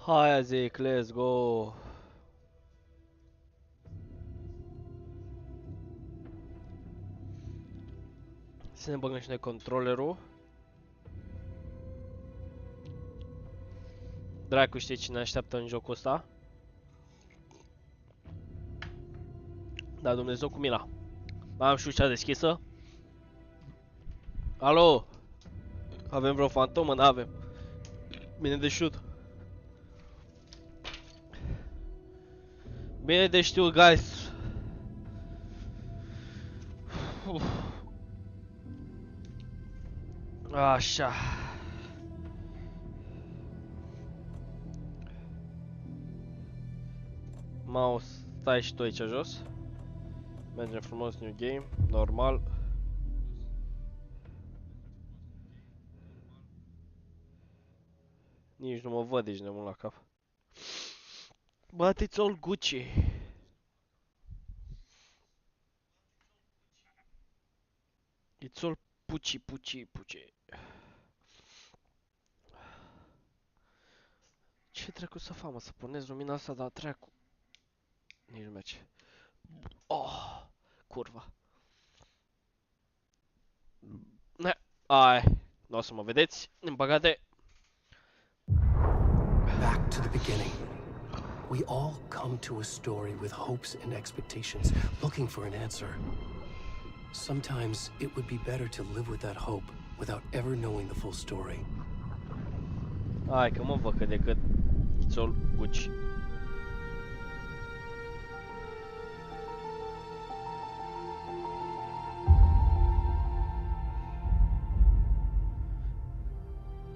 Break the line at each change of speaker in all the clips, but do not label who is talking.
Hai zic, let's go. Să ne băgăm și noi controllerul. Dracu știe cine așteaptă în jocul ăsta. Da, Dumnezeu cu mila. Am și ușa deschisă. Alo? Avem vreo fantomă? N-avem. Bine de știut. Bine de știut, guys. Așa. Mouse, stai și tu aici jos. Mergem frumos, new game, normal. Nici nu mă văd, ești nebun la cap. But it's all Gucci. It's all puci, puci, puci. Ce trecu să fac, mă, să pornesc lumina asta, dar treacu. Nici nu merge. Oh, curva. Ai, nu o să mă vedeți, în păcate.
Back to the beginning. We all come to a story with hopes and expectations, looking for an answer. Sometimes it would be better to live with that hope without ever knowing the full story.
Hai că mă văd cât de cât. It's all Gucci.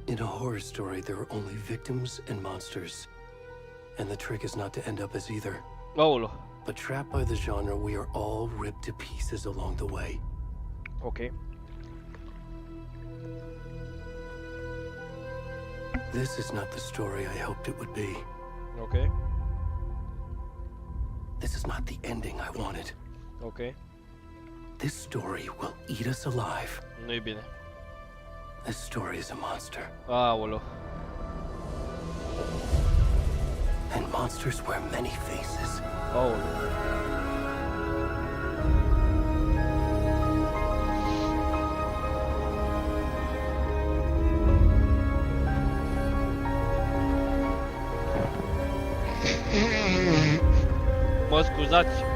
In a horror story, there are only victims and monsters. And the trick is not to end up as either.
Aolo.
But trapped by the genre, we are all ripped to pieces along the way.
Ok.
This is not the story I hoped it would be.
Ok.
This is not the ending I wanted.
Ok.
This story will eat us alive.
Nu e bine.
This story is a monster.
Aolo.
And monsters wear many faces.
Aolo. Mă scuzați.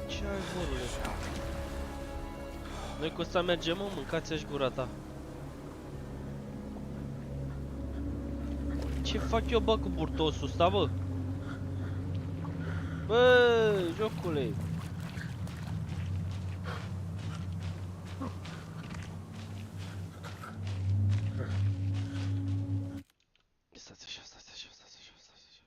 Ce ai, borule? Noi cu ăsta mergem, mă, mâncați-și gura ta. Ce fac eu, bă, cu burtosul ăsta, bă? Bă, jocule! Stați așa, stați așa, stați așa, stați așa.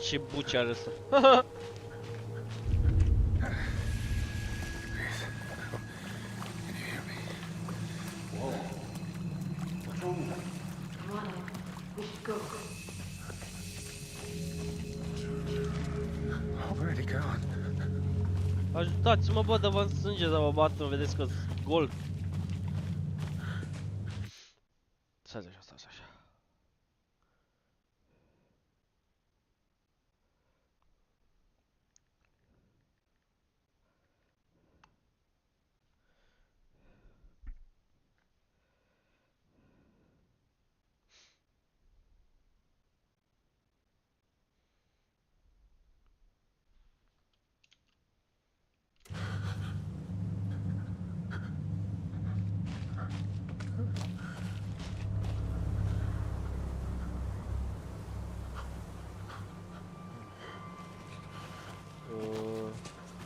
Ce buci are ăsta? Ajutați-mă, bă, dă-vă în sânge, dar mă bat, nu vedeți că-s gol. Stați așa, stați așa.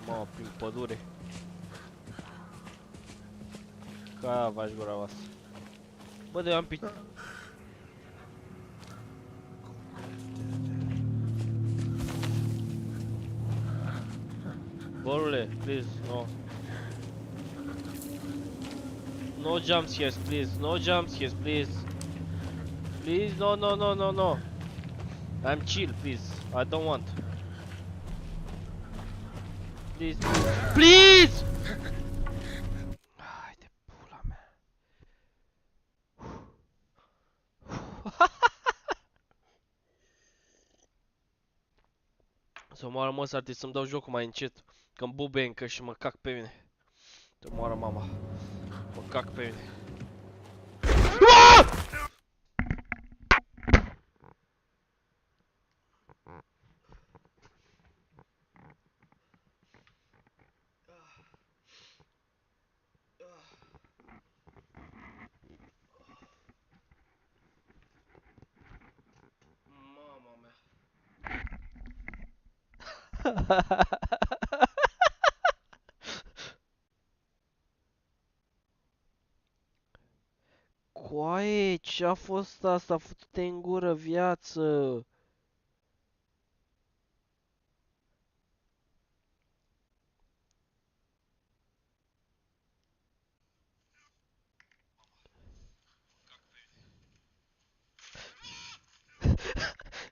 Mamă, prin pădure. Ca v-aș gura voastră. Bă, de am pic... Borule, please, no. No jump scares, please. No jump scares, please. Please, no, no, no, no, no. I'm chill, please. I don't want. Please, please! Hai de pula mea. Să moară mă, să ar să-mi dau jocul mai încet. Că-mi bubuie încă și mă cac pe mine. Să moară mama. Mă cac pe mine. Mama mea. Coaie, ce-a fost asta? Fătu-te în gură, viață!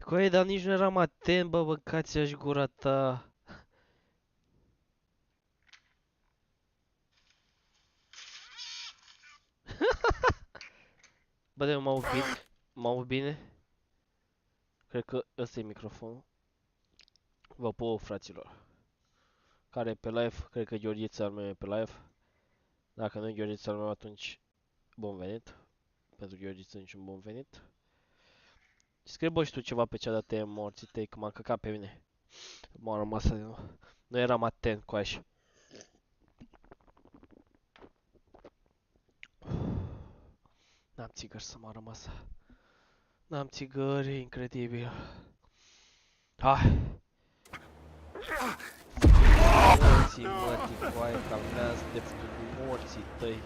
Coaie, dar nici nu eram atent, bă, băcați-aș gura ta. Bă, de mă aud bine? Mă aud bine? Cred că ăsta e microfonul. Vă pup, fraților. Care e pe live? Cred că Gheorghiță al meu e pe live. Dacă nu e Gheorghiță al meu, atunci bun venit. Pentru Gheorghiță niciun bun venit. Scrie bă și tu ceva pe cea de MYRIA, că m-a căcat pe mine. M-a rămas să nu eram atent cu așa. N-am țigări să m-a rămas. N-am țigări, e incredibil. Hai! Morții, mătii, coaie, calmează-te, morții tăi.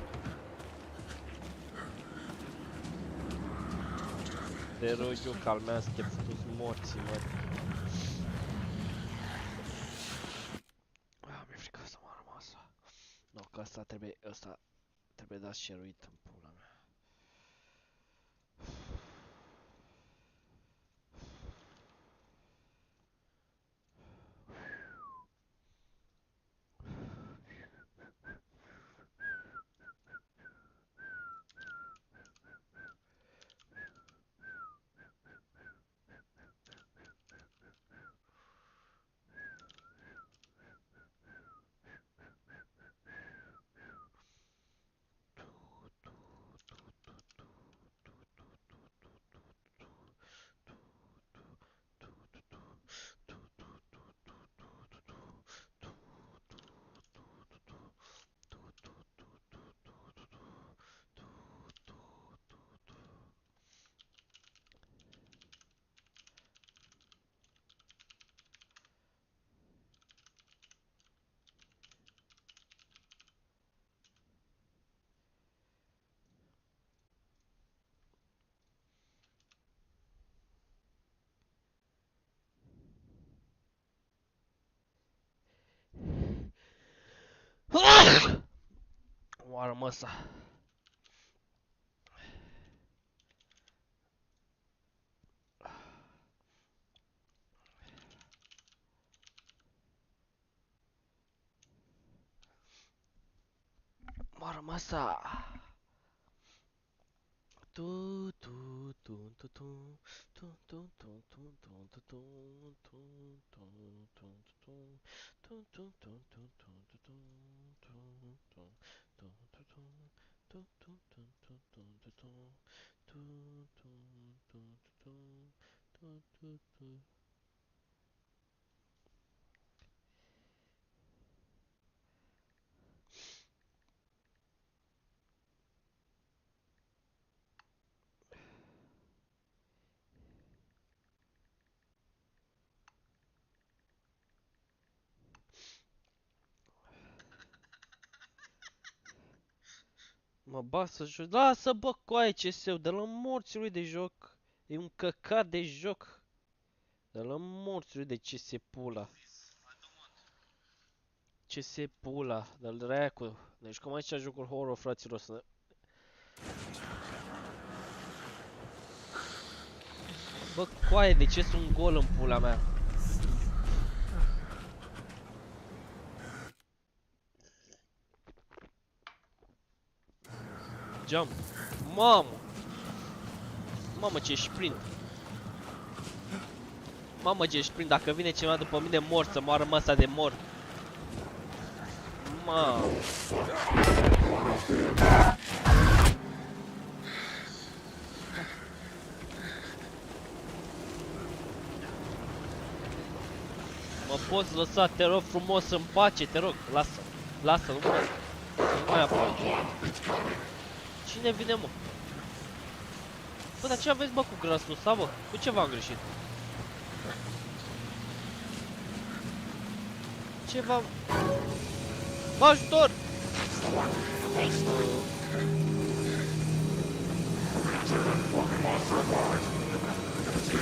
Te rog eu, calmează-te, futu-ți morții, mătii. Mi-e frică să m-a rămas. Nu, că ăsta trebuie dat share-uit în pula mea. Oară măsa. Oară măsa. Tu tu tu tu tu tu tu tu tu tu tu tu tu tu tu tu tu Mă bag să joc. Lasă bă coaie CS-ul, dă-l în morții lui de joc. E un căcat de joc. Dă-l în morții lui de CS pula. CS pula, dă-l dracu. Deci cum aici jocul horror, fraților, să... Bă coaie, de ce sunt un gol în pula mea? Jump. Mamă! Mamă ce sprint! Mamă ce sprint, dacă vine cineva după mine mor, să moară măsa de mor. Mamă! Mă poți lăsa, te rog frumos, în pace, te rog, lasă, lasă, nu mai apoi. Cine vine, mă? Bă, dar ce aveți, bă, cu grasul ăsta, bă? Cu ce v-am greșit? Ce v-am... Bă, ajutor!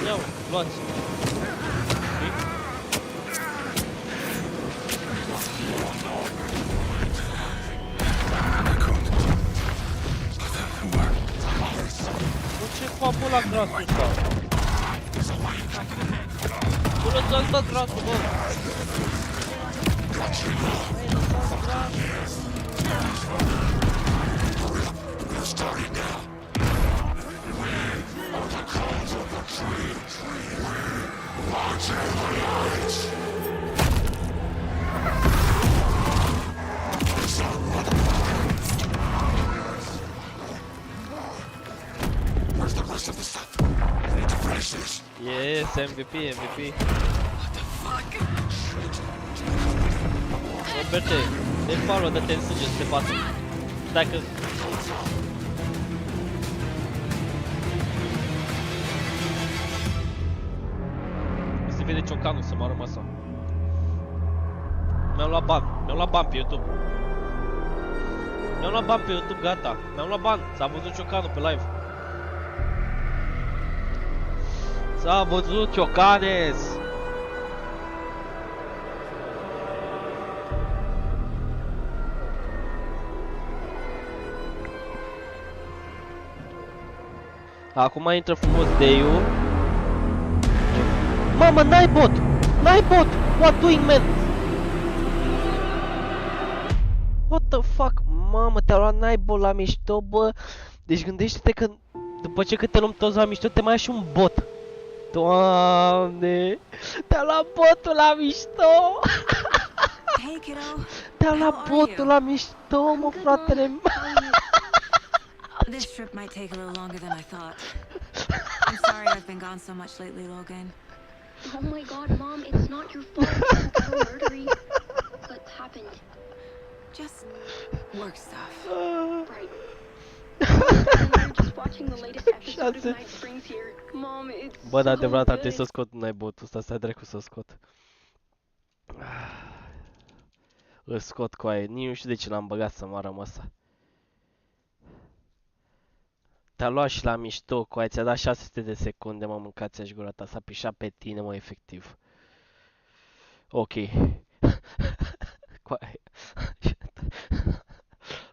Ia-o, luați! Ce fac bă la grasul ăsta? Bă, lăsați bă grasul, bă! Hai, lăsați grasul!
Where's the rest of the stuff? I need to finish this.
Yes, MVP, MVP.
What the fuck?
Roberte, dă-i follow, dă-te în sânge să te bată. Dacă... Se vede ciocanul să moară măsa. Mi-am luat bani pe YouTube. Mi-am luat bani pe YouTube, gata. Mi-am luat bani, s-a văzut ciocanul pe live. S-a văzut ciocanes! Acum intră frumos Deiu. Mamă, n-ai bot! N-ai bot! What doing, man? What the fuck? Mamă, te-a luat n-ai-bot la mișto, bă. Deci gândește-te că după ce te luăm toți la mișto, te mai ia și un bot. Doamne! Te-a luat botul la mișto!
Hey kiddo,
Te-a luat botul la mișto, mă, fratele meu!
this trip might take a little longer than I thought. I'm sorry I've been gone so much lately, Logan.
Oh my god, Mom, it's not your fault. It's so murdery. What happened?
Just work stuff.
Right. We were just watching the latest episode of Night Springs here. Mom, it's
Bă, dar
so
adevărat, ar
good.
trebui să scot n-ai-botul ăsta, stai dracu să scot. Îl scot cu aia, nici nu știu de ce l-am băgat să moară măsa. Te-a luat și la mișto cu aia, ți-a dat 600 de secunde, mă, mâncați-aș gura ta, s-a pișat pe tine, mă, efectiv. Ok. Cu aia.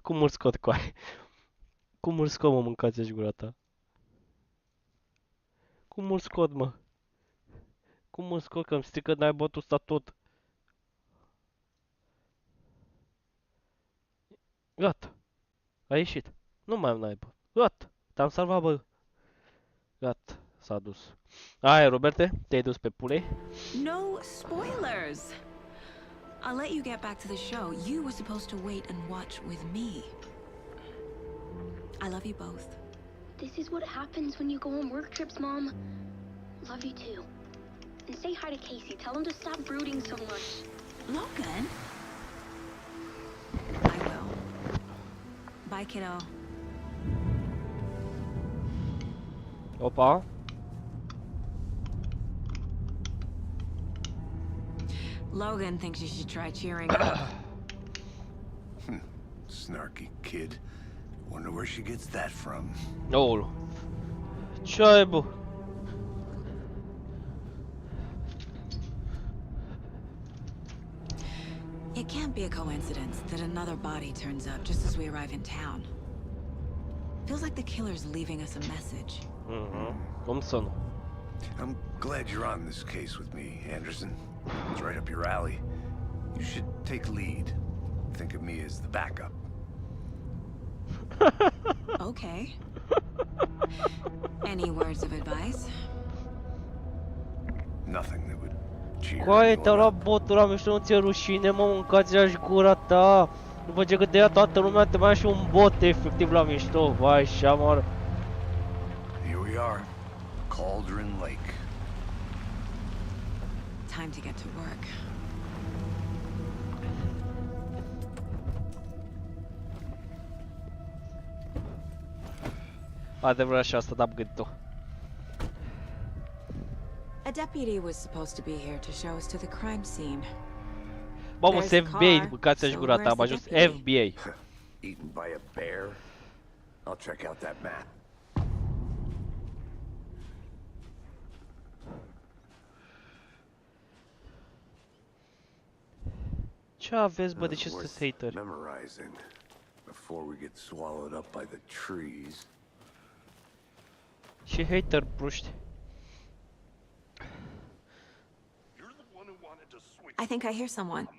Cum îl scot cu aia? Cum îl scot, mă, mâncați-aș gura ta? Cum îl scot, mă? Cum îl scot, că-mi strică n-ai-botul ăsta tot? Gata. A ieșit. Nu mai am n-ai-bot. Gata. Te-am salvat, bă. Gata. S-a dus. Aia, Roberte, te-ai dus pe pulei?
No spoilers. I'll let you get back to the show. You were supposed to wait and watch with me. I love you both.
This is what happens when you go on work trips, Mom. Love you too. And say hi to Casey. Tell him to stop brooding so much.
Logan? I will. Bye, kiddo.
Opa.
Logan thinks you should try cheering up.
Snarky kid. Wonder where she gets that from.
Oh. Ce ai, bă?
It can't be a coincidence that another body turns up just as we arrive in town. Feels like the killer's leaving us a message.
Cum să nu?
I'm glad you're on this case with me, Anderson. It's right up your alley. You should take lead. Think of me as the backup.
Okay. Any words of advice?
Nothing that would cheer
Coaie, te-au
anyone
luat
up.
botul ăla, mișto, nu ți-e rușine, mă, mâncați-aș gura ta. După ce gândea toată lumea, te mai și un bot efectiv la mișto, vai și amor.
Here we are, Cauldron Lake.
Time to get to work.
Adevărat și asta, dar gândit-o.
A deputy was supposed to be here to show us to the crime scene.
Bă, mă, FBI, mâncați-aș gura ta, am ajuns FBI.
Eaten by a bear? I'll check out that map.
Ce aveți, bă, de ce sunteți hateri?
Memorizing before we get swallowed up by the trees.
Ce hater proști.
I think I hear someone.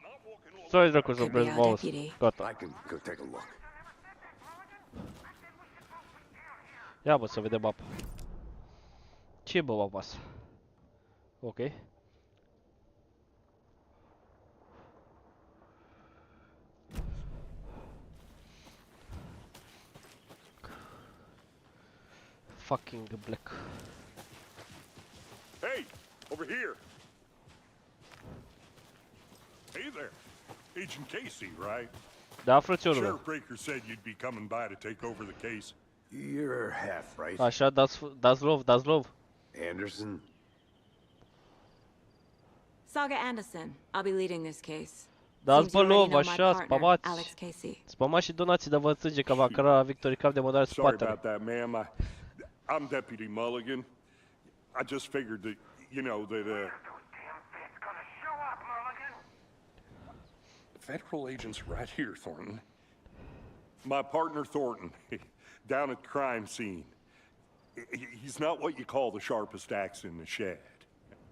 Stai dracu să
Could be
opresc
our
mouse.
deputy.
Gata.
I can go take a look.
Ia, bă, să vedem apa. Ce, bă, apa asta? Ok. Fucking black.
Hey, over here. Hey there. Agent Casey, right?
Da, frățiorul meu.
Sheriff Breaker said you'd be coming by to take over the case.
You're half right.
Așa, dați love.
Anderson,
Saga Anderson. I'll be leading this case.
Dați,
Seems
bă,
you already
love,
know my
așa,
partner, Alex
spamați.
Casey.
Spamați și donații de vă înțelege că va căra la Victory Cup de modare
Sorry
spatele.
about that, ma'am. I'm Deputy Mulligan. I just figured that, you know, that, Federal agents right here, Thornton. My partner, Thornton, down at the crime scene. He's not what you call the sharpest axe in the shed.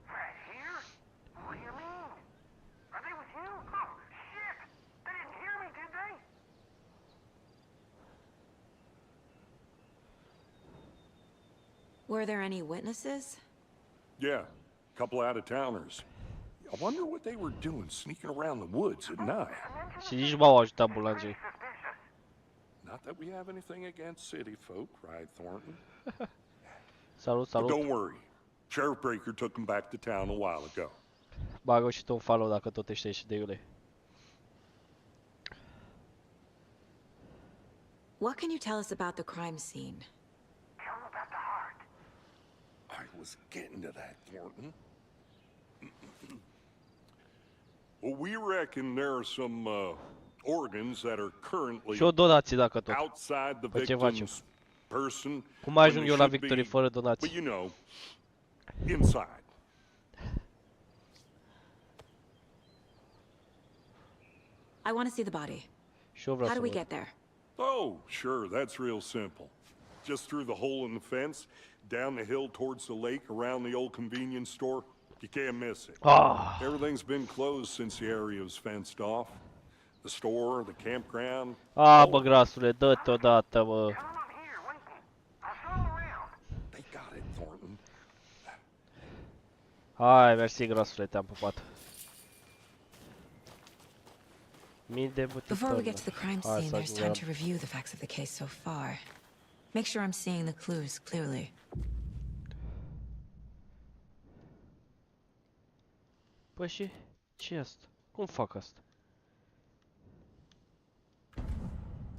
Right here? What do you mean? Are they with you? Oh, shit! They didn't hear me, did they?
Were there any witnesses?
Yeah, a couple out-of-towners. I wonder what they were doing sneaking around the woods at night.
Și nici m-au ajutat ambulancii.
Not that we have anything against city folk, right, Thornton?
Salut,
But
salut.
don't worry. Sheriff Breaker took them back to town a while ago.
Bagă și tu un follow dacă tot ești aici de iule.
What can you tell us about the crime scene?
Tell them about the heart.
I was getting to that, Thornton. Well, we reckon there are some organs that are currently
Și o donație dacă tot.
outside the
Păi ce facem?
victim's person.
Cum
when
ajung
they
eu la
should
Victory
be,
fără
but
donații?
you know, inside.
I want to see the body.
Și eu vreau
How
să
do we
văd.
get there?
Oh, sure, that's real simple. Just through the hole in the fence, down the hill towards the lake, around the old convenience store. You can't miss it.
Ah,
Everything's been closed since the area was fenced off. The store, the campground.
bă, grasule, dă-te odată, bă.
Tell them I'm here, waiting. I'll show them around.
They got it, Thornton.
Hai, mersi, grasule, te-am pupat. Mii de butitări.
Before we get to the crime
Hai
scene,
să
there's time to review the facts of the case so far. Make sure I'm seeing the clues clearly.
Păi și ce e asta? Cum fac asta?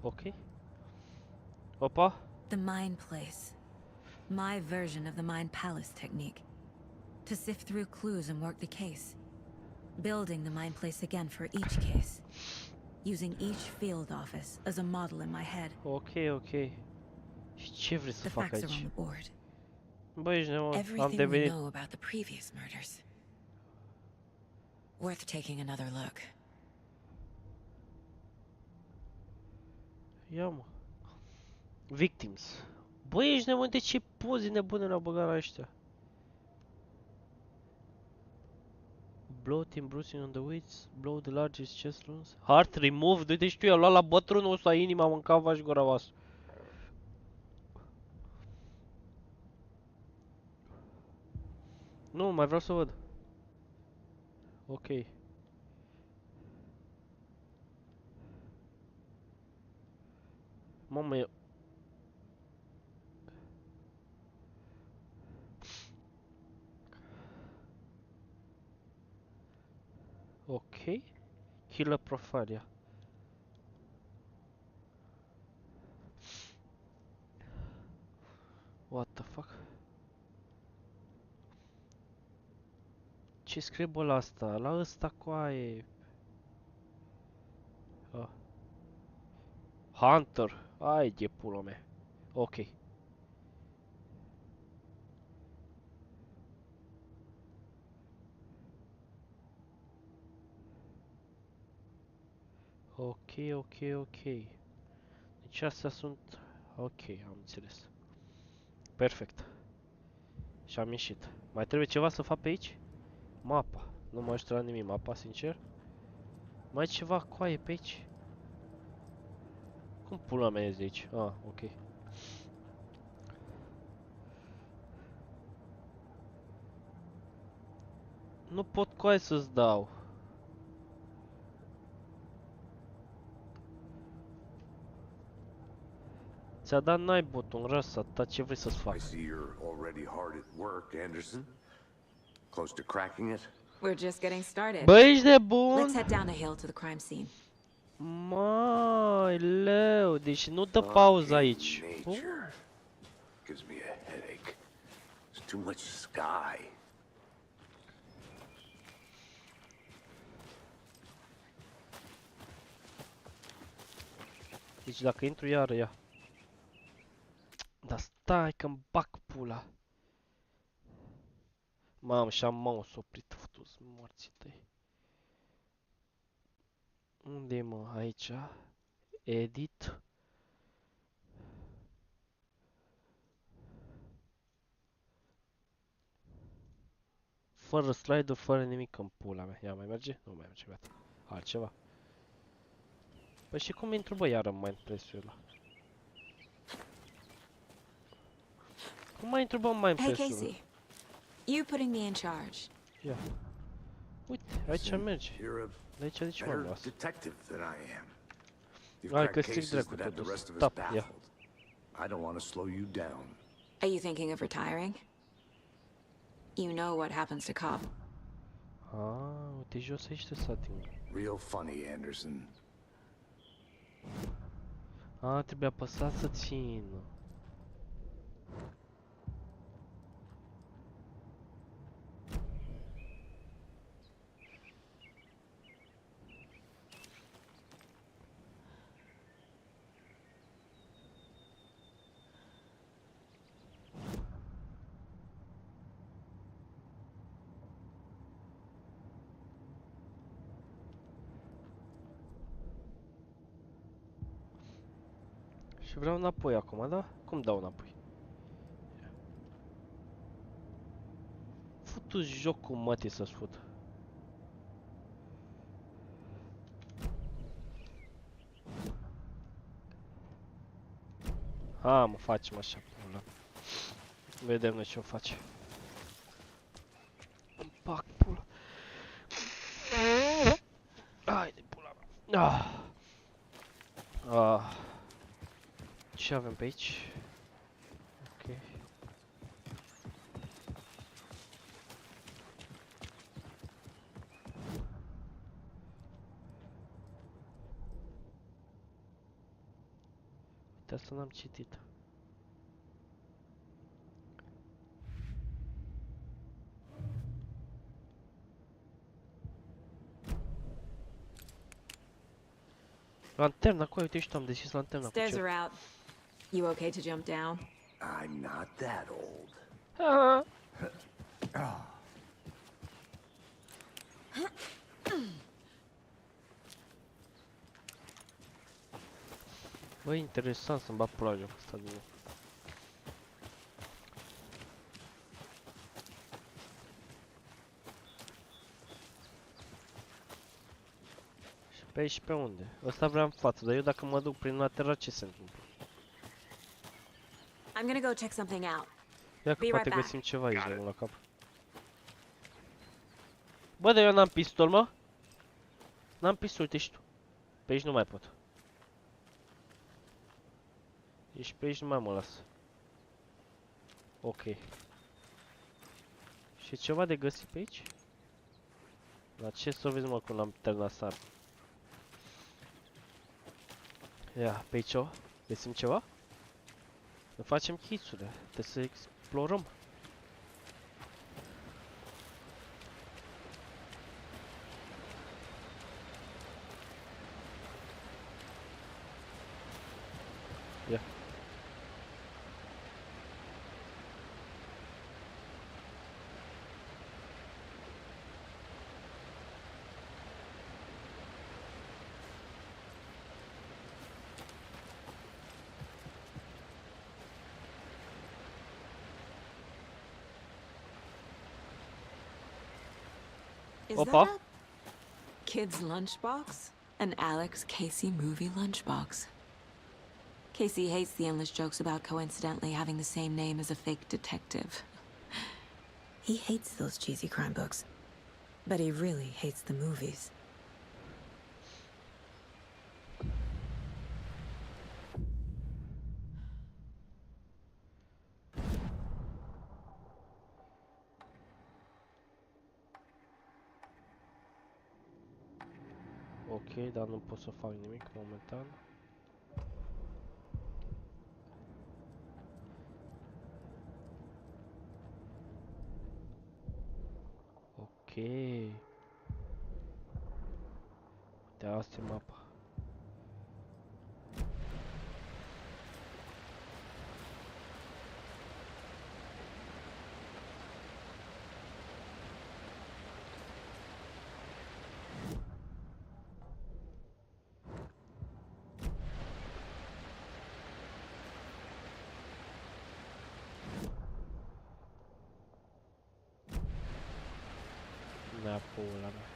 Ok. Opa.
The Mind Place. My version of the Mind Palace technique. To sift through clues and work the case. Building the Mind Place again for each case. using each field office as a model in my head.
Ok, ok. Și ce vrei să
The
fac
facts are on
aici?
the board.
Bă, ești nebun. Am
Everything we
devenit...
know about the previous murders. Worth taking another look.
Ia mă. Victims. Bă, ești nebun, de ce poze nebune la băgat la ăștia? Bloating, bruising on the weights, blow the largest chest wounds. Heart removed, uite știu, i-a luat la bătrânul ăsta inima, mânca vaș gura voastră. Nu, mai vreau să văd. Ok. Mamă, e... Ok. Killer profile, ia. What the fuck? Ce scrie bă la asta? La ăsta coaie. Ah. Hunter. Ai de pula mea. Ok. Ok, ok, ok. Deci astea sunt... Ok, am înțeles. Perfect. Și am ieșit. Mai trebuie ceva să fac pe aici? Mapa. Nu mă ajută la nimic mapa, sincer. Mai e ceva coaie pe aici? Cum pula mea e de aici? Ah, ok. Nu pot coaie să-ți dau. Ți-a dat n-ai buton, răsa, dar ce vrei să-ți fac?
I see you're already hard at work, Anderson. Close to cracking it?
We're just getting started.
Bă, ești de bun?
Let's head down the hill to the crime scene.
Mai leu, deci nu dă pauză aici.
Nature gives me a headache. There's too much sky.
Deci dacă intru iară ia. Dar stai că-mi bag pula. Mamă, și-am mouse oprit, futu-s morții tăi. Unde e mă? Aici. Edit. Fără slide-uri, fără nimic în pula mea. Ia, mai merge? Nu mai merge, gata. Altceva. Păi și cum intru bă iară în Mindpress-ul ăla? Cum mai intru bă în
Hey
Mindpress-ul ăla?
Casey, you putting me in charge.
Ia. Uite, aici merge.
You're a
De aici de ce m-am
better
luat?
detective than I am. You've
Hai
cracked
că stric
cases
dracu
that have the
totul.
rest of us
Stop, ia.
baffled. I don't want to slow you down.
Are you thinking of retiring? You know what happens to Cobb.
Ah, uite jos aici de setting.
Real funny, Anderson.
Ah, trebuie apăsat să țin. Și vreau înapoi acum, da? Cum dau înapoi? Futu jocul mătii să-ți fut. Ha, mă facem așa pula. Vedem noi ce o face. Îmi bag pula. Hai de pula mea. Ah. Ah. Ce avem pe aici? Ok. Uite, asta n-am citit. Lanterna, cu uite și tu, am deschis lanterna cu
Stairs
cer.
are out. You okay to jump down?
I'm not that old.
Ah. Bă, interesant să-mi bag pula jocul ăsta din nou. Și pe aici și pe unde? Ăsta vrea în față, dar eu dacă mă duc prin lateral, ce se întâmplă?
I'm gonna go check something out.
Ia că
Be
poate
right back.
găsim ceva aici de la cap. Bă, dar eu n-am pistol, mă? N-am pistol, uite și tu. Pe aici nu mai pot. Ești pe aici, nu mai mă las. Ok. Și ceva de găsit pe aici? La ce să vezi, mă, când am terminat sar? Ia, pe aici, o? Găsim ceva? Ne facem hitsule. Trebuie să explorăm. Ia.
Is
Opa.
that a kid's lunchbox? An Alex Casey movie lunchbox. Casey hates the endless jokes about coincidentally having the same name as a fake detective. He hates those cheesy crime books, but he really hates the movies.
Ok, dar nu pot să fac nimic momentan. Ok. Uite, asta e mapa. Da, pula mea.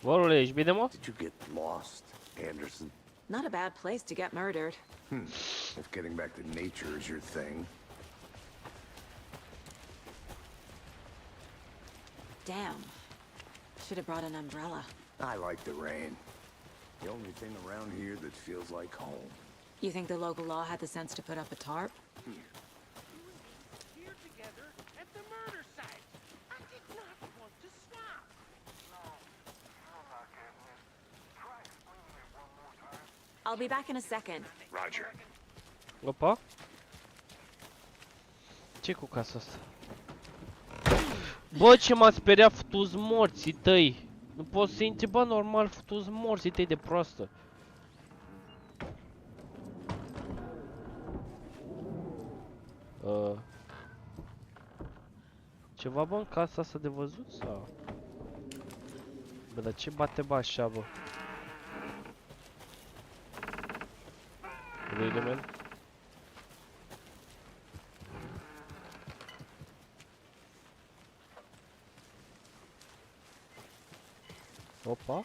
Vorule, ești bine, mă?
Did you get lost, Anderson?
Not a bad place to get murdered.
If getting back to nature is your thing.
Damn. Should have brought an umbrella.
I like the rain. The only thing around here that feels like home.
You think the local law had the sense to put up a tarp?
Here together at the murder site. I did not want to stop. No, you're not getting it. Try explaining it one more time.
I'll be back in a second.
Roger.
Opa. Ce cu casa asta? Bă, ce m-a speriat, futu-ți morții tăi. Nu poți să intri, bă, normal, futu-ți morții tăi de proastă. Ceva, bă, în casa asta de văzut, sau? Bă, dar ce bate, bă, așa, bă? Really, man? Opa.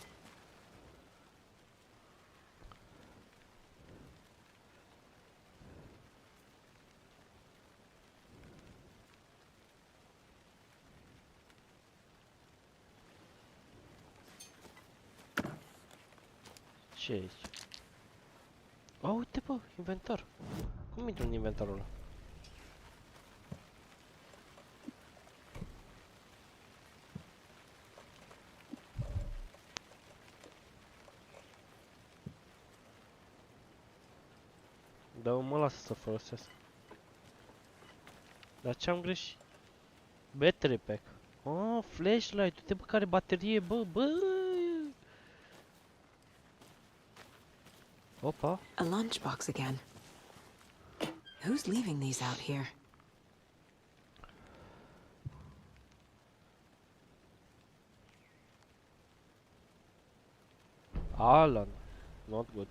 Ce e aici? A, uite, bă, inventar. Cum intru în inventarul ăla? Dar mă lasă să folosesc. Dar ce-am greșit? Battery pack. Oh, flashlight. Uite bă care baterie, bă. Opa.
A lunchbox again. Who's leaving these out here?
Alan. Not good.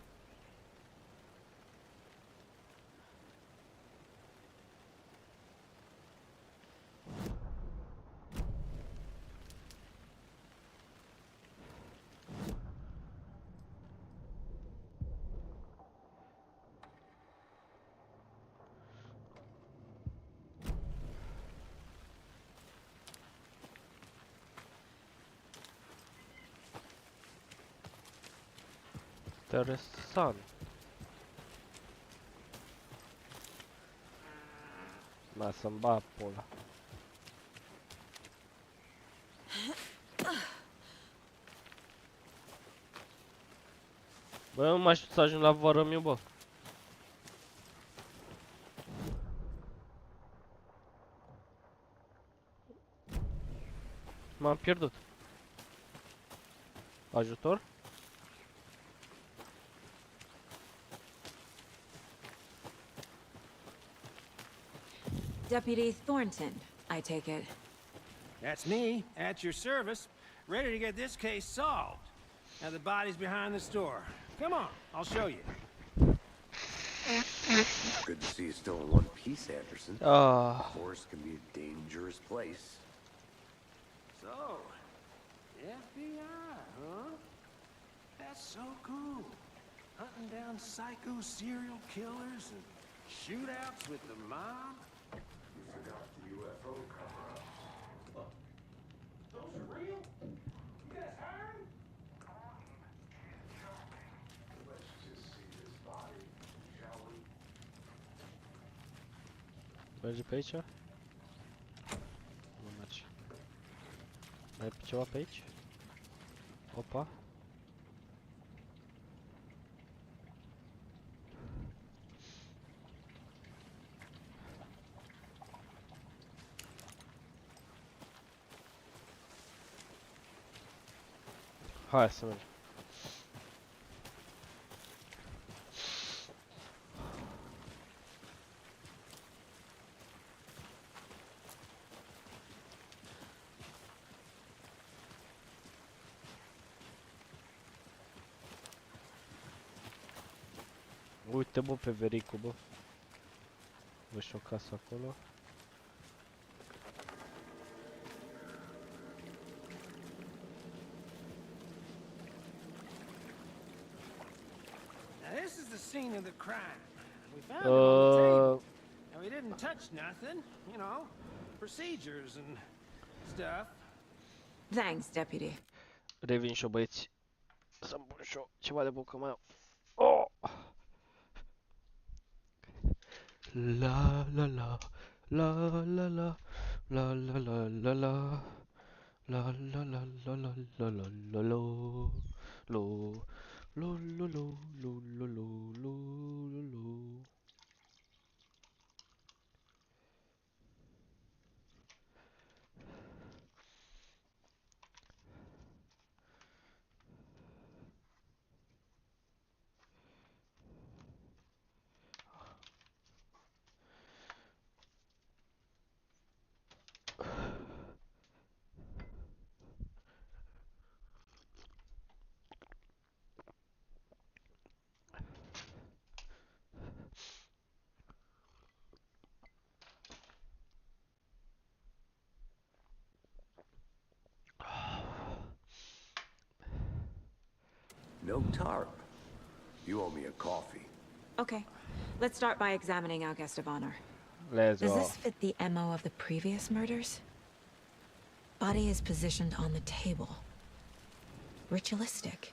Interesant. Ma să-mi bag pula. Bă, nu mai știu să ajung la vărămiu, bă. M-am pierdut. Ajutor?
Deputy Thornton, I take it.
That's me, at your service, ready to get this case solved. Now the body's behind the store. Come on, I'll show you.
Good to see you still in one piece, Anderson.
Ah,
Force can be a dangerous place.
So, FBI, huh? That's so cool. Hunting down psycho serial killers and shootouts with the mob.
You forgot the UFO cover-up.
Those are real? You guys hiring?
Let's just see this body, shall we?
merge pe aici? Nu merge. Mai e ceva pe aici? Opa. Hai să mergem. Uite bă pe vericul bă. Vă și o casă acolo.
Now this is the scene of the crime. We found him on the table. And we didn't touch nothing, you know, procedures and stuff.
Thanks, Deputy.
Revin și-o băieți. Să-mi pun și-o ceva de bucă mai. Oh! La la la la la la la la la la la la la la la la la la la lo lo lo lo lo lo lo lo lo lo.
No tarp. You owe me a coffee.
Okay, let's start by examining our guest of honor.
Let's
Does
go.
this fit the MO of the previous murders? Body is positioned on the table. Ritualistic.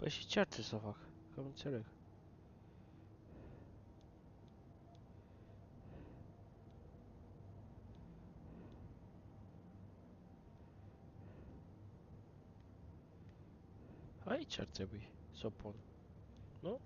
Păi și ce ar trebui să fac? Că nu înțeleg. Aici ar trebui să o pun, nu?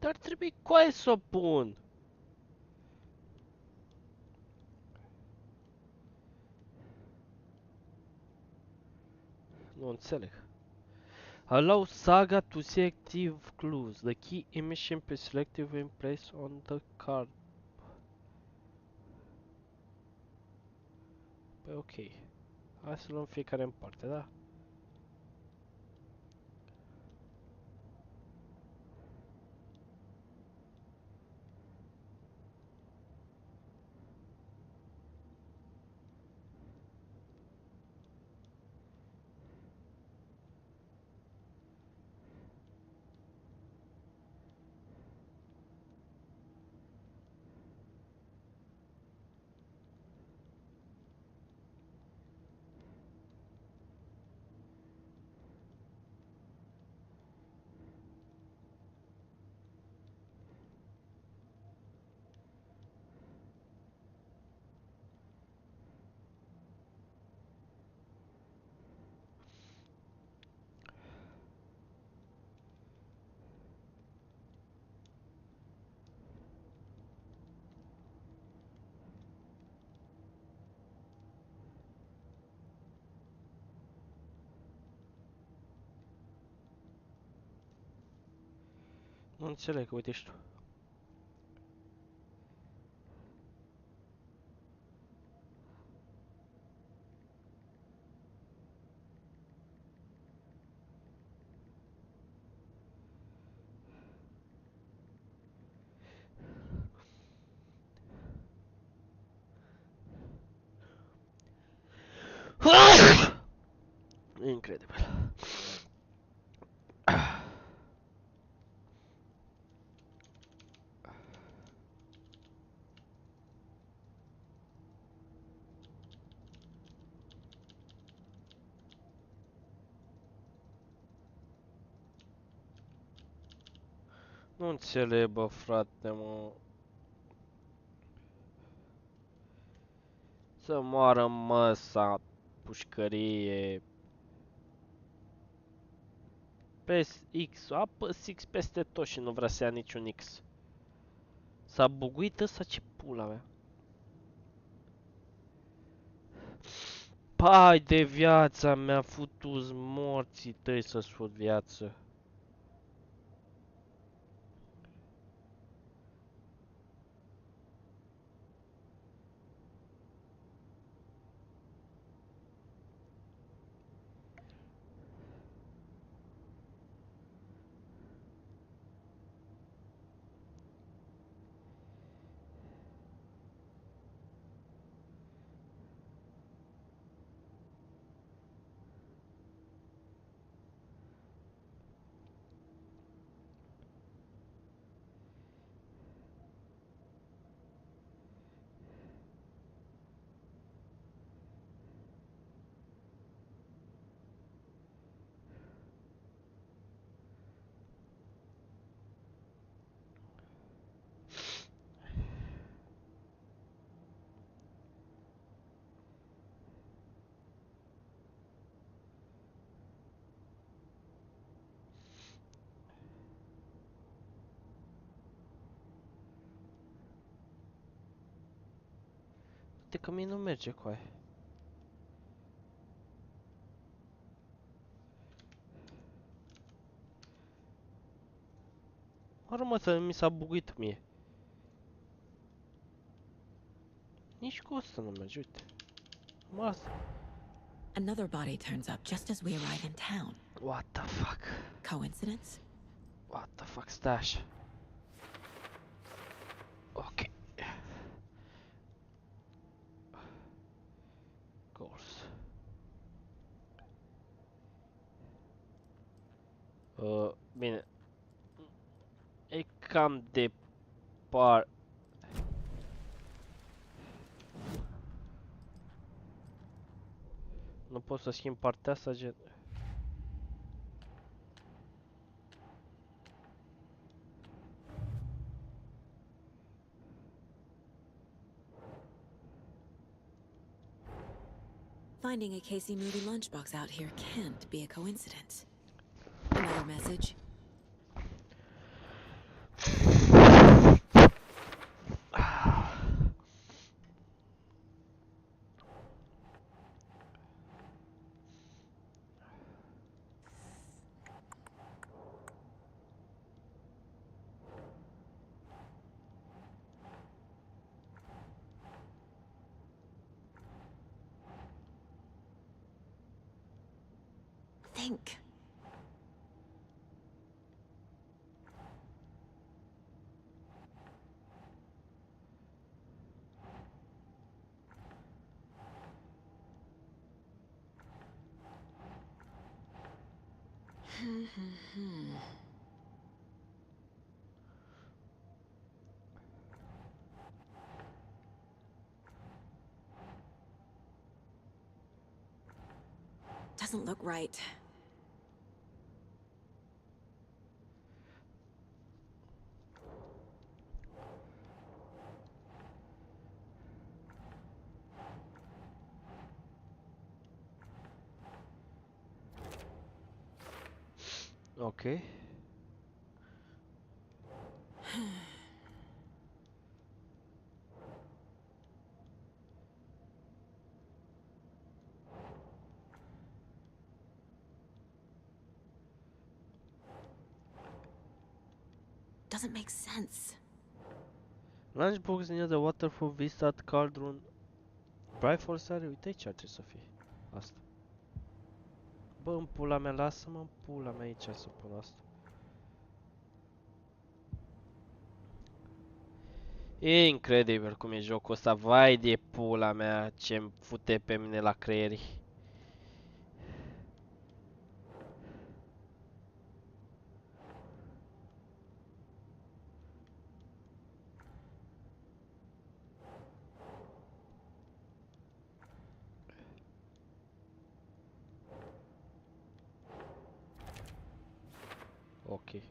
Dar trebuie coaie să o pun. Nu înțeleg. Allow Saga to see active clues. The key emission preselective in place on the card. Păi ok. Hai să luăm fiecare în parte, da? Nu înțeleg, uite și tu. Incredibil. Nu înțeleg, bă, frate, mă. Să moară măsa, pușcărie. Pes X, apăs X peste tot și nu vrea să ia niciun X. S-a buguit ăsta, ce pula mea. Pai de viața mea, futu-ți morții tăi să-ți fut viață. Uite că mie nu merge cu aia. Mă, să mi s-a buguit mie. Nici cu ăsta nu merge, uite. Mă asta.
Another body turns up just as we arrive in town.
What the fuck?
Coincidence?
What the fuck, stai așa. Ok. Goals. Bine. E cam de par... Nu pot să schimb partea asta, gen...
Finding a Casey Moody lunchbox out here can't be a coincidence. Another message. Think. Doesn't look right.
Ok.
Doesn't make sense.
Lunchbox near the waterfall vista at Cauldron. Bright Force are, uite aici ar trebui să fie. Asta. Bă, în pula mea, lasă-mă în pula mea aici să pun asta. E incredibil cum e jocul ăsta, vai de pula mea, ce-mi fute pe mine la creieri. Ok.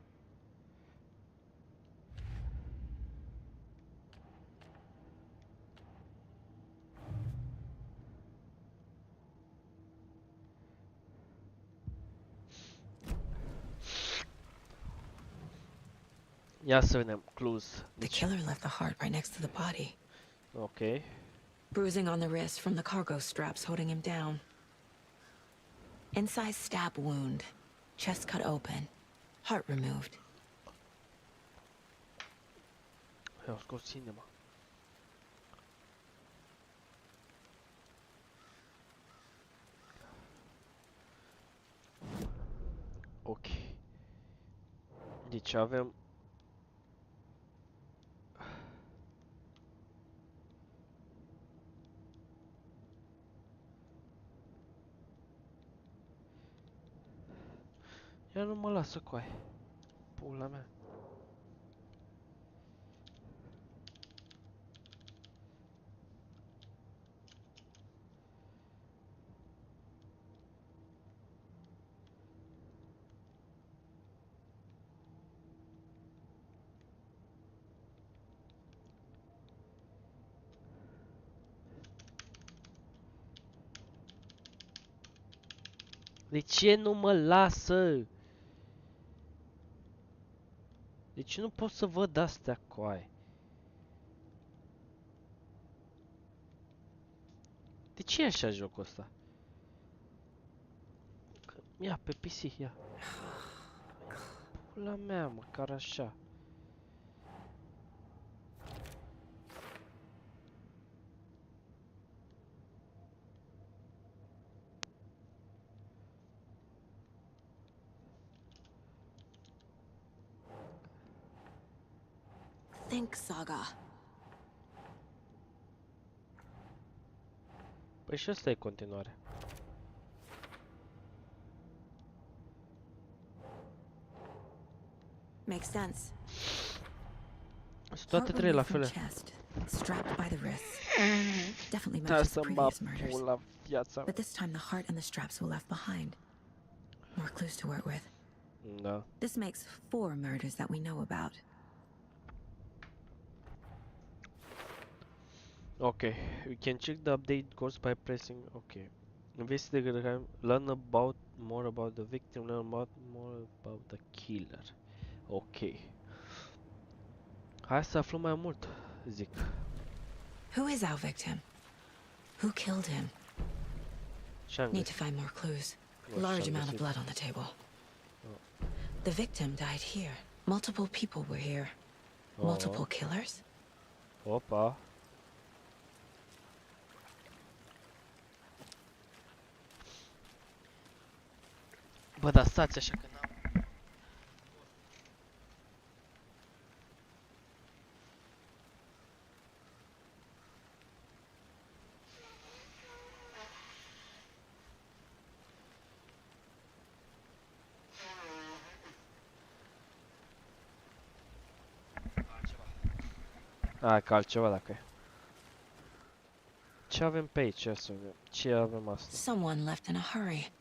Ia să vedem, clues.
The killer left the heart right next to the body.
Ok.
Bruising on the wrist from the cargo straps holding him down. Inside stab wound. Chest cut open. Heart removed.
Eu scos cinema. Ok. Deci avem... Ea nu mă lasă cu aia. Pula mea. De ce nu mă lasă? De ce nu pot să văd astea, coaie? De ce e așa jocul ăsta? Ia, pe PC, ia. Pula mea, măcar așa.
Think, Saga.
Păi și ăsta e continuare.
Makes sense.
Sunt toate trei la fel.
Chest, strapped by the wrists. Definitely
Da,
matches
să
the
mă
previous murders.
pula viața.
But this time the heart and the straps were left behind. More clues to work with.
Da.
This makes 4 murders that we know about.
Okay, we can check the update course by pressing OK. Investigate the crime, learn about more about the victim, learn about more about the killer. Ok. Hai să aflăm mai mult, zic.
Who is our victim? Who killed him?
Ce-am
Need to
găsit?
find more clues.
Nu
Large
știu, am
amount of
găsit.
blood on the table. The victim died here. Multiple people were here. Multiple killers?
Opa. Bă, dar stați așa că n-am... Hai că altceva dacă e. Ce avem pe aici? Ia să vedem. Ce avem asta?
Someone left in a hurry.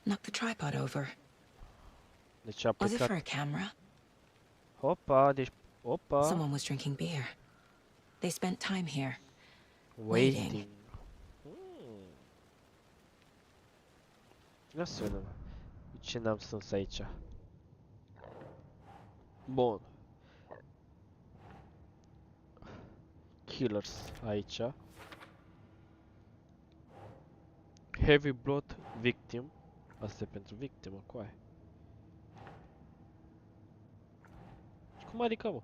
Knocked the tripod over.
Deci a
Was it for
plecat.
a camera?
Opa, deci... Opa.
Someone was drinking beer. They spent time here.
Waiting. Ia să vedem. Ce n-am strâns aici? Bun. Killers aici. Heavy blood victim. Asta e pentru victimă, coaie. Cum adică, mă?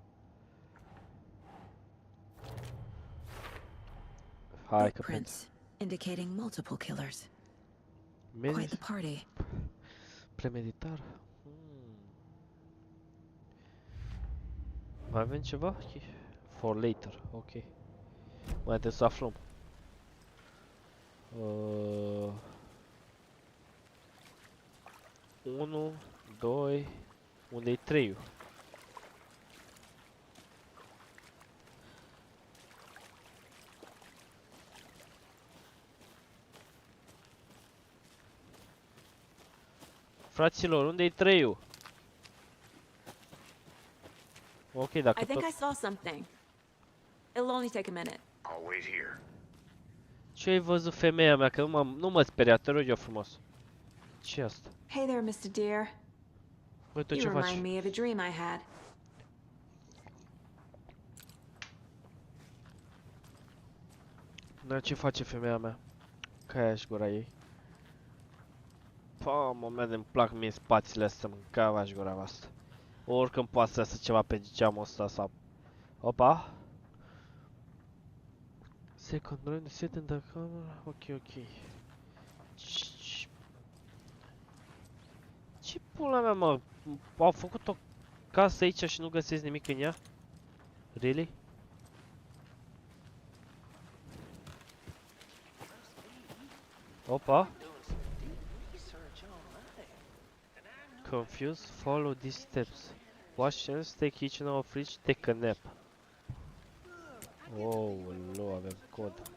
Hai că pentru...
Footprints indicating multiple killers.
Medi...
Quite the party.
Premeditar? Mai avem ceva? For later, ok. Mai trebuie să aflăm. 1, 2, unde-i 3-ul? Fraților, unde-i 3-ul? Ok, dacă
I think
tot...
I saw something. It'll only take a minute.
I'll wait here.
Ce ai văzut, femeia mea? Că nu mă speria, te rog eu frumos. Ce-i asta?
Hey there, Mr. Deer.
Uite ce
You
faci.
remind me of a dream I had.
Dar ce face femeia mea? Că aia-și gura ei. Pa, moment îmi plac mie spațiile astea, mâncava-și gura asta. Oricând poate să iasă ceva pe geamul ăsta sau... Opa! Second round, set in the camera, ok. Ce pula mea, mă? Au făcut o casă aici și nu găsesc nimic în ea? Really? Opa! Confused, follow these steps. Wash hands, take each and our fridge, take a nap. Oh, nu avem cod.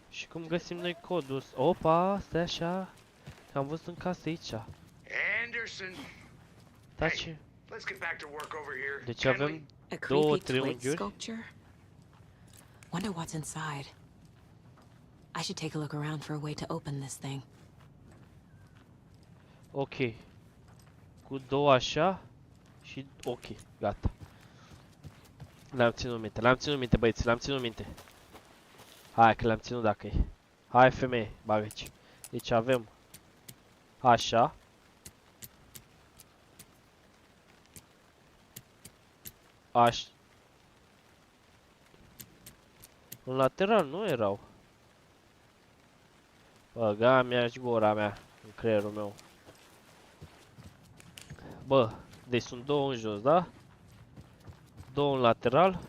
Și cum găsim noi codul ăsta? Opa, stai așa. Că am văzut în casă aici.
Anderson,
Da, ce?
let's get back to work over here.
Deci
can
avem
A
două
creepy twig
triunghiuri.
sculpture? Wonder what's inside. I should take a look around for a way to open this thing.
Ok. Cu două așa. Și ok, gata. L-am ținut minte, băieți, l-am ținut minte. Hai că le-am ținut dacă e. Hai femeie, bagă aici. Deci avem așa. În lateral nu erau. Băga mi-aș gura mea în creierul meu. Bă, deci sunt două în jos, da? Două în lateral.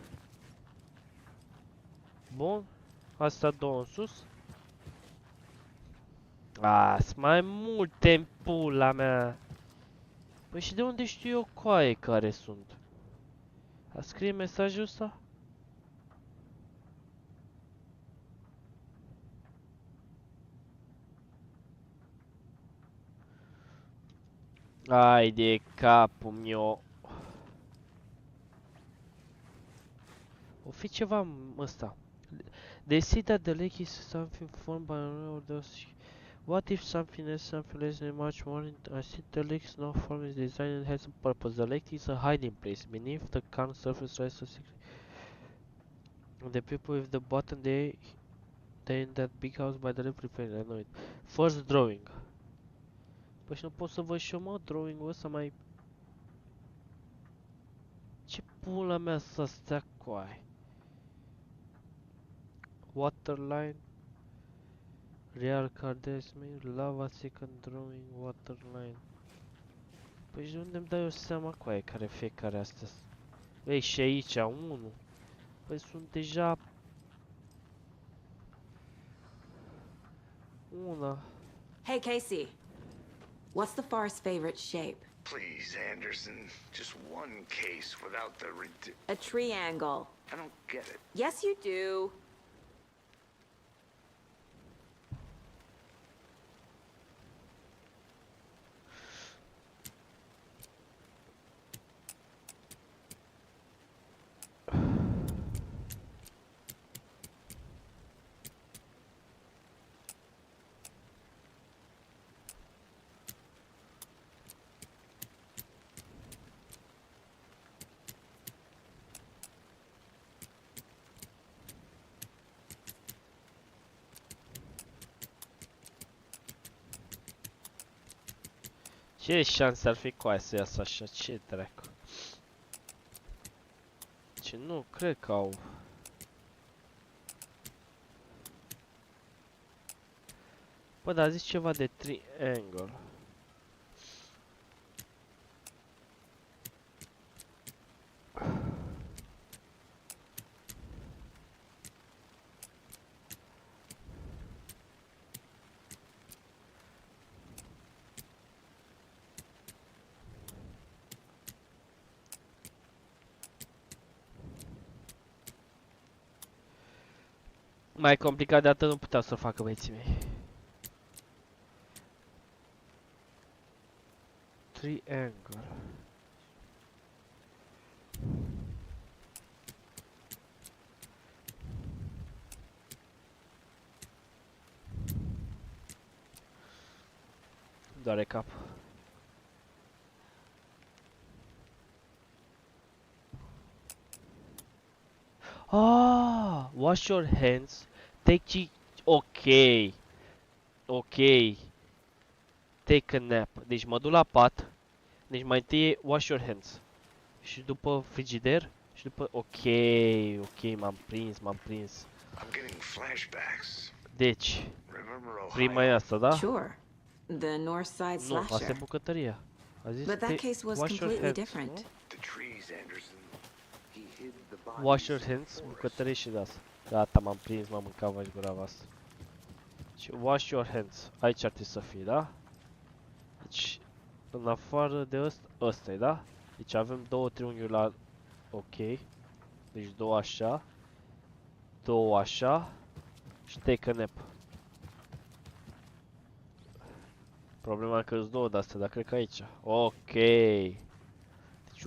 Bun. Astea două în sus. Sunt mai multe în pula mea. Păi și de unde știu eu coaie care sunt? A scrie mesajul ăsta? Ai de capul meu. O fi ceva ăsta. They see that the lake is something formed by or those. What if something else, something less than much more? I see the lake is not formed, is designed and has a purpose. The lake is a hiding place beneath the calm surface lies a secret. The people with the button they in that big house by the lake preparing. I know it. First drawing. Păi și nu pot să văd și eu, mă, drawing-ul ăsta mai... Ce pula mea să stea coai? Waterline. Real Cardesme, Lava Second Drawing, Waterline. Păi de unde îmi dai eu seama coaie care fiecare astea? Ei, și aici unul. Păi sunt deja... Una.
Hey, Casey. What's the far's favorite shape?
Please, Anderson. Just one case without the
A triangle.
I don't get it.
Yes, you do.
Ce șanse ar fi coaie să iasă așa? Ce dracu? Ce nu, cred că au... Bă, dar zici ceva de triangle. Mai complicat de atât nu puteau să facă băieții mei. Triangle. Doare cap. Ah, wash your hands. Take ok. Ok. Take a nap. Deci mă duc la pat. Deci mai întâi wash your hands. Și după frigider. Și după ok. Ok, m-am prins.
I'm getting flashbacks.
Deci,
Remember Ohio?
prima e asta, da?
Sure. The North Side
Nu, asta e
slasher.
bucătăria. A zis
But that case was
wash your
completely
hands,
different.
nu?
The trees, Anderson. He hid the bodies
Wash your
in
hands,
the forest.
bucătărie și de asta. Gata, m-am prins, m-am mâncat vaci gura voastră. Deci, wash your hands. Aici ar trebui să fie, da? Deci, în afară de ăsta, ăsta e, da? Deci avem două triunghiuri la... Ok. Deci două așa. Două așa. Și take a nap. Problema e că sunt două de-astea, dar cred că aici. Ok. Deci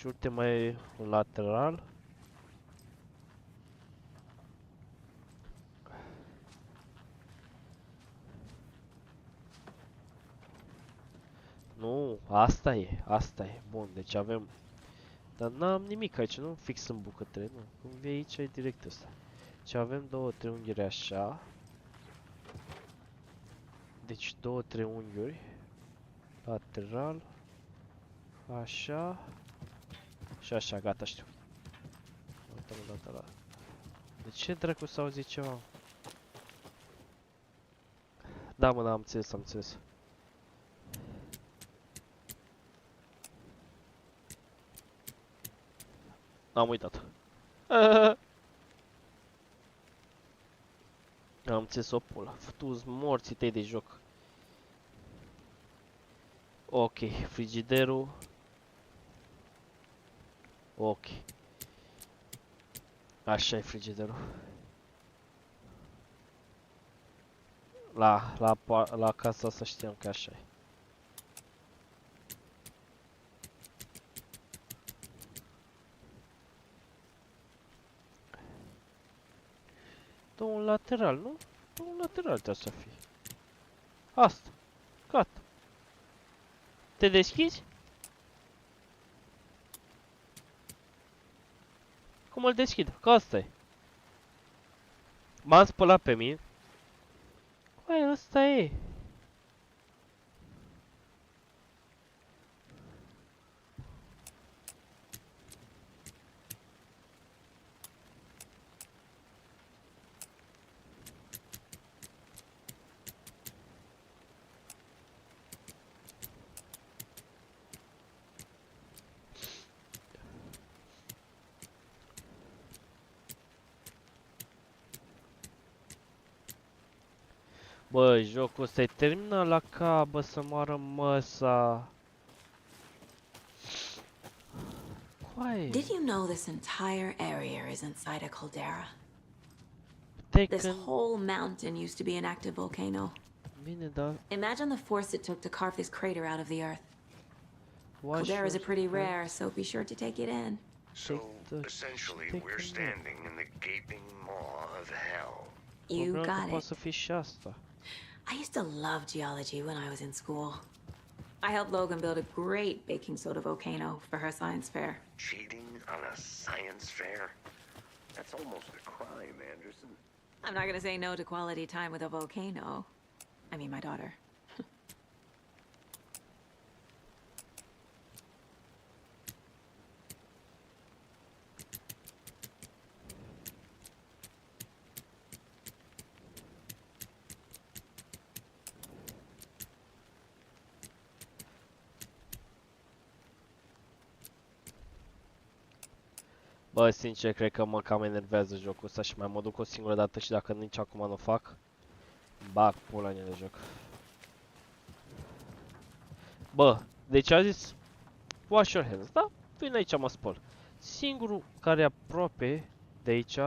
ultima e un lateral. Nu, asta e. Bun, deci avem... Dar n-am nimic aici, nu? Fix în bucătărie, nu. Cum vii aici, e direct ăsta. Deci avem două triunghiuri așa. Deci două triunghiuri. Lateral. Așa. Și așa, gata, știu. Uităm o dată la... De ce dracu s-a auzit ceva? Da, mă, da, am înțeles, am înțeles. Am uitat. Am înțeles o pulă. Tu-s morții tăi de joc. Ok, frigiderul. Ok. Așa e frigiderul. La casa asta știam că așa e. Un lateral, nu? Un lateral trebuie să fie. Asta. Gata. Te deschizi? Cum îl deschid? Că asta e. M-am spălat pe mine. Băi, ăsta e. Bă, jocul ăsta e terminat la cabă să moară măsa. Coaie.
Did you know this entire area is inside a caldera? This
Taken.
whole mountain used to be an active volcano.
Bine, da.
Imagine the force it took to carve this crater out of the earth. Calderas are pretty rare, so be sure to take it in.
So, essentially, we're standing in the gaping maw of hell.
You got
Poate
it.
să fie și asta.
I used to love geology when I was in school. I helped Logan build a great baking soda volcano for her science fair.
Cheating on a science fair? That's almost a crime, Anderson.
I'm not gonna say no to quality time with a volcano. I mean, my daughter.
Bă, sincer, cred că mă cam enervează jocul ăsta și mai mă duc o singură dată și dacă nici acum nu fac, bag pula în ele joc. Bă, deci a zis, wash your hands, da? Vin aici, mă spăl. Singurul care e aproape de aici,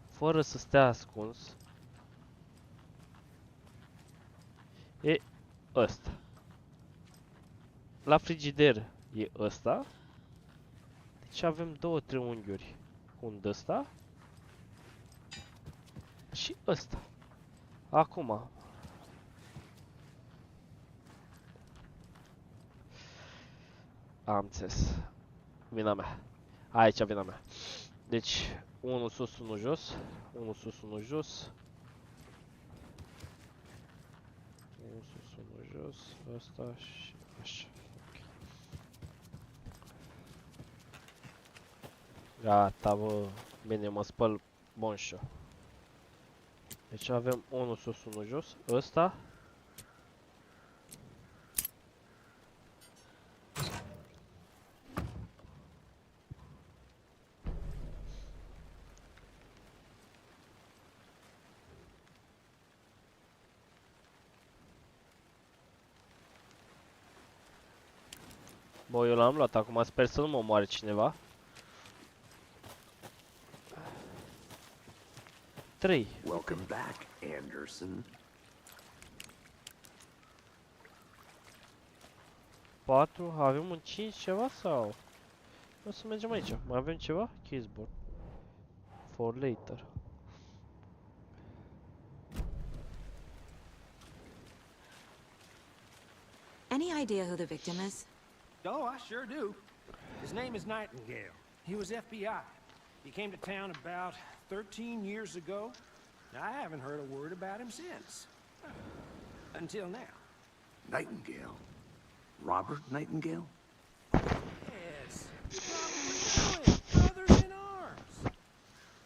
fără să stea ascuns, e ăsta. La frigider e ăsta. Deci avem două triunghiuri. Un de ăsta și ăsta. Acum am înțeles. Vina mea. Aici vina mea. Deci, unul sus, unul jos. Unul sus, unul jos. Unul sus, unul jos. Ăsta și așa. Gata, bă. Bine, mă spăl bun și eu. Deci avem unul sus, unul jos. Ăsta. Bă, eu l-am luat, acum sper să nu mă omoare cineva. 3.
Welcome back, Anderson.
4. Avem un 5 ceva sau? O să mergem aici. Mai avem ceva? Keysboard. For later.
Any idea who the victim is?
Oh, I sure do. His name is Nightingale. He was FBI. He came to town about 13 years ago. I haven't heard a word about him since. Until now.
Nightingale? Robert Nightingale?
Yes. You probably knew him. Brothers in arms.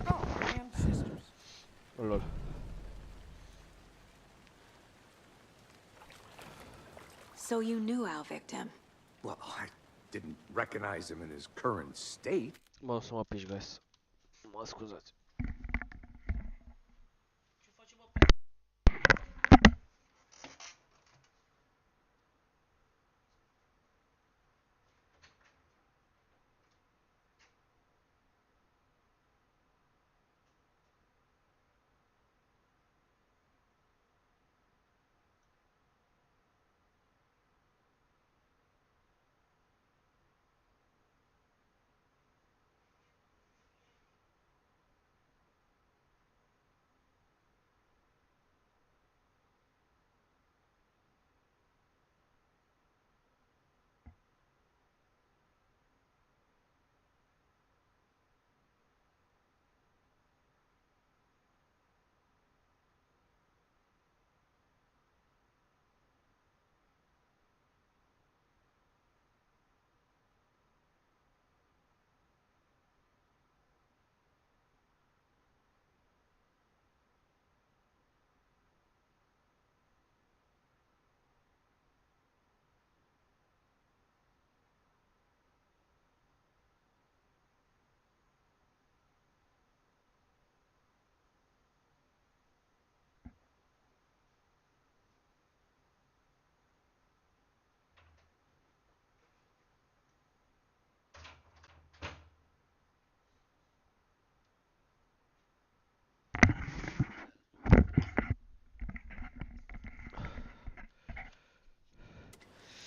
Oh, and sisters.
Oh, lol.
So you knew our victim.
Well, I didn't recognize him in his current state.
Mă, o să mă piși, guys. Mă scuzați.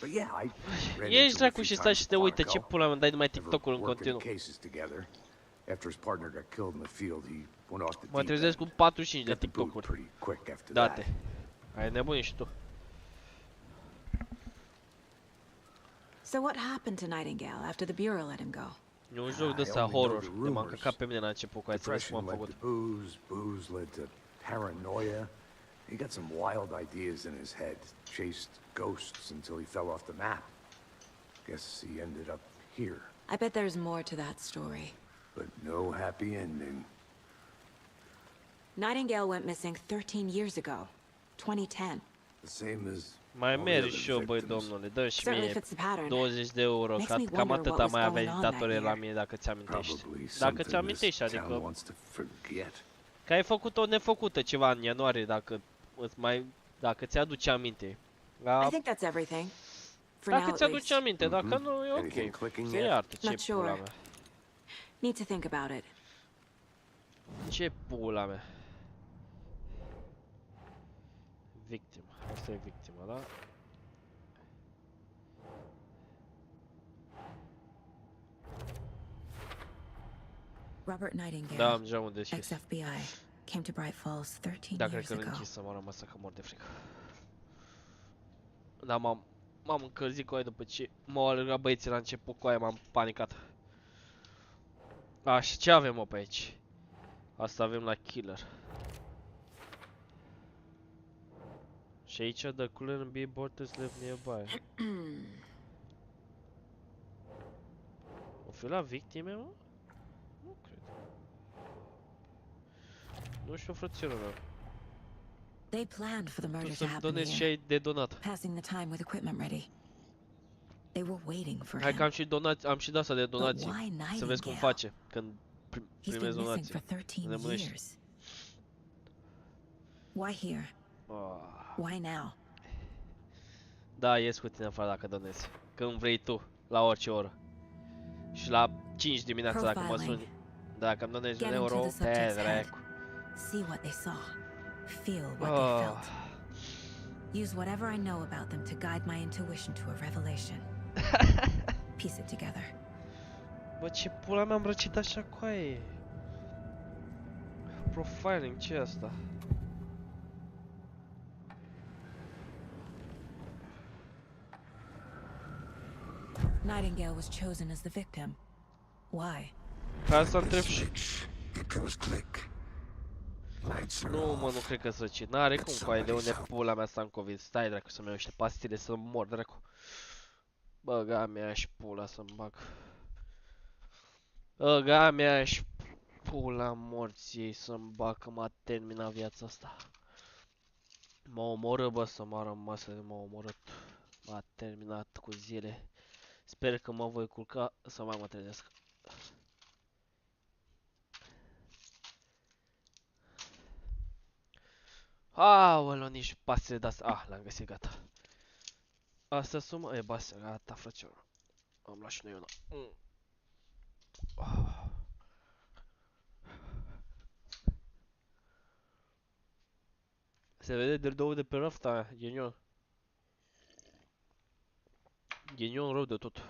But yeah, I ran
Ești
into him a
dracu
few
și stai
times
și
at
te uite, ce
Quantico.
pula mea, dai numai
Never
TikTok-ul în
working
continuu.
cases together. After his partner got killed in the field, he went off the
Mă
deep
trezesc
end.
cu 45 de
Got the boot
TikTok-uri.
pretty quick after
Date.
that.
Ai nebunit și tu.
So what happened to Nightingale after the Bureau let him go?
E un joc de
I
ăsta
only know
horror,
the
de m-am
rumors.
căcat pe mine la început, cu aia ți-am cum am
Depression led
făcut.
to booze, booze led to paranoia. He got some wild ideas in his head, chased ghosts until he fell off the map. Guess he ended up here,
I bet there's more to that story.
but no happy ending.
Nightingale went missing 13 years ago, 2010.
The same as
Mai
all the
merg
other
și eu, băi,
victims.
domnule, dă și
Certainly
mie
fits the pattern.
20 de euro,
Makes
ca,
me
cam
wonder
atâta
what
mai
was
aveai
going on that
datorie la
year.
mine dacă ți amintești.
Probably
Dacă ți
something
amintești,
this town
adică
wants to forget.
că ai făcut o nefăcută ceva în ianuarie, dacă ți-aduce aminte.
I
Da,
think that's everything. For now,
dacă
at
ți-aduce
least.
aminte, dacă nu, e
Anything
ok.
clicking
Se
yet?
iartă, ce
Not sure.
pula mea.
Need to think about it.
Ce pula mea. Victima. Asta e victima, da?
Robert Nightingale,
Da, am geamul deschis.
ex-FBI, came to Bright Falls 13
Da, cred
years
că l
ago.
închis să mă rămas că mor de frică. Da, m-am încălzit cu aia după ce m-au alergat băieții la început cu aia, m-am panicat. Așa, ce avem, mă, pe aici? Asta avem la killer. Și aici, the couldn't be borders left nearby. O fi la victime, mă? Nu cred. Nu știu, frăților meu.
They planned for the
Tu
murder to
să-mi
happen
donezi și
here,
ai de donat.
passing the time with equipment ready. They were waiting for
Hai
him.
că am și donați, am și de asta de
But
donații.
why
Să vezi cum
Nightingale?
face când
He's
primezi
been missing
donații.
for 13
Nebunești.
years. Why here?
Ah.
Why now?
Da, ies cu tine afară dacă donezi. Când vrei tu, la orice oră. Și la 5 dimineața dacă mă
Profiling.
suni. Dacă îmi donezi
Get
un
into
euro,
the
pe
subject's head.
dracu.
See what they saw. Feel what they felt.
Ah.
Use whatever I know about them to guide my intuition to a revelation. Piece it together.
Bă, ce pula mea am răcit așa cu aia? Profiling, ce e asta?
Nightingale was chosen as the victim. Why?
Ca să întreb și... Nu, mă, nu cred că să ci. N-are cum, coaie, de unde pula mea s-am COVID. Stai, dracu, să-mi iau niște pastile să mor, dracu. Băga mea și pula să-mi bag. Băga mea și pula morții să-mi bag, că m-a terminat viața asta. M-a omorât, bă, să mă rămas, m-a omorât. M-a terminat cu zile. Sper că mă voi culca să mai mă trezesc. Aoleu, nici pastile de-astea. Ah, l-am găsit, gata. Asta sumă, e basă, gata, frățioară. Am luat și noi una. Se vede de două de pe rafta, genial. Genial rău de tot.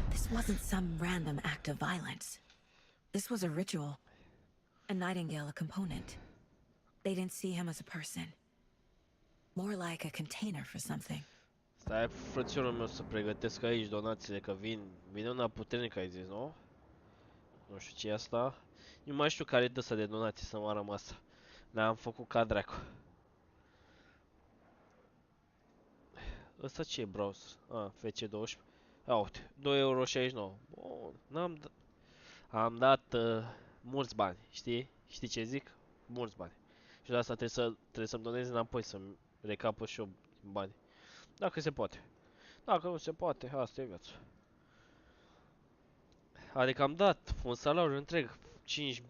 This wasn't some random act of violence. This was a ritual. A Nightingale, a component. They didn't see him as a person. More like a container for something.
Stai, frățiorul meu, să pregătesc aici donațiile, că vine una puternică, ai zis, nu? Nu știu ce e asta. Nu mai știu care e dăsa de donații să m-a rămas. Le-am făcut ca dracu. Ăsta ce e browser? Ah, FC12. Ia uite, 2,69 €. Bun, am dat mulți bani, știi? Știi ce zic? Mulți bani. Și de asta trebuie să-mi donez înapoi, să-mi recapăt și eu bani. Dacă se poate. Dacă nu se poate, asta e viața. Adică am dat un salariu întreg, 5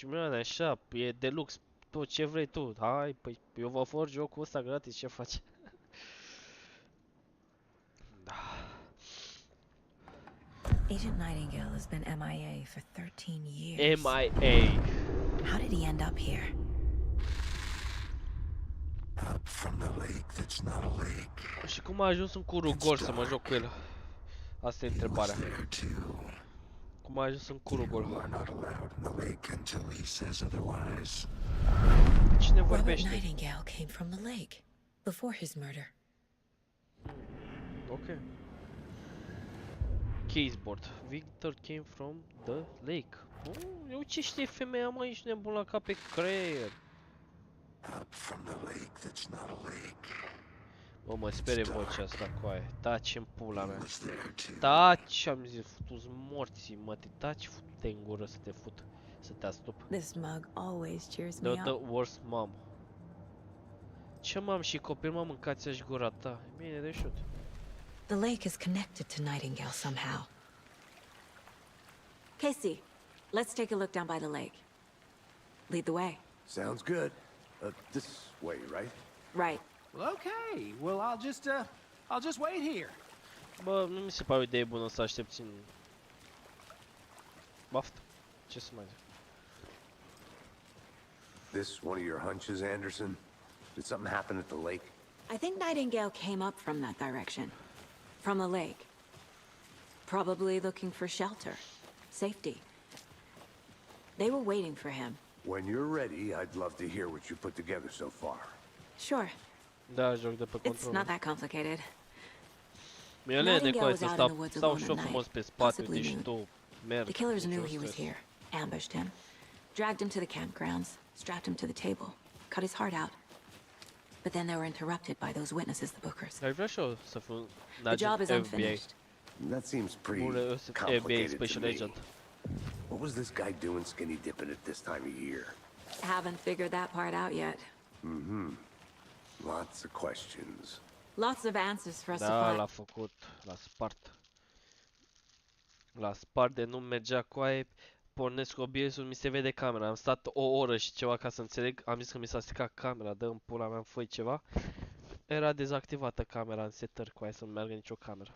milioane, așa, e deluxe, tot ce vrei tu. Hai, păi eu vă ofer jocul ăsta gratis, ce faci? Da.
Agent Nightingale has been MIA for 13 years.
MIA.
How did he end up here?
Up from the lake that's not a lake.
Și cum a ajuns în curul gol să mă joc cu el? Asta e întrebarea. Cum a ajuns în curul gol? Cine
Robert
vorbește?
Nightingale came from the lake before his murder.
Ok. Caseboard. Victor came from the lake. Eu ce știe femeia, mă, ești nebun la cap pe creier. Bă, mă sperie vocea asta, coaie. Taci-mi pula mea. Taci, am zis, tu-s morții, mă, te taci, fute în gură să te fut. Să te astup.
This mug always cheers me
The
up.
worst mom. Ce mam și copil, mă, mâncați-aș gura ta. E bine de șut.
The lake is connected to Nightingale somehow. Casey, let's take a look down by the lake. Lead the way.
Sounds good. This way, right?
Right.
Well, okay. Well, I'll just wait here.
Bă, nu mi se pare o idee bună să aștepți în... Baftă. Ce să mai zic?
This one of your hunches, Anderson? Did something happen at the lake?
I think Nightingale came up from that direction. From the lake. Probably looking for shelter. Safety. They were waiting for him.
When you're ready, I'd love to hear what you put together so far.
Sure.
Da, joc de pe
It's
control.
not that complicated.
Mi-e de coaie să stau și eu frumos pe spate, uite și tu mergi.
The killers knew he was here, ambushed him, dragged him to the campgrounds, strapped him to the table, cut his heart out. But then they were interrupted by those witnesses, the Bookers.
Dar vreau și eu să fiu un
The job is
agent FBI.
unfinished.
That seems pretty
Bun, FBI
complicated to
Special
me.
Agent.
What was this guy doing skinny dipping at this time of year?
Haven't figured that part out yet.
Lots of questions.
Lots of answers for us to
Da,
find.
l-a făcut, l-a spart. L-a spart de nu mergea coaie, pornesc OBS-ul, mi se vede camera. Am stat o oră și ceva ca să înțeleg, am zis că mi s-a stricat camera, dă în pula mea, fă ceva. Era dezactivată camera în setări, coaie, să nu meargă nicio cameră.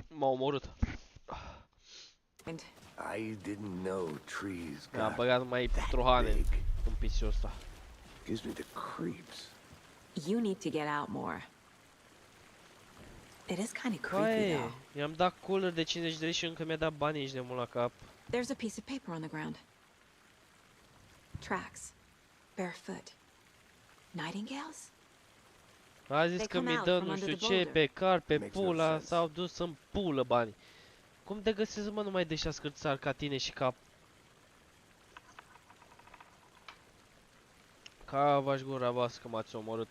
M-a omorât.
I didn't know trees
Mi-am
got
băgat numai
that
trohane
big.
în pisiul ăsta.
Gives me the creeps.
You need to get out more. It is kind of creepy,
Coaie,
though.
i-am dat cooler de 50 de lei și încă mi-a dat bani, ești nebun la cap.
There's a piece of paper on the ground. Tracks. Barefoot. Nightingales?
A zis că mi dă nu știu ce, pe car, pe pula, s-au dus în pulă banii. Cum de găsesc, mă, numai de 6 scârțari ca tine și ca... Ca v-aș gura voastră că m-ați omorât.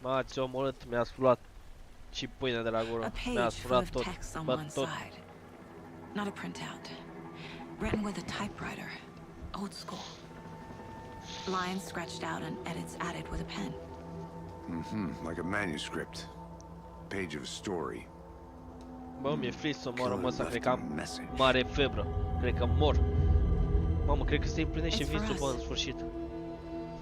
M-ați omorât, mi-ați luat și pâine de la gură. Mi-ați furat tot, bă, tot.
Not a printout. Written with a typewriter. Old school. Lines scratched out and edits added with a pen.
Like a manuscript. Page of a story.
Bă, mi-e fric să mor, mă, cred că am mare febră. Cred că mor. Mamă, cred că se împlinește visul, bă, în sfârșit.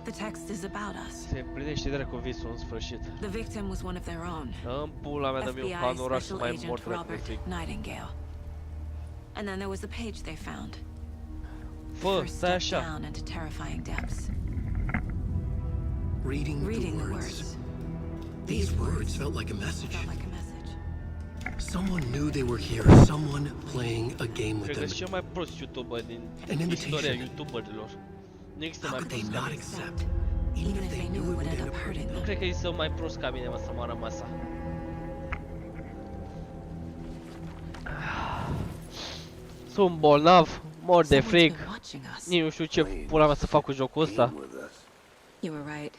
The text is about us.
Se împlinește dracu visul în sfârșit.
The victim was one of their own.
În pula mea, dă-mi un panoraș să mai mor dracu de fric.
Nightingale. And then there was the page they found.
Fă, stai așa.
Down into terrifying depths.
Reading the words. These words felt like a message. Someone knew they were here. Someone playing a game with
Cred că
them.
e cel mai prost YouTuber din istoria YouTuberilor. Nu există mai prost ca mine.
Even if they knew it would end up hurting
Nu
them.
cred că există mai prost ca mine, mă, să moară masa. Sunt bolnav, mor de fric. Nici nu știu ce pula mea să fac cu jocul ăsta.
You were right.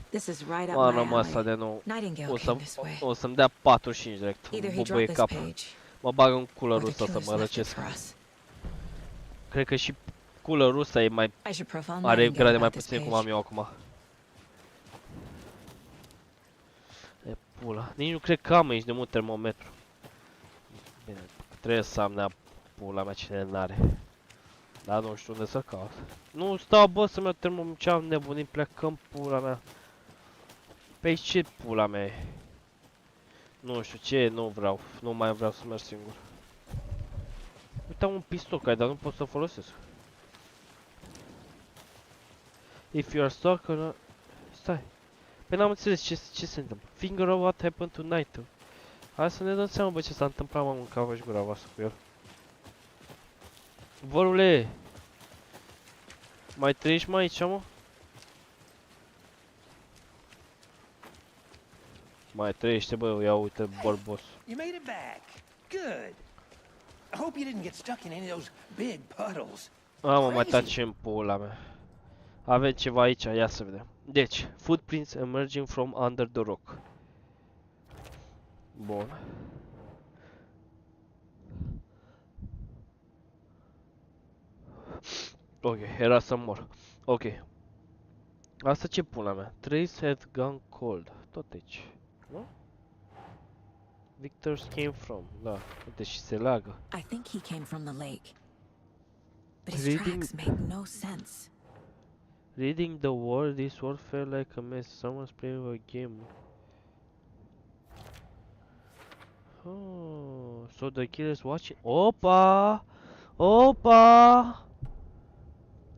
This is right up
Mă,
my
masa
alley.
de nou.
Nightingale came this way.
O să-mi dea 45 direct.
Either he
Bubuie
dropped this
cap.
page,
Mă bag în culă
or the
rusă să
killers
mă
left it
răcesc.
for us.
Cred că și culă rusă e mai...
I should profile
Are
Nightingale
grade mai
about this
puțin cum
page.
am eu acum. E pula. Nici nu cred că am aici de mult termometru. Bine, trebuie să am nea pula mea, cine n-are. Dar nu știu unde să caut. Nu stau, bă, să-mi iau termometru, ce am nebunit, plecăm pula mea. Pe aici ce pula mea e? Nu știu ce, nu vreau, nu mai vreau să merg singur. Uite, am un pistol care, dar nu pot să folosesc. If you are stuck or... Stai. Păi n-am înțeles ce se întâmplă. Figure out what happened tonight. Hai să ne dăm seama, bă, ce s-a întâmplat, m-am mâncat și gura voastră cu el. Vorule! Mai trăiești mai aici, mă? Mai trăiește, bă, ia uite, borbos.
You made it back. Good. I hope you didn't get stuck in any of those big puddles.
Mamă, mai taci în pula mea. Avem ceva aici, ia să vedem. Deci, footprints emerging from under the rock. Bun. Ok, era să mor. Ok. Asta ce pula mea? Trace had gone cold. Tot aici. Nu? Victor's came from. Da, uite și se leagă.
I think he came from the lake. But his
Reading-
tracks make no sense.
Reading the word, this word felt like a mess. Someone's playing a game. Oh, so the killer's watching. Opa! Opa!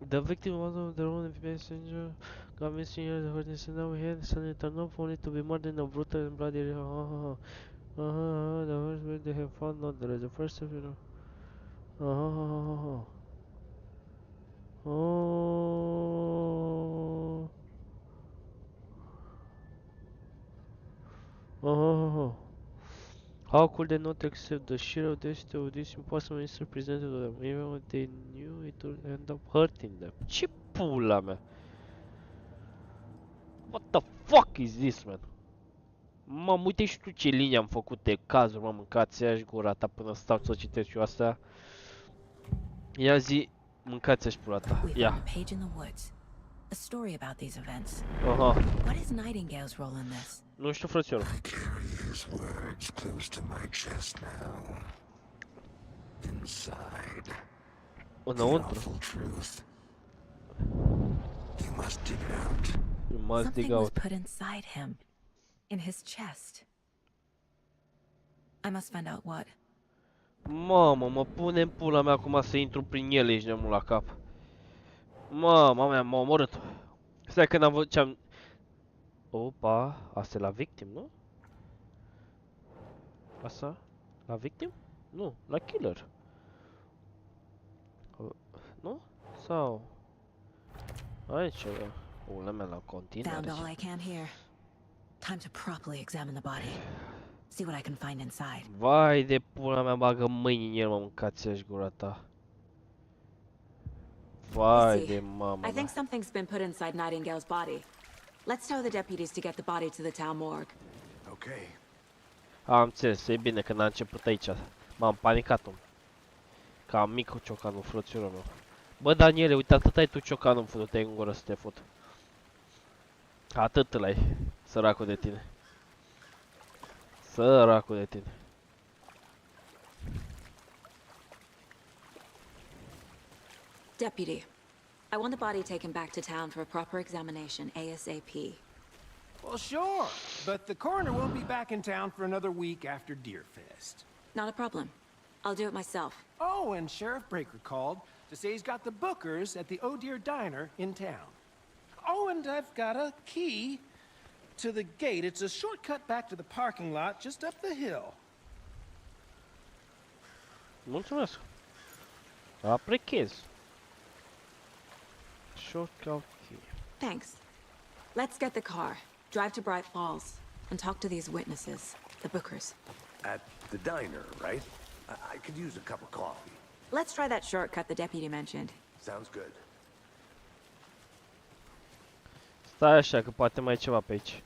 The victim was of their own messenger. Got missing here, the hurting and now here, suddenly turned up only to be more than a brutal and bloody. The worst way they have found not there is the first of you know. How could they not accept the sheer audacity of this impossible mystery presented to them, even when they knew it would end up hurting them? Ce pula mea? What the fuck is this, man? Mă, uite și tu ce linii am făcut de cazuri, mă, mâncați aia și gura ta până stau să citesc eu astea. Ia zi, mâncați aia și pula ta,
We
ia.
found a page in the woods. A story about these events.
Aha,
What is Nightingale's role in this?
nu știu, frățiorul.
I carry his words close to my chest now. Inside. The
Înăuntru.
awful truth. You must dig it out.
You must dig
Something was
out.
put inside him. In his chest. I must find out what.
Mamă, mă pune în pula mea acum să intru prin ele, ești de mult la cap. Mama mea, m-a omorât. Stai că n-am văzut ce-am... Opa, asta e la victim, nu? Asta? La victim? Nu, la killer. Nu? Sau... Aici, pula mea, la
Found all
continuare.
I can here. Time to properly examine the body. See what I can find inside.
Vai de pula mea, bagă mâini în el, mă, mâncați-și gura ta. Vai
Casey,
de mama
I think
mea.
something's been put inside Nightingale's body. Let's tell the deputies to get the body to the town morgue.
Okay.
Am înțeles, e bine că n-a început aici. M-am panicat, om. Ca mic ciocanul, frățiorul meu. Bă, Daniele, uite, atât ai tu ciocanul, fătu-te în gură să te fut. Atât îl ai, săracul de tine. Săracul de tine.
Deputy, I want the body taken back to town for a proper examination, ASAP.
Well, sure, but the coroner won't be back in town for another week after Deerfest.
Not a problem. I'll do it myself.
Oh, and Sheriff Breaker called to say he's got the bookers at the Oh Dear Diner in town. Oh, and I've got a key to the gate. It's a shortcut back to the parking lot just up the hill.
Mulțumesc. Aprechez. Shortcut key.
Thanks. Let's get the car, drive to Bright Falls, and talk to these witnesses, the bookers.
At the diner, right? I could use a cup of coffee.
Let's try that shortcut the deputy mentioned.
Sounds good.
Stai așa, că poate mai e ceva pe aici.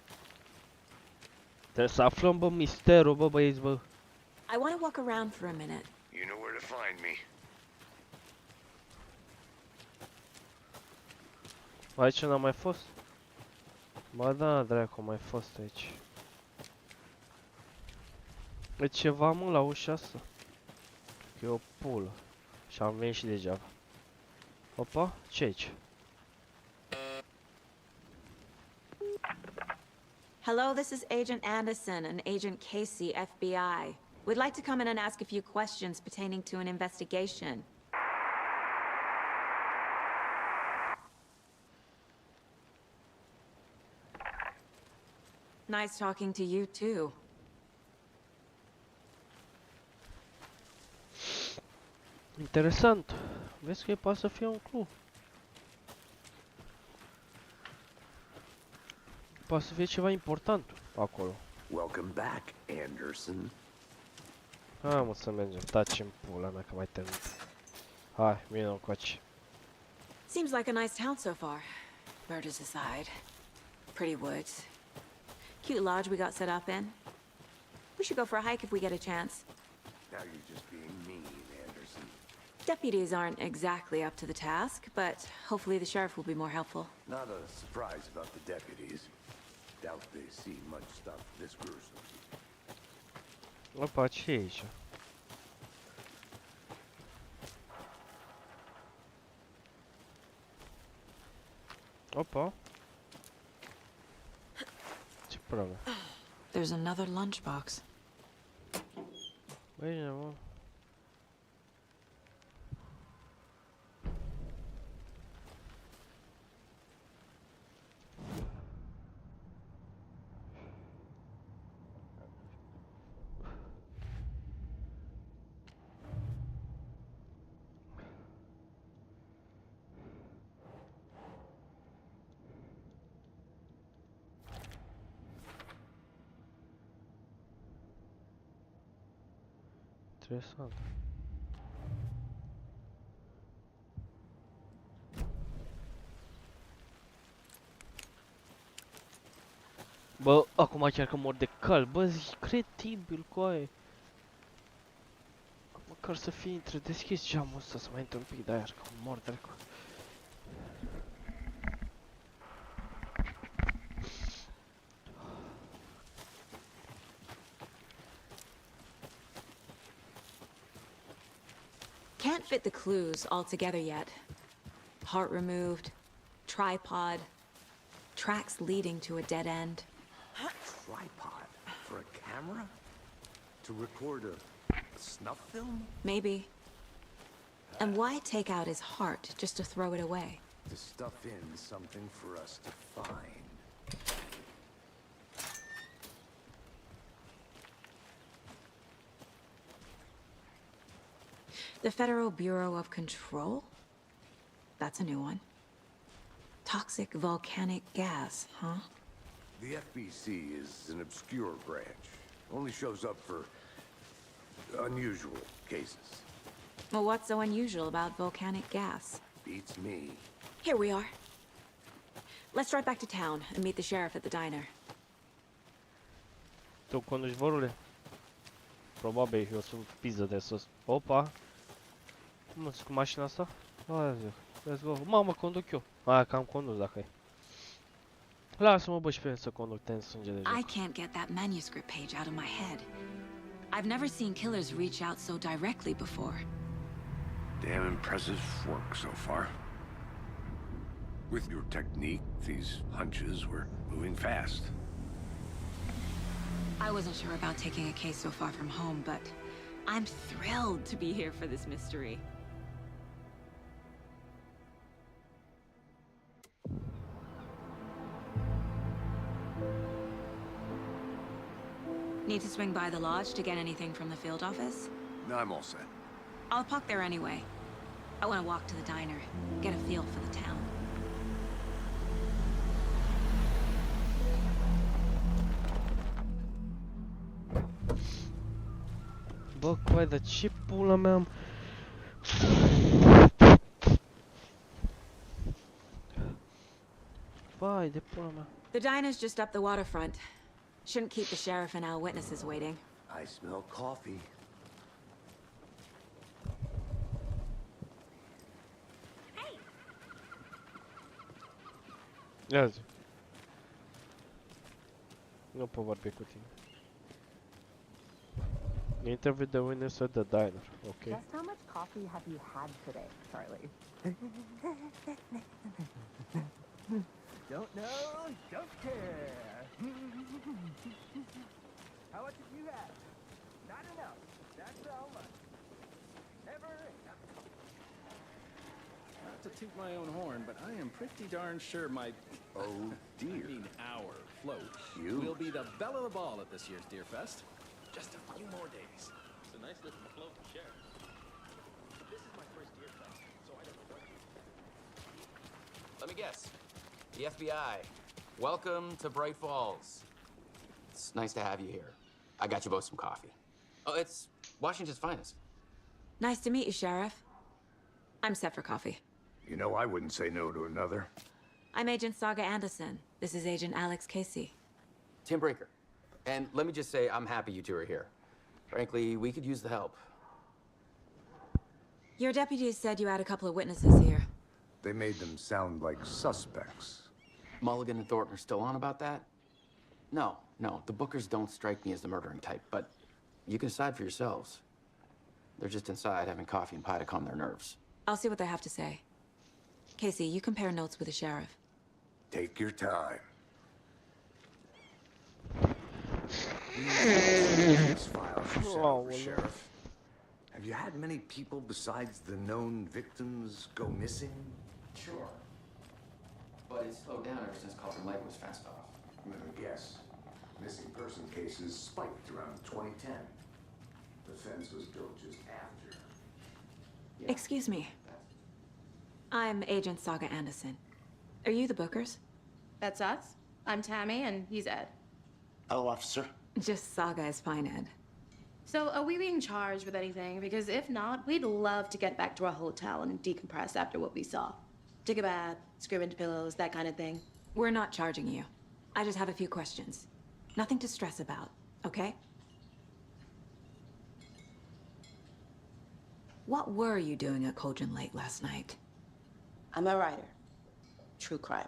Trebuie să aflăm, bă, misterul, bă, băieți, bă.
I want to walk around for a minute.
You know where to find me.
Aici n-am mai fost? Ba da, dracu, am mai fost aici. E ceva, mă, la ușa asta. Că e o pulă. Și am venit și degeaba. Opa, ce aici?
Hello, this is Agent Anderson and Agent Casey, FBI. We'd like to come in and ask a few questions pertaining to an investigation. Nice talking to you, too.
Interesant. Vezi că poate să fie un club. Poate să fie ceva important acolo.
Welcome back, Anderson.
Hai, mă, să mergem. Taci-mi pula mea că mai termin. Hai, vină încoace.
Seems like a nice town so far. Murders aside. Pretty woods. Cute lodge we got set up in. We should go for a hike if we get a chance.
Now you're just being mean, Anderson.
Deputies aren't exactly up to the task, but hopefully the sheriff will be more helpful.
Not a surprise about the deputies. Doubt they see much stuff this gruesome.
Opa, ce e aici? Opa. Ce probleme?
There's another lunchbox.
Bine, mă. Interesant. Bă, acum chiar că mor de cald, bă, zici credibil cu aia. Măcar să fie intră deschis geamul ăsta, să mai intră un pic de aer, că mor dracu.
Can't fit the clues all together yet. Heart removed, tripod, tracks leading to a dead end.
Tripod for a camera? To record a snuff film?
Maybe. And why take out his heart just to throw it away?
To stuff in something for us to find.
The Federal Bureau of Control? That's a new one. Toxic volcanic gas, huh?
The FBC is an obscure branch. Only shows up for unusual cases.
Well, what's so unusual about volcanic gas?
Beats me.
Here we are. Let's drive back to town and meet the sheriff at the diner.
Tu conduci, vorule? Probabil, eu sunt piză de sus. Opa! Mă, cu mașina asta? Hai zic, let's go. Mamă, conduc eu. Aia că am condus dacă e. Lasă-mă, bă, și pe mine să conduc, te-am sânge de
I
joc.
can't get that manuscript page out of my head. I've never seen killers reach out so directly before.
Damn impressive work so far. With your technique, these hunches were moving fast.
I wasn't sure about taking a case so far from home, but I'm thrilled to be here for this mystery. Need to swing by the lodge to get anything from the field office?
No, I'm all set.
I'll park there anyway. I want to walk to the diner, get a feel for the town.
Bă, coai, dar ce pula mea am... Vai de pula mea.
The diner's just up the waterfront. Shouldn't keep the sheriff and our witnesses waiting.
I smell coffee.
Ia zi. Nu pot vorbi cu tine. Interview the witness at the diner, okay.
Just how much coffee have you had today, Charlie? Don't know, don't care. How much have you had? Not enough. That's how much. Never enough.
Not to toot my own horn, but I am pretty darn sure my...
Oh, dear.
I mean, our float
Huge.
will be the belle of the ball at this year's Deer Fest. Just a few more days.
It's a nice looking float to share. This is my first Deer Fest, so I don't know what.
Let me guess. The FBI. Welcome to Bright Falls. It's nice to have you here. I got you both some coffee. Oh, it's Washington's finest.
Nice to meet you, Sheriff. I'm set for coffee.
You know, I wouldn't say no to another.
I'm Agent Saga Anderson. This is Agent Alex Casey.
Tim Breaker. And let me just say, I'm happy you two are here. Frankly, we could use the help.
Your deputies said you had a couple of witnesses here.
They made them sound like suspects.
Mulligan and Thornton are still on about that? No, the Bookers don't strike me as the murdering type, but you can decide for yourselves. They're just inside having coffee and pie to calm their nerves.
I'll see what they have to say. Casey, you compare notes with the sheriff.
Take your time. These files you sent over, Sheriff. Have you had many people besides the known victims go missing?
Sure. But it's slowed down ever since Calder Lake was fenced off.
I'm gonna guess. Missing person cases spiked around 2010. The fence was built just after.
Yeah.
Excuse me. I'm Agent Saga Anderson. Are you the Bookers?
That's us. I'm Tammy, and he's Ed.
Hello, officer.
Just Saga is fine, Ed.
So, are we being charged with anything? Because if not, we'd love to get back to our hotel and decompress after what we saw. Take a bath, scream into pillows, that kind of thing.
We're not charging you. I just have a few questions. Nothing to stress about, okay? What were you doing at Cauldron Lake last night?
I'm a writer. True crime.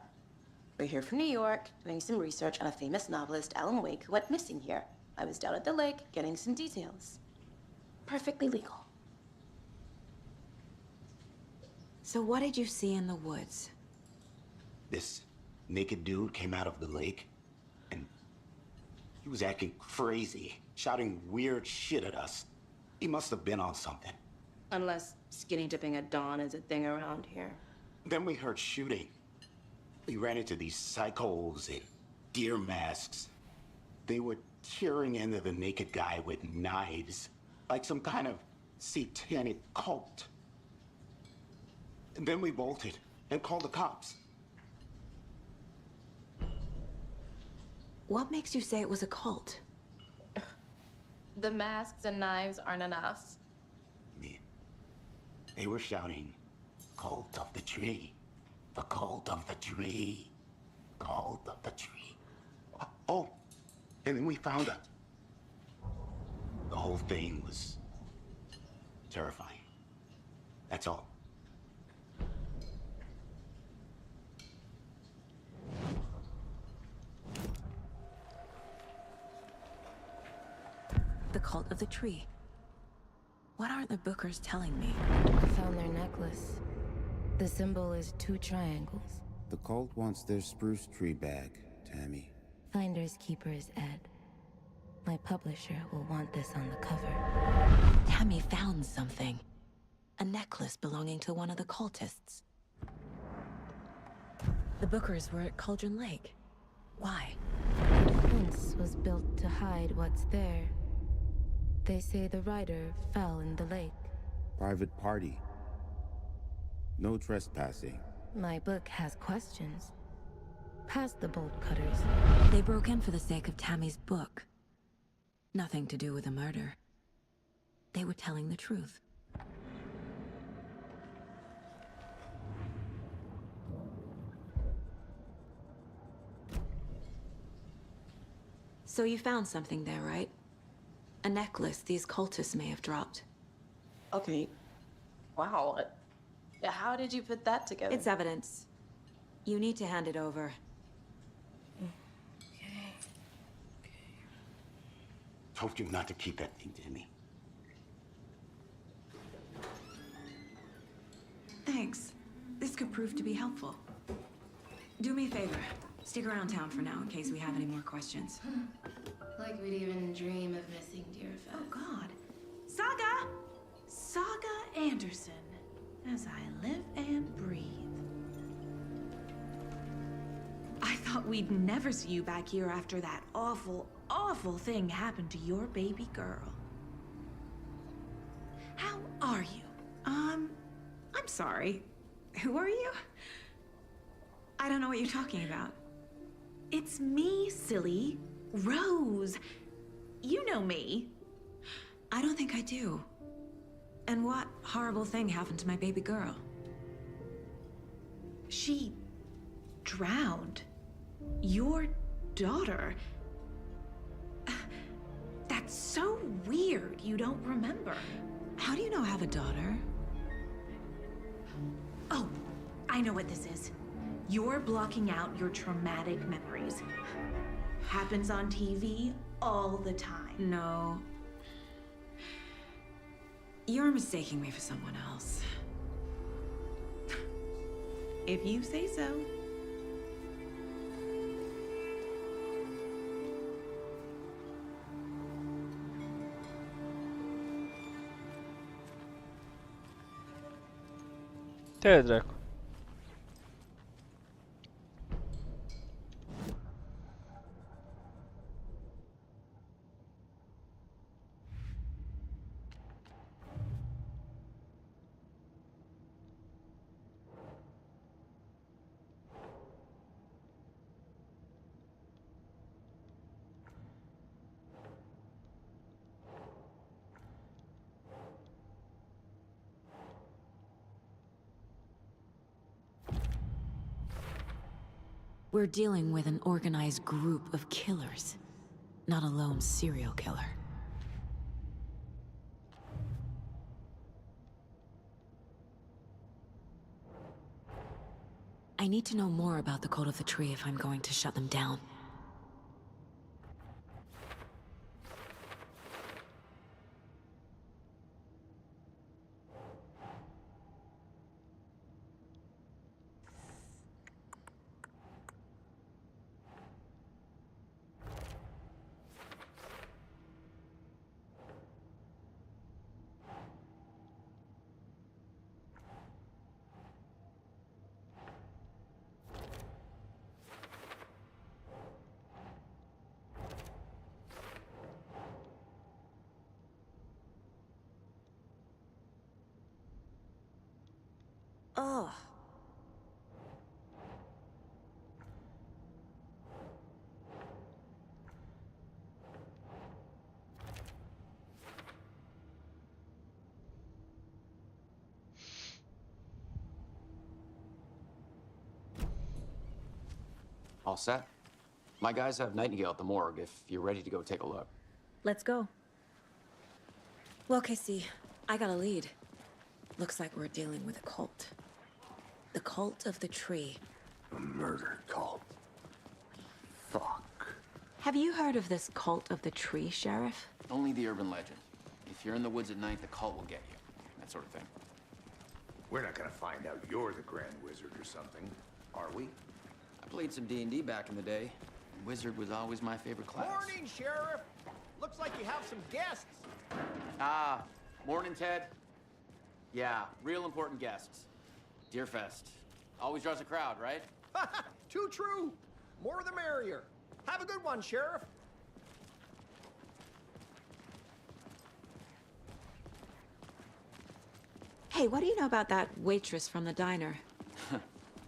We're here from New York, doing some research on a famous novelist, Alan Wake, who went missing here. I was down at the lake, getting some details. Perfectly legal.
So what did you see in the woods?
This naked dude came out of the lake, and he was acting crazy, shouting weird shit at us. He must have been on something.
Unless skinny dipping at dawn is a thing around here.
Then we heard shooting. We ran into these psychos in deer masks. They were tearing into the naked guy with knives, like some kind of satanic cult. And then we bolted and called the cops.
What makes you say it was a cult?
The masks and knives aren't enough.
They were shouting, "Cult of the tree, the cult of the tree, cult of the tree." Oh, and then we found her. The whole thing was terrifying. That's all.
The cult of the tree. What aren't the Bookers telling me?
I found their necklace. The symbol is 2 triangles.
The cult wants their spruce tree back, Tammy.
Finders keepers, Ed. My publisher will want this on the cover.
Tammy found something. A necklace belonging to one of the cultists. The Bookers were at Cauldron Lake. Why?
The fence was built to hide what's there. They say the rider fell in the lake.
Private party. No trespassing.
My book has questions. Past the bolt cutters.
They broke in for the sake of Tammy's book. Nothing to do with the murder. They were telling the truth. So you found something there, right? A necklace these cultists may have dropped.
Okay. Wow. How did you put that together?
It's evidence. You need to hand it over.
Told you not to keep that thing, Tammy.
Thanks. This could prove to be helpful. Do me a favor. Stick around town for now in case we have any more questions.
Like we'd even dream of missing dear Fez.
Oh, God.
Saga Anderson, as I live and breathe. I thought we'd never see you back here after that awful, awful thing happened to your baby girl. How are you? I'm sorry. Who are you?
I don't know what you're talking about.
It's me, silly. Rose. You know me.
I don't think I do. And what horrible thing happened to my baby girl?
She drowned. Your daughter. That's so weird you don't remember.
How do you know I have a daughter?
Oh, I know what this is. You're blocking out your traumatic memories. Happens on TV all the time.
No. You're mistaking me for someone else.
If you say so.
Te dracu.
We're dealing with an organized group of killers, not a lone serial killer. I need to know more about the Cult of the Tree if I'm going to shut them down. Ugh.
All set? My guys have Nightingale at the morgue if you're ready to go take a look.
Let's go. Well, Casey, I got a lead. Looks like we're dealing with a cult. The cult of the tree.
A murder cult. Fuck.
Have you heard of this cult of the tree, Sheriff?
Only the urban legend. If you're in the woods at night, the cult will get you. That sort of thing.
We're not gonna find out you're the Grand Wizard or something, are we?
I played some D&D back in the day. Wizard was always my favorite class.
Morning, Sheriff. Looks like you have some guests.
Ah, morning, Ted. Yeah, real important guests. Deerfest. Always draws a crowd, right?
Too true. More the merrier. Have a good one, Sheriff.
Hey, what do you know about that waitress from the diner?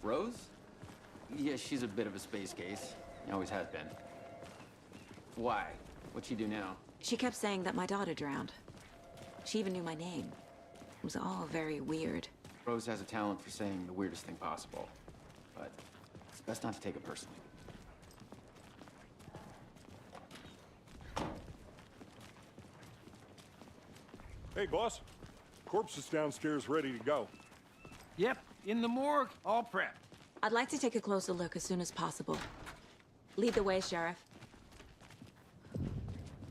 Rose? Yeah, she's a bit of a space case. Always has been. Why? What'd she do now?
She kept saying that my daughter drowned. She even knew my name. It was all very weird.
Rose has a talent for saying the weirdest thing possible. But it's best not to take it personally.
Hey, boss. Corpse is downstairs ready to go.
Yep, in the morgue, all prepped.
I'd like to take a closer look as soon as possible. Lead the way, Sheriff.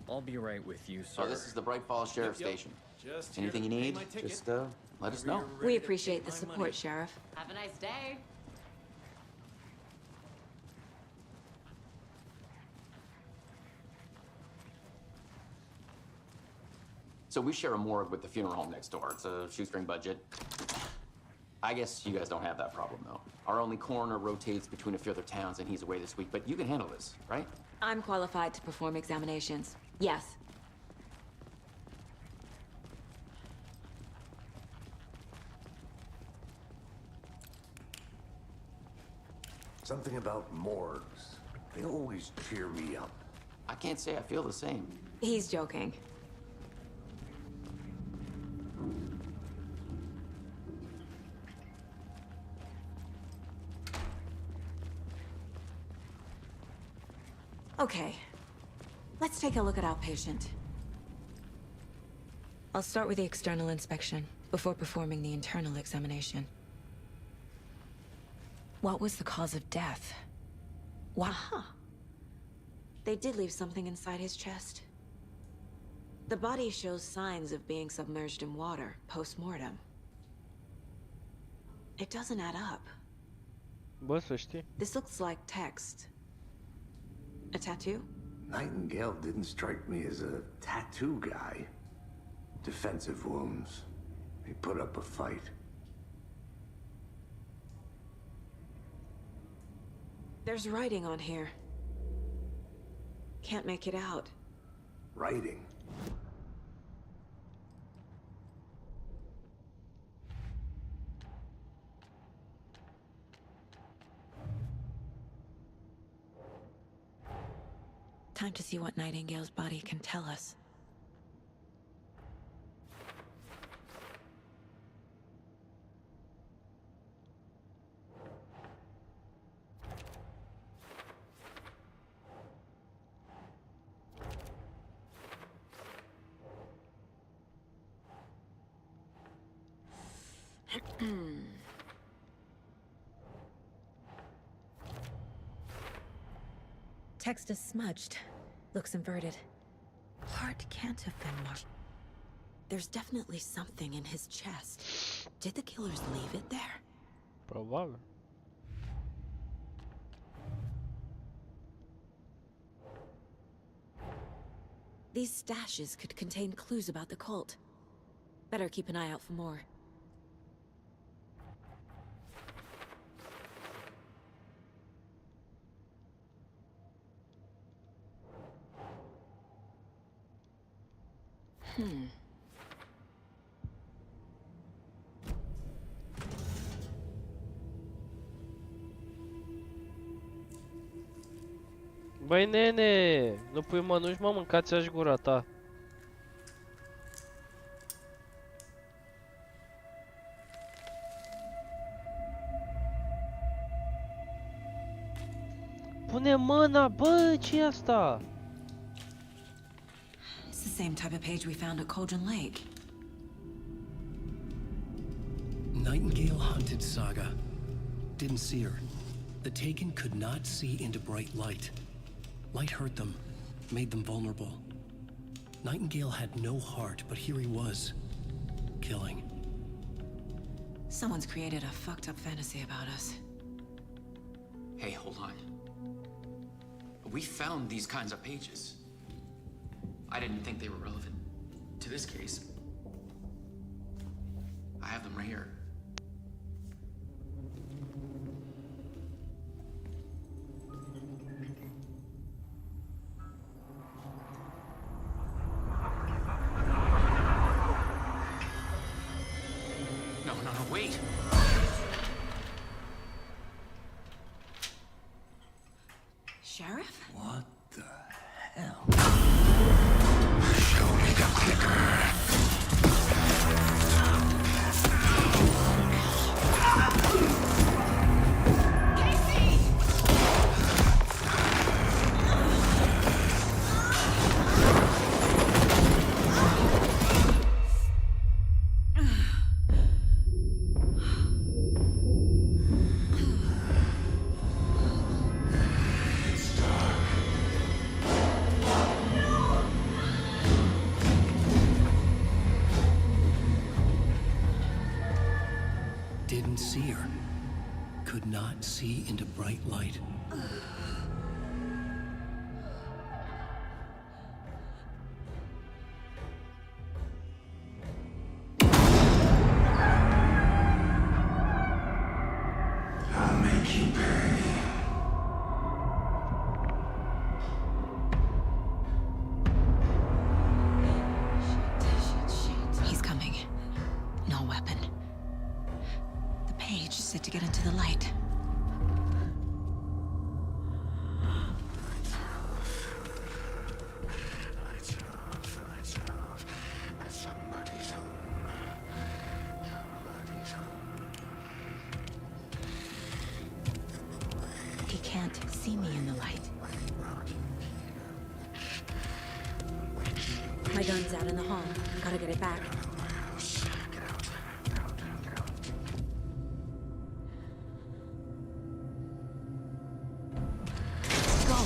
I'll be right with you, sir.
Oh, this is the Bright Falls Sheriff Station.
Just
anything you need, just let us know.
We appreciate the support, Sheriff.
Have a nice day.
So we share a morgue with the funeral home next door. It's a shoestring budget. I guess you guys don't have that problem, though. Our only coroner rotates between a few other towns, and he's away this week. But you can handle this, right?
I'm qualified to perform examinations. Yes.
Something about morgues. They always cheer me up.
I can't say I feel the same.
He's joking. Okay, let's take a look at our patient. I'll start with the external inspection before performing the internal examination. What was the cause of death? Wow. They did leave something inside his chest. The body shows signs of being submerged in water post-mortem. It doesn't add up.
Bă, să știi.
This looks like text. A tattoo?
Nightingale didn't strike me as a tattoo guy. Defensive wounds. He put up a fight.
There's writing on here. Can't make it out.
Writing?
Time to see what Nightingale's body can tell us. Text is smudged. Looks inverted. Heart can't have been marked. There's definitely something in his chest. Did the killers leave it there?
Probabil.
These stashes could contain clues about the cult. Better keep an eye out for more.
Băi, nene, nu pui mănuși, mă, mâncați-aș gura ta. Pune mâna, bă, ce-i asta?
It's the same type of page we found at Cauldron Lake.
Nightingale hunted Saga. Didn't see her. The Taken could not see into bright light. Light hurt them, made them vulnerable. Nightingale had no heart, but here he was, killing.
Someone's created a fucked up fantasy about us.
Hey, hold on. We found these kinds of pages. I didn't think they were relevant to this case. I have them right here. No, wait.
Sheriff?
What the hell? Show me the clicker.
Didn't see her. Could not see into bright light.
I'll make you pay.
He's coming. No weapon. The page said to get into the light.
Somebody's home. Somebody's home.
He can't see me in the light. My gun's out in the hall. Gotta get it back. Go.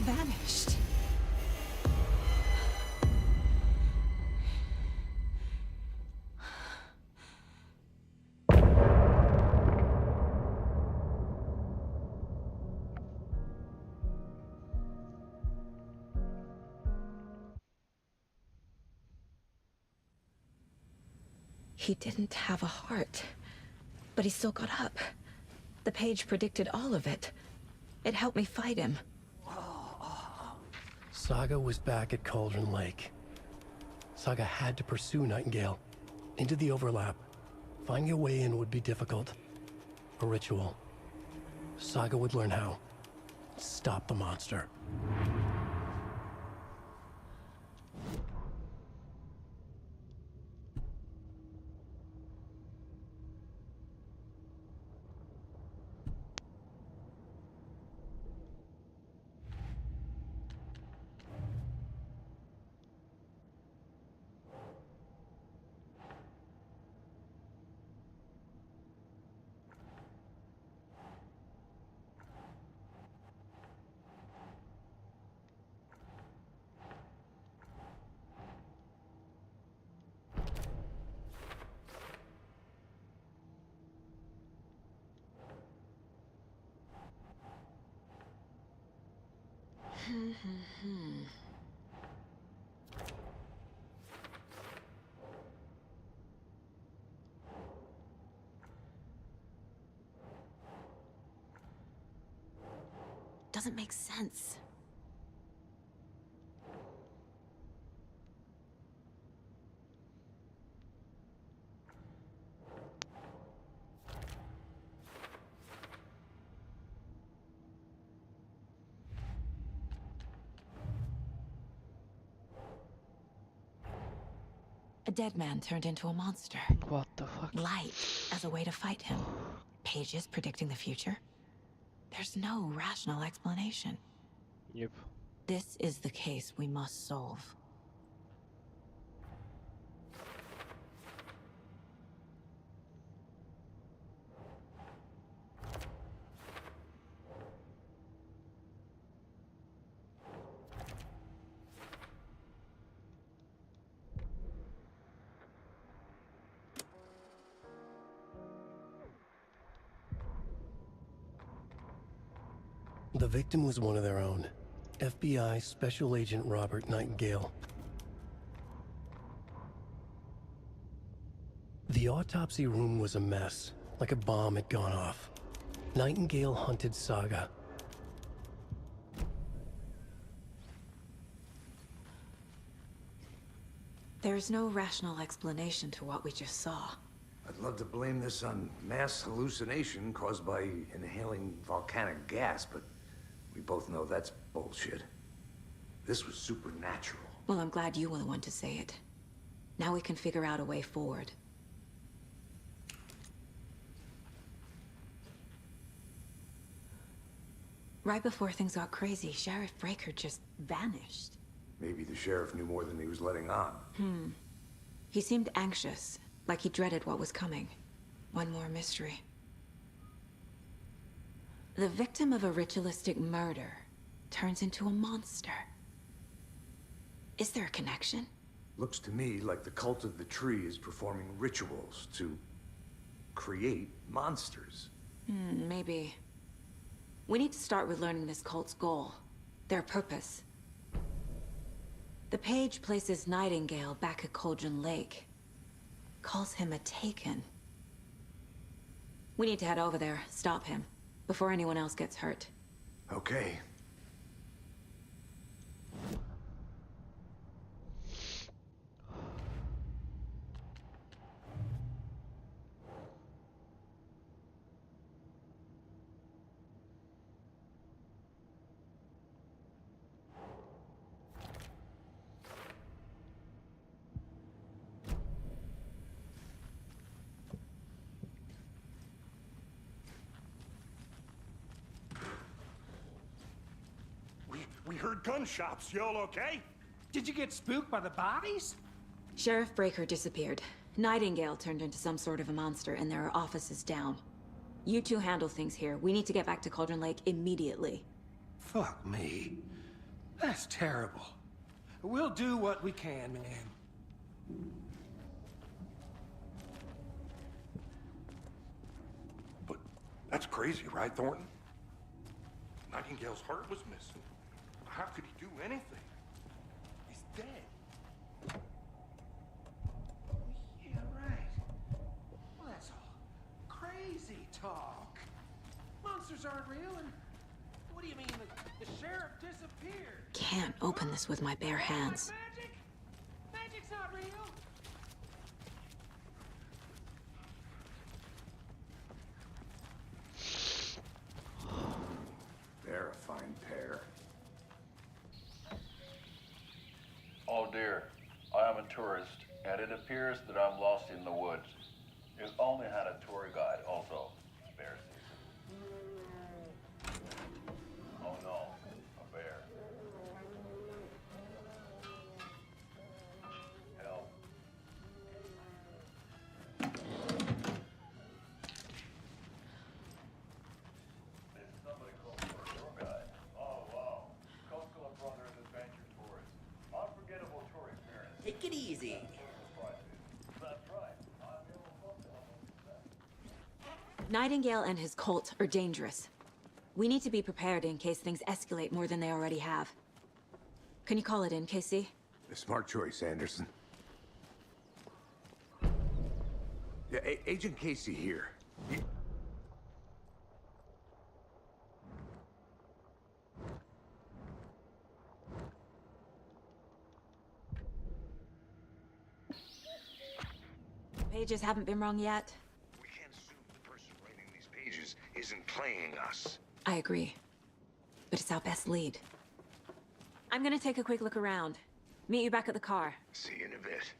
Vanished. He didn't have a heart, but he still got up. The page predicted all of it. It helped me fight him.
Saga was back at Cauldron Lake. Saga had to pursue Nightingale. Into the overlap. Finding a way in would be difficult. A ritual. Saga would learn how. Stop the monster.
Doesn't make sense. A dead man turned into a monster.
What the fuck?
Light as a way to fight him. Pages predicting the future. There's no rational explanation.
Yep.
This is the case we must solve.
The victim was one of their own. FBI Special Agent Robert Nightingale. The autopsy room was a mess, like a bomb had gone off. Nightingale hunted Saga.
There's no rational explanation to what we just saw.
I'd love to blame this on mass hallucination caused by inhaling volcanic gas, but we both know that's bullshit. This was supernatural.
Well, I'm glad you were the one to say it. Now we can figure out a way forward. Right before things got crazy, Sheriff Breaker just vanished.
Maybe the sheriff knew more than he was letting on.
He seemed anxious, like he dreaded what was coming. One more mystery. The victim of a ritualistic murder turns into a monster. Is there a connection?
Looks to me like the cult of the tree is performing rituals to create monsters.
Maybe. We need to start with learning this cult's goal, their purpose. The page places Nightingale back at Cauldron Lake. Calls him a Taken. We need to head over there, stop him, before anyone else gets hurt.
Okay.
We heard gunshots. Y'all okay?
Did you get spooked by the bodies?
Sheriff Breaker disappeared. Nightingale turned into some sort of a monster, and there are offices down. You two handle things here. We need to get back to Cauldron Lake immediately.
Fuck me. That's terrible. We'll do what we can, man.
But that's crazy, right, Thornton? Nightingale's heart was missing. How could he do anything? He's dead.
Yeah, right. Well, that's all crazy talk. Monsters aren't real, and what do you mean the sheriff disappeared?
Can't open this with my bare hands.
Magic? Magic's not real.
They're a fine pair.
Oh dear, I am a tourist, and it appears that I'm lost in the woods. You only had a tour guide also. Bear season. Oh no, a bear. Help. This is somebody called for a tour guide. Oh wow. Coast Guard Brothers Adventure Tours. Unforgettable tour experience.
Take it easy.
That's right.
Nightingale and his cult are dangerous. We need to be prepared in case things escalate more than they already have. Can you call it in, Casey?
A smart choice, Anderson. Yeah, Agent Casey here.
Pages haven't been wrong yet.
We can't assume the person writing these pages isn't playing us.
I agree. But it's our best lead. I'm gonna take a quick look around. Meet you back at the car.
See you in a bit.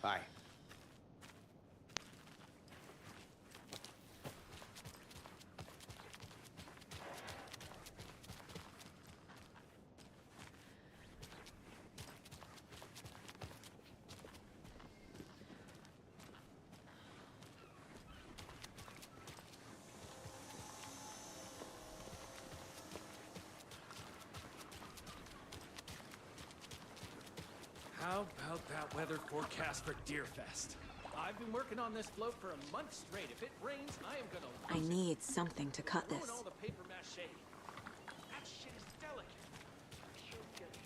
Hi.
How about that weather forecast for Deerfest? I've been working on this float for a month straight. If it rains, I am gonna
I need something to cut
ruin
this.
all the paper mache. That shit is delicate. She'll get it.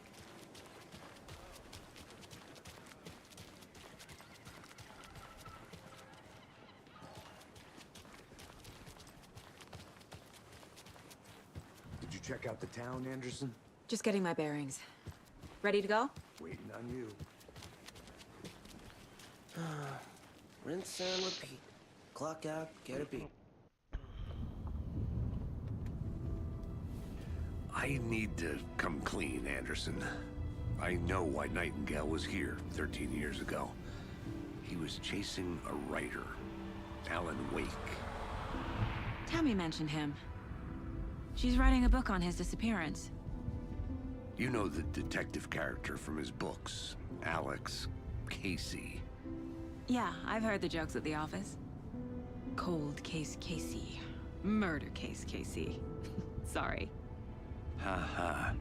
Did you check out the town, Anderson?
Just getting my bearings. Ready to go?
Waiting on you.
Rinse and repeat. Clock out, get a beat.
I need to come clean, Anderson. I know why Nightingale was here 13 years ago. He was chasing a writer, Alan Wake.
Tammy mentioned him. She's writing a book on his disappearance.
You know the detective character from his books, Alex Casey.
Yeah, I've heard the jokes at the office. Cold case Casey. Murder case Casey. Sorry.
Ha.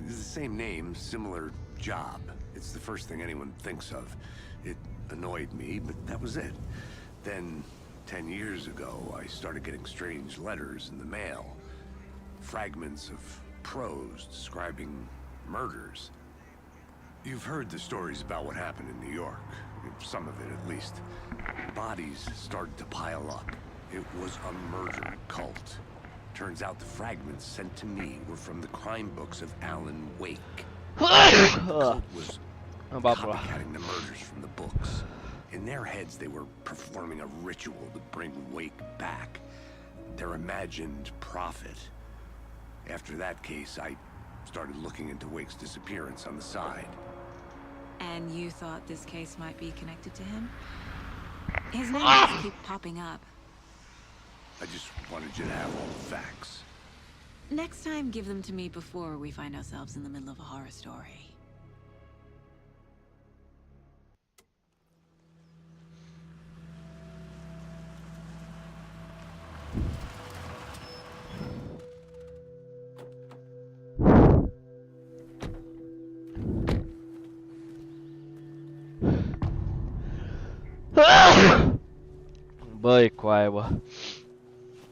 It's the same name, similar job. It's the first thing anyone thinks of. It annoyed me, but that was it. Then, 10 years ago, I started getting strange letters in the mail. Fragments of prose describing murders. You've heard the stories about what happened in New York. Some of it, at least. Bodies started to pile up. It was a murder cult. Turns out the fragments sent to me were from the crime books of Alan Wake. The cult was copycatting the murders from the books. In their heads, they were performing a ritual to bring Wake back. Their imagined prophet. After that case, I started looking into Wake's disappearance on the side.
And you thought this case might be connected to him? His name just keeps popping up.
I just wanted you to have all the facts.
Next time, give them to me before we find ourselves in the middle of a horror story.
Băi, coaie, bă.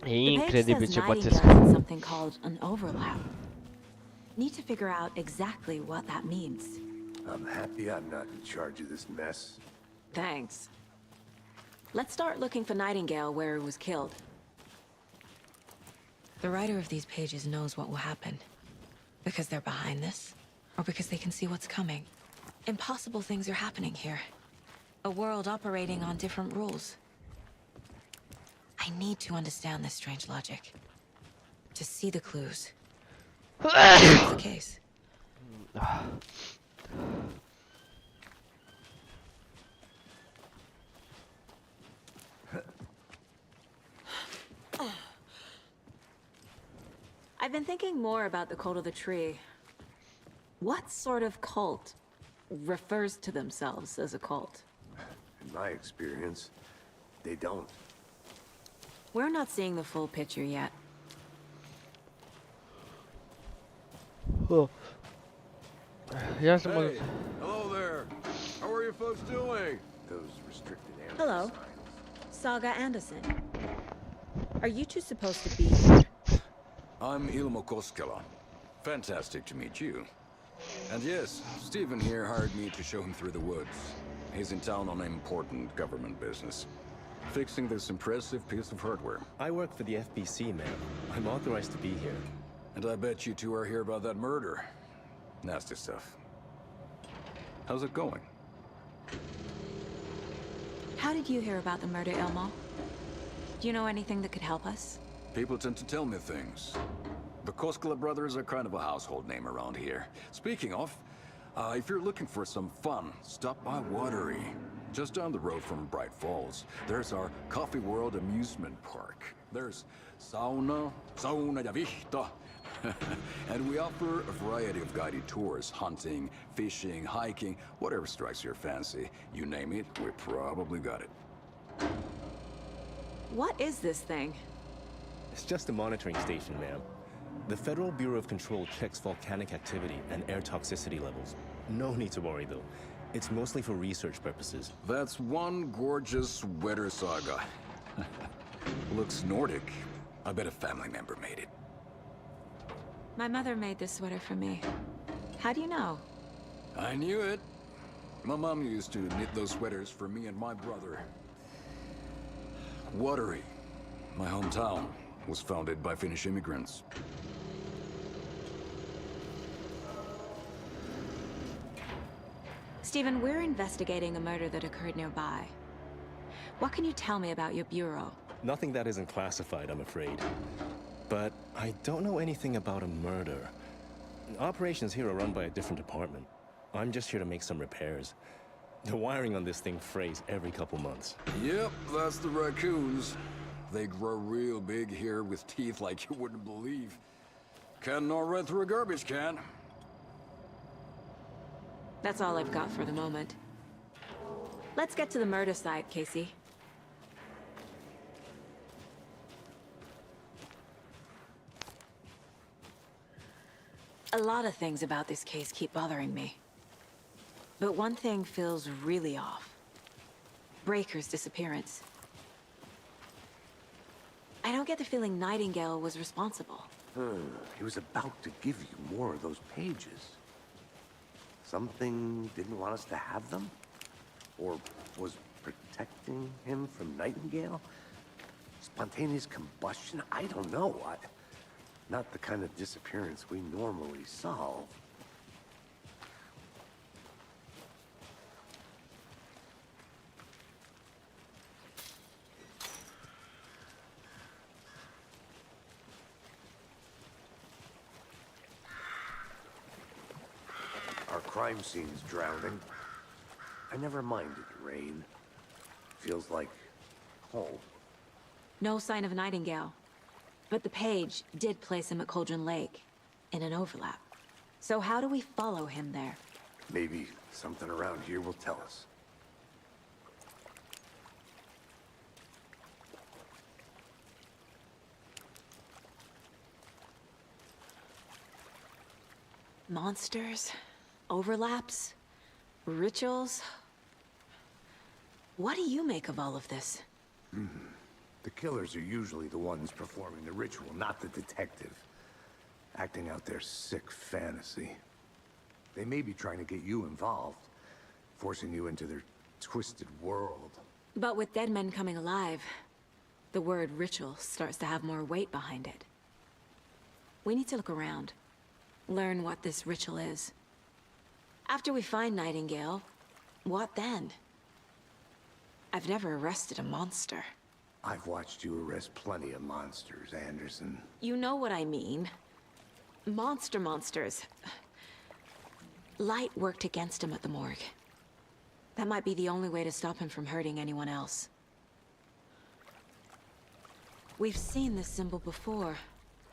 E incredibil ce pățesc.
Something called an overlap. Need to figure out exactly what that means.
I'm happy I'm not in charge of this mess.
Thanks. Let's start looking for Nightingale where he was killed. The writer of these pages knows what will happen. Because they're behind this, or because they can see what's coming. Impossible things are happening here. A world operating on different rules. I need to understand this strange logic. To see the clues. That's the case. I've been thinking more about the cult of the tree. What sort of cult refers to themselves as a cult?
In my experience, they don't.
We're not seeing the full picture yet.
Oh. Ia să mă...
Hey, hello there. How are you folks doing?
Those restricted areas.
Hello. Saga Anderson. Are you two supposed to be here?
I'm Ilmo Koskela. Fantastic to meet you. And yes, Stephen here hired me to show him through the woods. He's in town on important government business. Fixing this impressive piece of hardware.
I work for the FBC, ma'am. I'm authorized to be here.
And I bet you two are here about that murder. Nasty stuff. How's it going?
How did you hear about the murder, Ilmo? Do you know anything that could help us?
People tend to tell me things. The Koskela brothers are kind of a household name around here. Speaking of, if you're looking for some fun, stop by Watery. Just down the road from Bright Falls, there's our Coffee World amusement park. There's sauna ja vihta. And we offer a variety of guided tours, hunting, fishing, hiking, whatever strikes your fancy. You name it, we probably got it.
What is this thing?
It's just a monitoring station, ma'am. The Federal Bureau of Control checks volcanic activity and air toxicity levels. No need to worry, though. It's mostly for research purposes.
That's one gorgeous weather saga. Looks Nordic. I bet a family member made it.
My mother made this sweater for me. How do you know?
I knew it. My mom used to knit those sweaters for me and my brother. Watery, my hometown, was founded by Finnish immigrants.
Stephen, we're investigating a murder that occurred nearby. What can you tell me about your bureau?
Nothing that isn't classified, I'm afraid. But I don't know anything about a murder. Operations here are run by a different department. I'm just here to make some repairs. The wiring on this thing frays every couple months.
Yep, that's the raccoons. They grow real big here with teeth like you wouldn't believe. Can't gnaw right through a garbage can.
That's all I've got for the moment. Let's get to the murder site, Casey. A lot of things about this case keep bothering me. But one thing feels really off. Breaker's disappearance. I don't get the feeling Nightingale was responsible.
He was about to give you more of those pages. Something didn't want us to have them? Or was protecting him from Nightingale? Spontaneous combustion? I don't know. Not the kind of disappearance we normally solve. Our crime scene's drowning. I never minded rain. Feels like home.
No sign of Nightingale. But the page did place him at Cauldron Lake, in an overlap. So how do we follow him there?
Maybe something around here will tell us.
Monsters? Overlaps? Rituals? What do you make of all of this?
The killers are usually the ones performing the ritual, not the detective. Acting out their sick fantasy. They may be trying to get you involved, forcing you into their twisted world.
But with dead men coming alive, the word ritual starts to have more weight behind it. We need to look around, learn what this ritual is. After we find Nightingale, what then? I've never arrested a monster.
I've watched you arrest plenty of monsters, Anderson.
You know what I mean. Monsters. Light worked against him at the morgue. That might be the only way to stop him from hurting anyone else. We've seen this symbol before.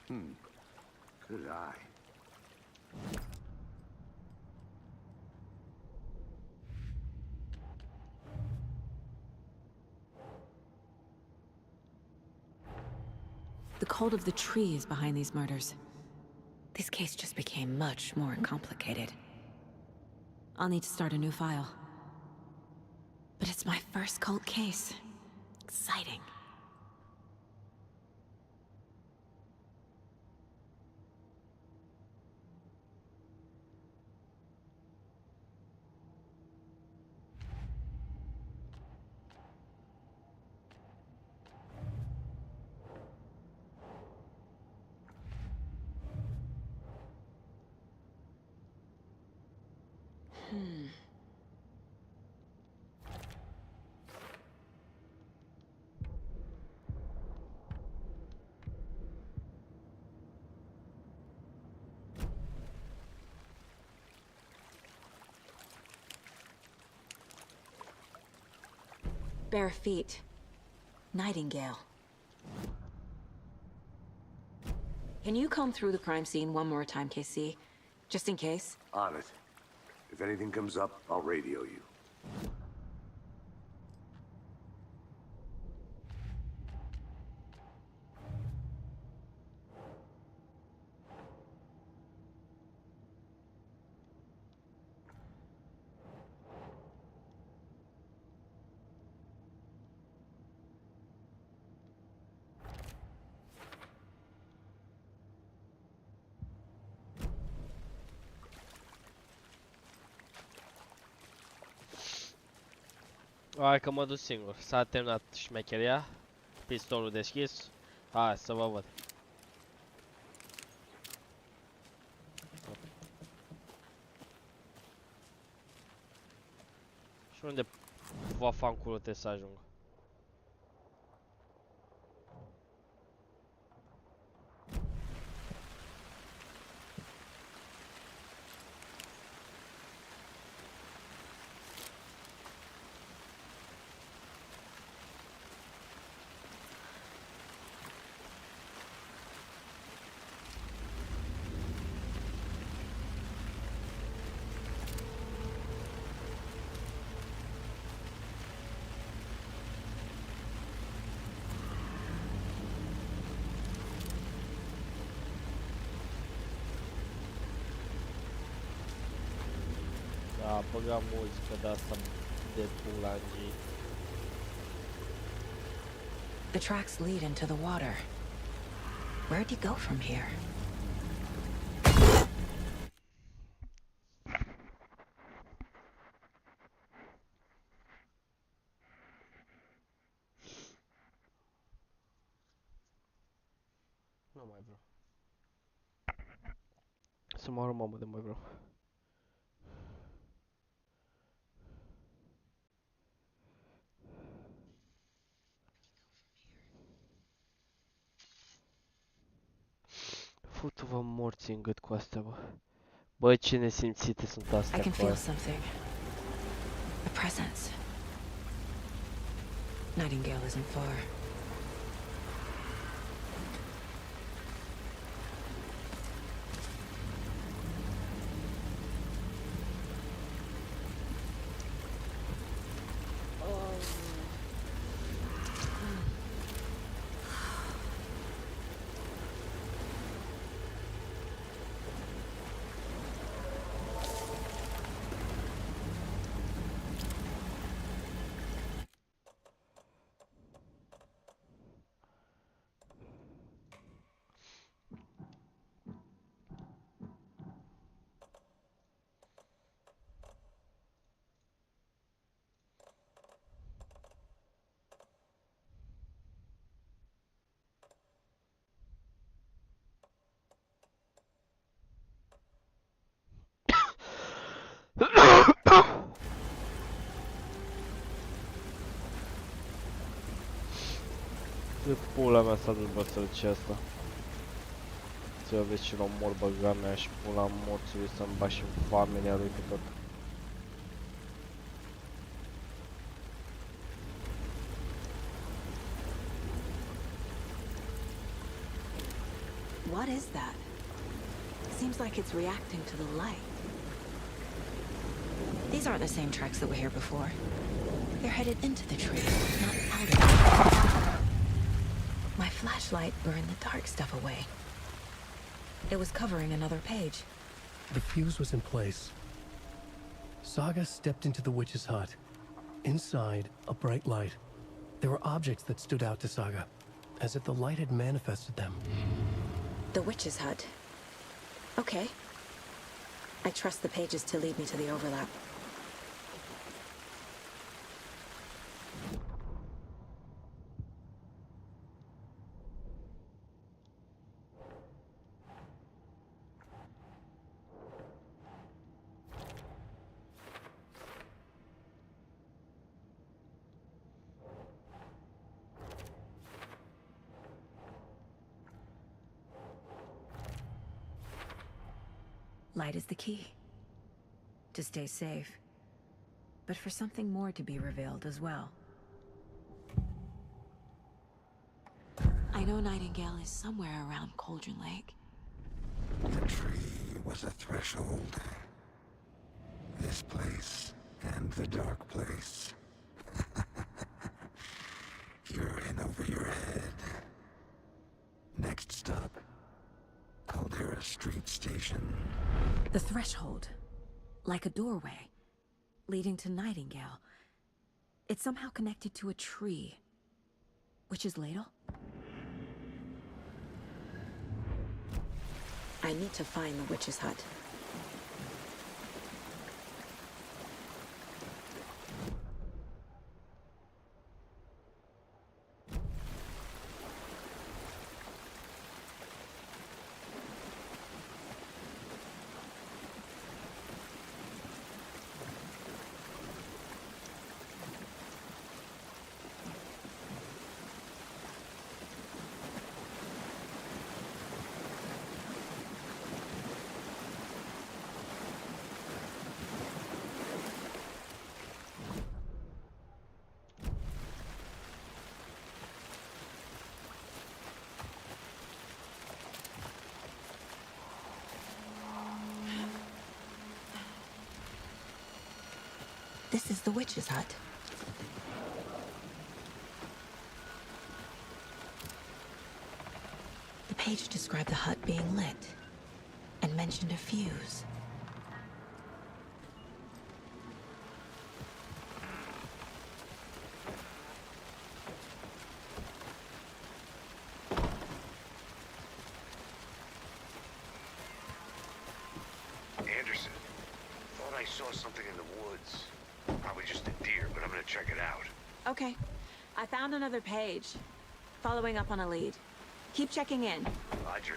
Good eye.
The cult of the tree is behind these murders. This case just became much more complicated. I'll need to start a new file. But it's my first cult case. Exciting. Bare feet. Nightingale. Can you comb through the crime scene one more time, KC? Just in case?
On it. If anything comes up, I'll radio you.
Hai că mă duc singur. S-a terminat șmecheria. Pistolul deschis. Hai să vă văd. Și unde va fanculul trebuie să ajung? Da, băga muzică de asta de bulangii.
The tracks lead into the water. Where'd he go from here?
Nu mai vreau. Să mă mamă de mai vreau. Futu-vă morți în gât cu astea, bă. Bă, ce nesimțite sunt astea
I can
cu
feel
astea.
something. A presence. Nightingale isn't far. De pula mea s-a dus băsălcea asta. Să vezi ce l-omor băga mea și pula morțului să-mi bași în familia lui pe tot. What is that? Seems like it's reacting to the light. These aren't the same tracks that were here before. They're headed into the tree, not out of it. My flashlight burned the dark stuff away. It was covering another page.
The fuse was in place. Saga stepped into the witch's hut. Inside, a bright light. There were objects that stood out to Saga, as if the light had manifested them.
The witch's hut. Okay. I trust the pages to lead me to the overlap. Light is the key. To stay safe. But for something more to be revealed as well. I know Nightingale is somewhere around Cauldron Lake.
The tree was a threshold. This place and the dark place. You're in over your head. Next stop, Caldera Street Station.
The threshold. Like a doorway. Leading to Nightingale. It's somehow connected to a tree. Witch's Ladle? I need to find the witch's hut. This is the witch's hut. The page described the hut being lit and mentioned a fuse.
Anderson, thought I saw something in the woods. Probably just a deer, but I'm gonna check it out.
Okay. I found another page. Following up on a lead. Keep checking in.
Roger.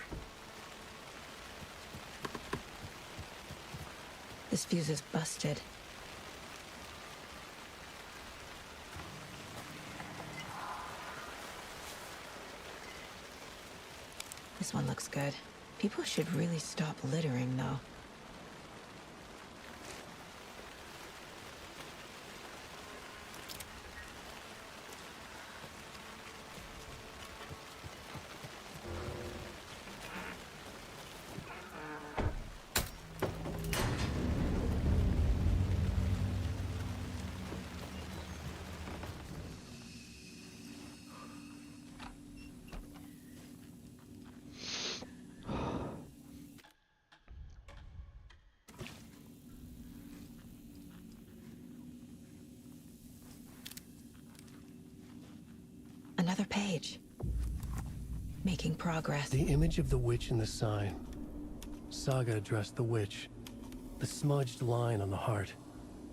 This fuse is busted. This one looks good. People should really stop littering, though. Another page. Making progress.
The image of the witch in the sign. Saga addressed the witch. The smudged line on the heart.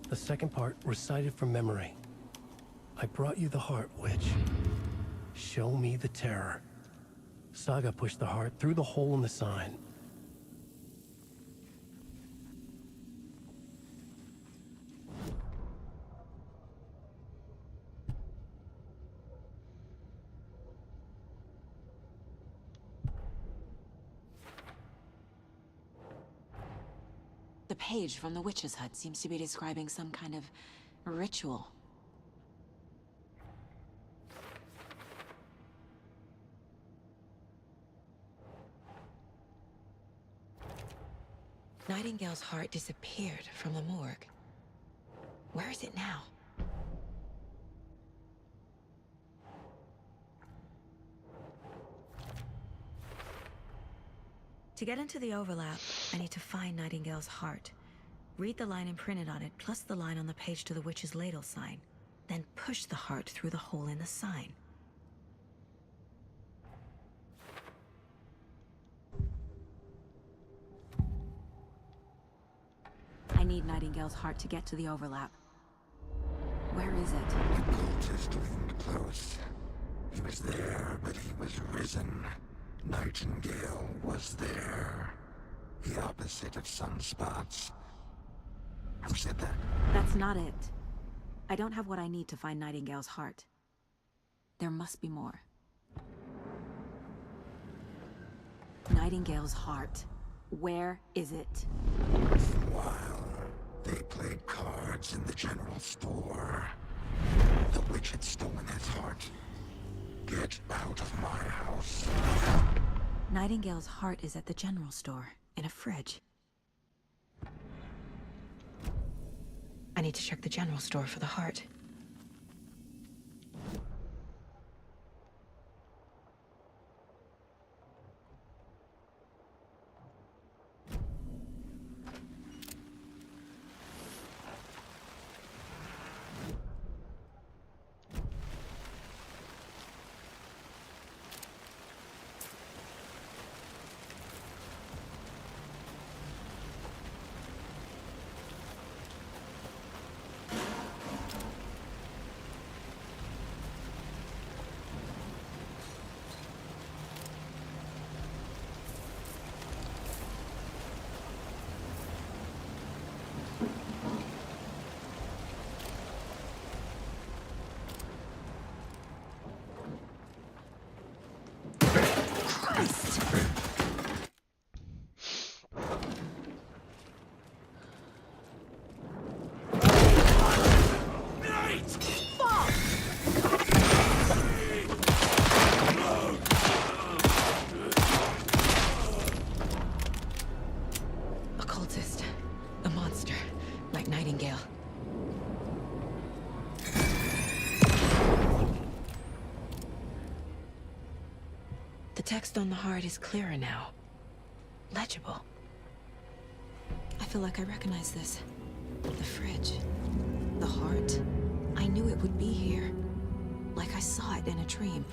The second part recited from memory. I brought you the heart, witch. Show me the terror. Saga pushed the heart through the hole in the sign.
The page from the witch's hut seems to be describing some kind of ritual. Nightingale's heart disappeared from the morgue. Where is it now? To get into the overlap, I need to find Nightingale's heart. Read the line imprinted on it, plus the line on the page to the witch's ladle sign. Then push the heart through the hole in the sign. I need Nightingale's heart to get to the overlap. Where is it?
The cultist leaned close. He was there, but he was risen. Nightingale was there. The opposite of sunspots. Who said that?
That's not it. I don't have what I need to find Nightingale's heart. There must be more. Nightingale's heart. Where is it?
While they played cards in the general store, the witch had stolen his heart. Get out of my house.
Nightingale's heart is at the general store, in a fridge. I need to check the general store for the heart. Occultist. A monster. Like Nightingale. The text on the heart is clearer now. Legible. I feel like I recognize this. The fridge. The heart. I knew it would be here. Like I saw it in a dream.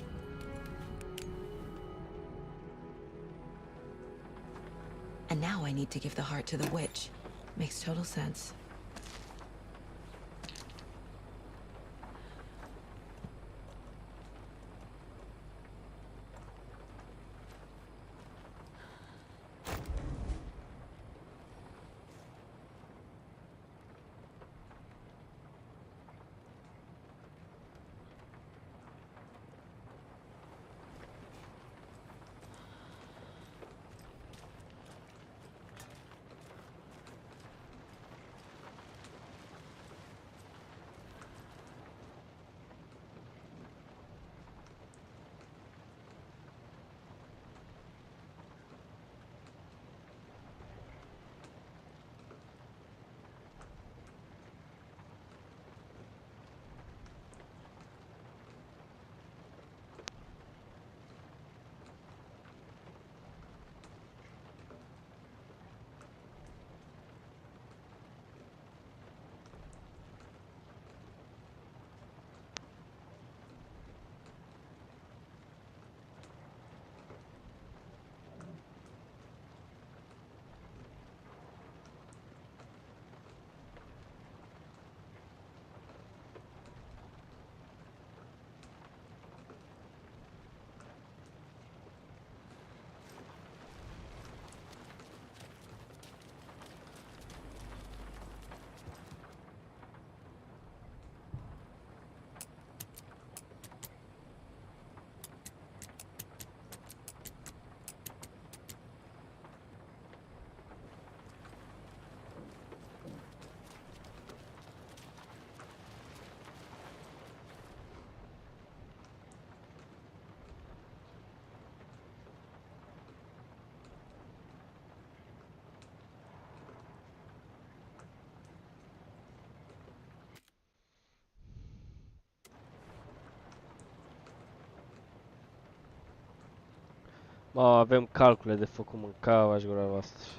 And now I need to give the heart to the witch. Makes total sense.
Avem calcule de făcut, mâncava și gura voastră.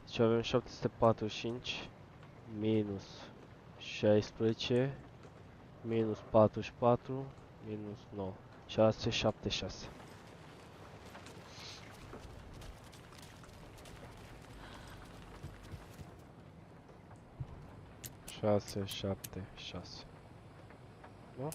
Deci avem 745 minus 16 minus 44 minus 9. 676. 676. Nu?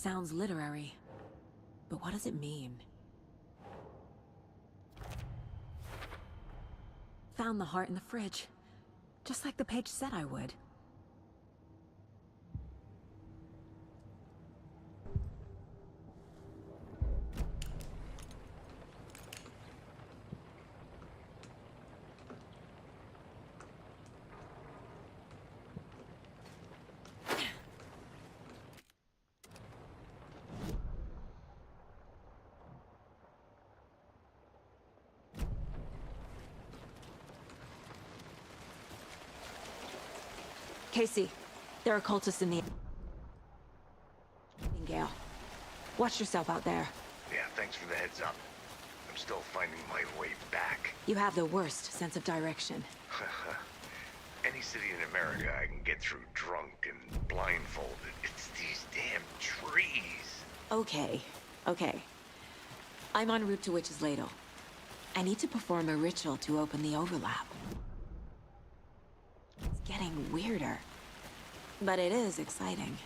sounds literary. But what does it mean? Found the heart in the fridge. Just like the page said I would. Casey, there are cultists in the... Gale. Watch yourself out there.
Yeah, thanks for the heads up. I'm still finding my way back.
You have the worst sense of direction.
Any city in America I can get through drunk and blindfolded. It's these damn trees.
Okay, okay. I'm en route to Witch's Ladle. I need to perform a ritual to open the overlap. It's getting weirder. But it is exciting.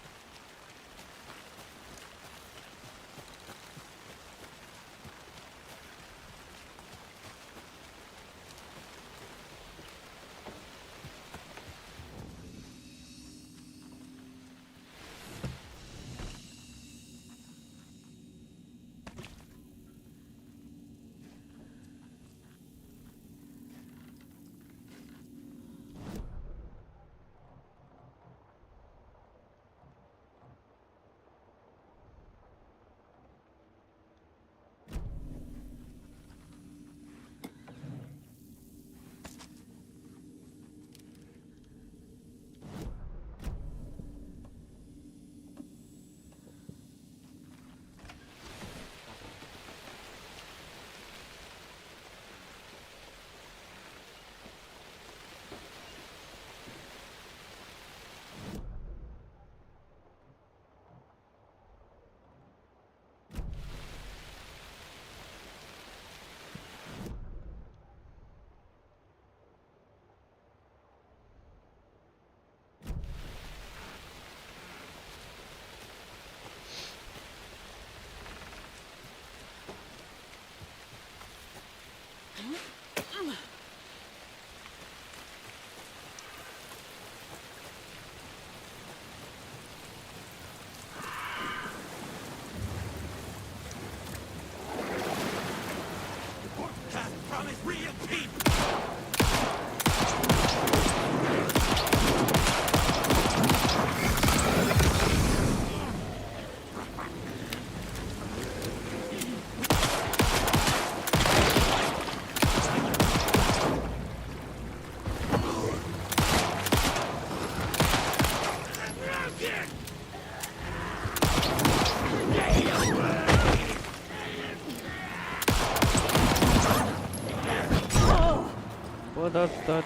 That.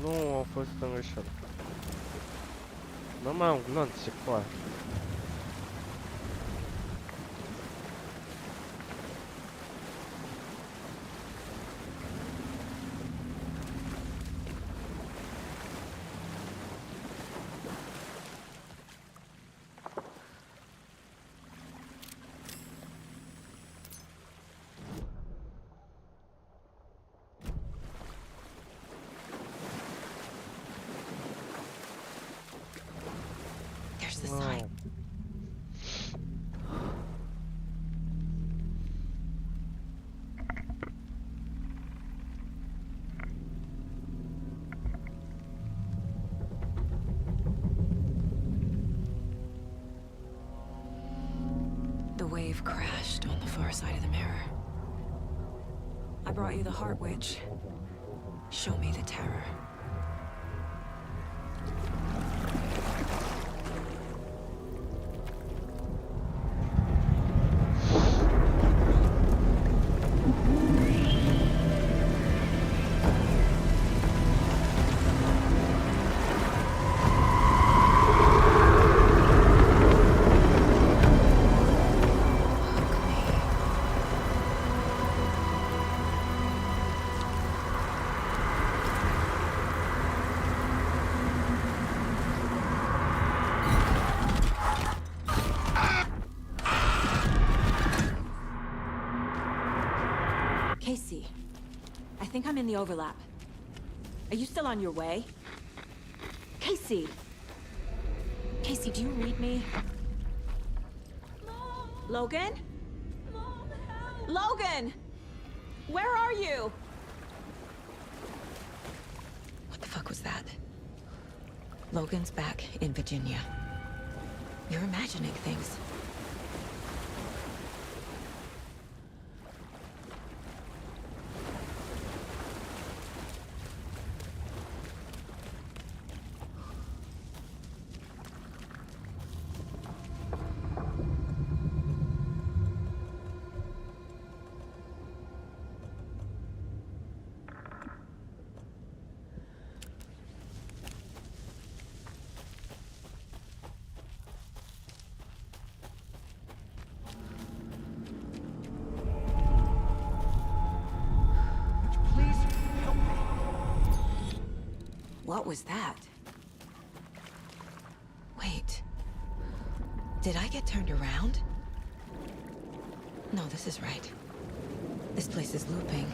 Nu a fost în greșeală. Nu mai am glonțe cu aia.
The sign. The wave crashed on the far side of the mirror. I brought you the Heart Witch. Show me the terror. think I'm in the overlap. Are you still on your way? Casey! Casey, do you read me? Logan? Logan! Where are you? What the fuck was that? Logan's back in Virginia. You're imagining things. What was that? Wait. Did I get turned around? No, this is right. This place is looping.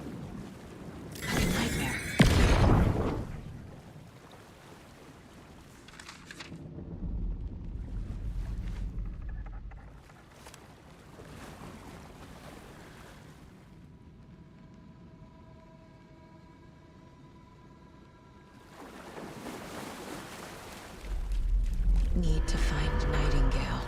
Like a nightmare. Need to find Nightingale.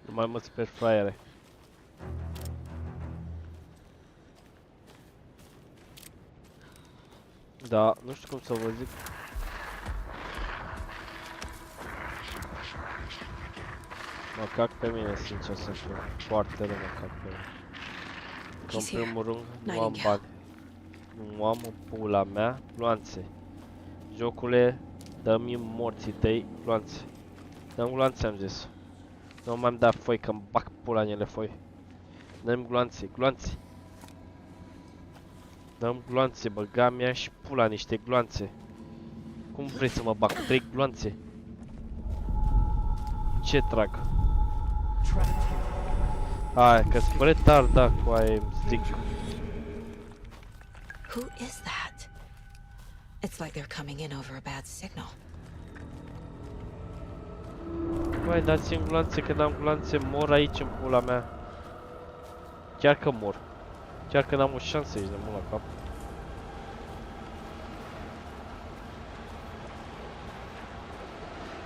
Nu mai mulți pe fraiere. Da, nu știu cum să vă zic. Mă cac pe mine, sincer să fiu. Foarte rău mă cac pe mine. Că în primul rând nu am bani. Nu am în pula mea gloanțe. Jocule, dă-mi morții tăi gloanțe. Dă-mi gloanțe, am zis. Nu m-am dat foi, că-mi bag pula în ele foi. Dă-mi gloanțe, gloanțe. Dă-mi gloanțe, băga mea și pula niște gloanțe. Cum vrei să mă bag cu 3 gloanțe? Ce trag? Hai, că spune retardat cu aia îmi zic.
Who is that? It's like they're coming in over a bad signal.
Mai dați-mi gloanțe, că n-am gloanțe, mor aici în pula mea. Chiar că mor. Chiar că n-am o șansă aici de mult la cap.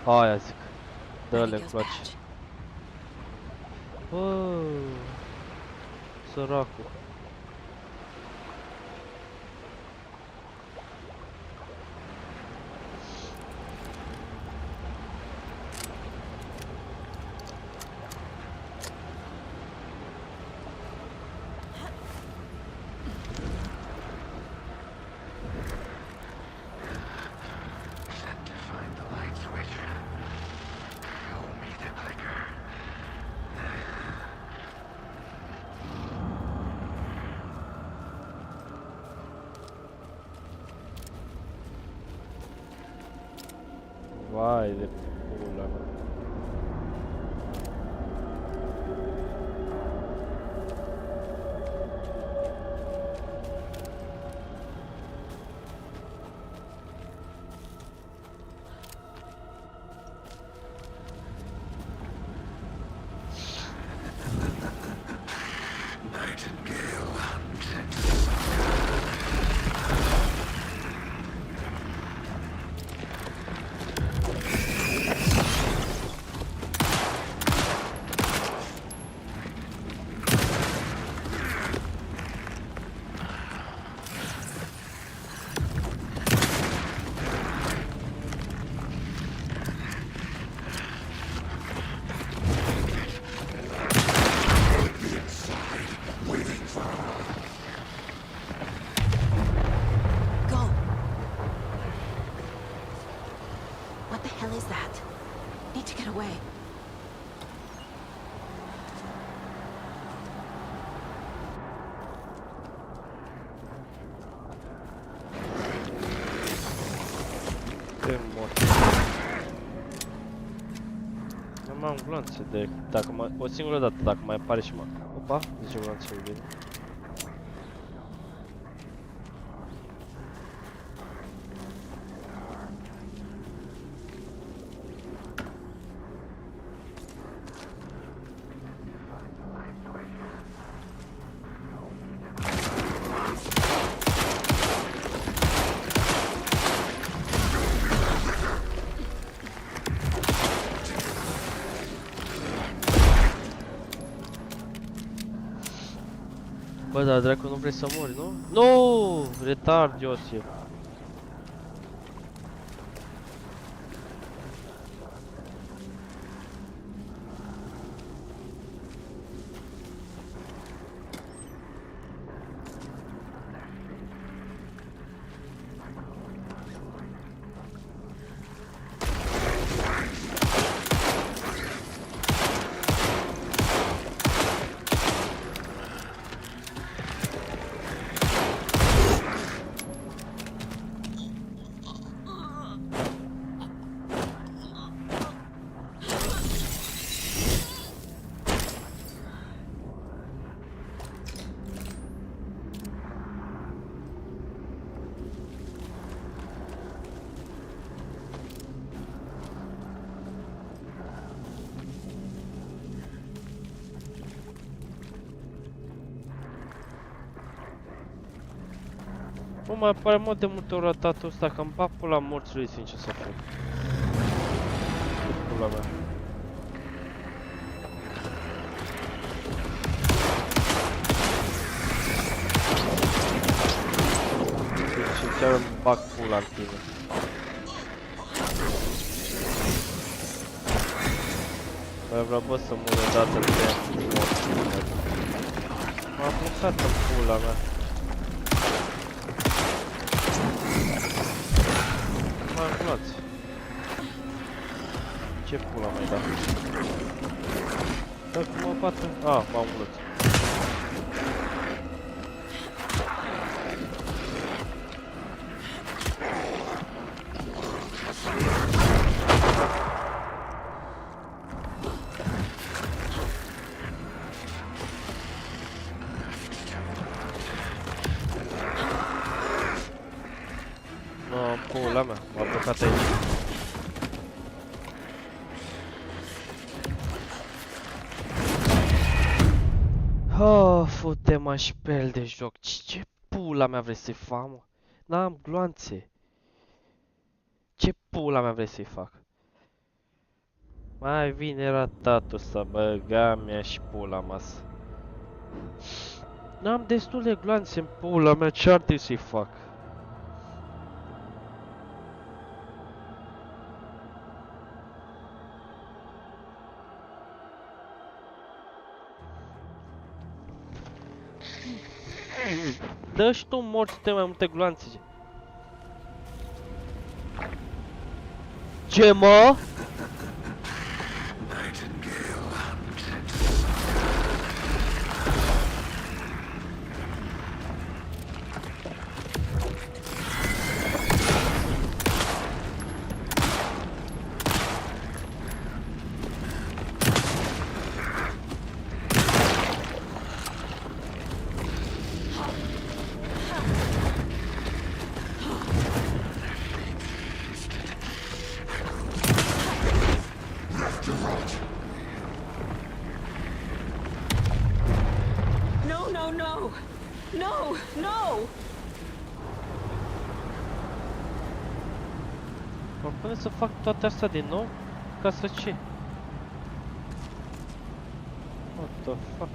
Aia zic. Dă-le, îmi place. Săracul. Vai de pula mea. Te mort. Nu am gloanțe de... Dacă mai... O singură dată, dacă mai apare și mai... Opa, zice gloanțele bine. Bă, dar dracu, nu vrei să mori, nu? Nu! Retard, Iosif. Nu mai apare mult de multe ori ratatul ăsta, că îmi bag pula morțului, sincer să fiu. Pula mea. Deci chiar îmi bag pula în tine. Mai vreau bă să mor odată de mort. M-a blocat în pula mea. Calculați. Ce pula mai da? Dacă mă bată... Ah, m-am umlut. Pula mea, m-a blocat aici. Oh, fute-mă șpel de joc. Ce pula mea vrei să-i fac, mă? N-am gloanțe. Ce pula mea vrei să-i fac? Mai vine ratatul să băga mea și pula mea. N-am destul de gloanțe în pula mea, ce ar trebui să-i fac? Dă și tu morți de mai multe gloanțe. Ce mă? Mă pune să fac toate astea din nou? Ca să ce? What the fuck?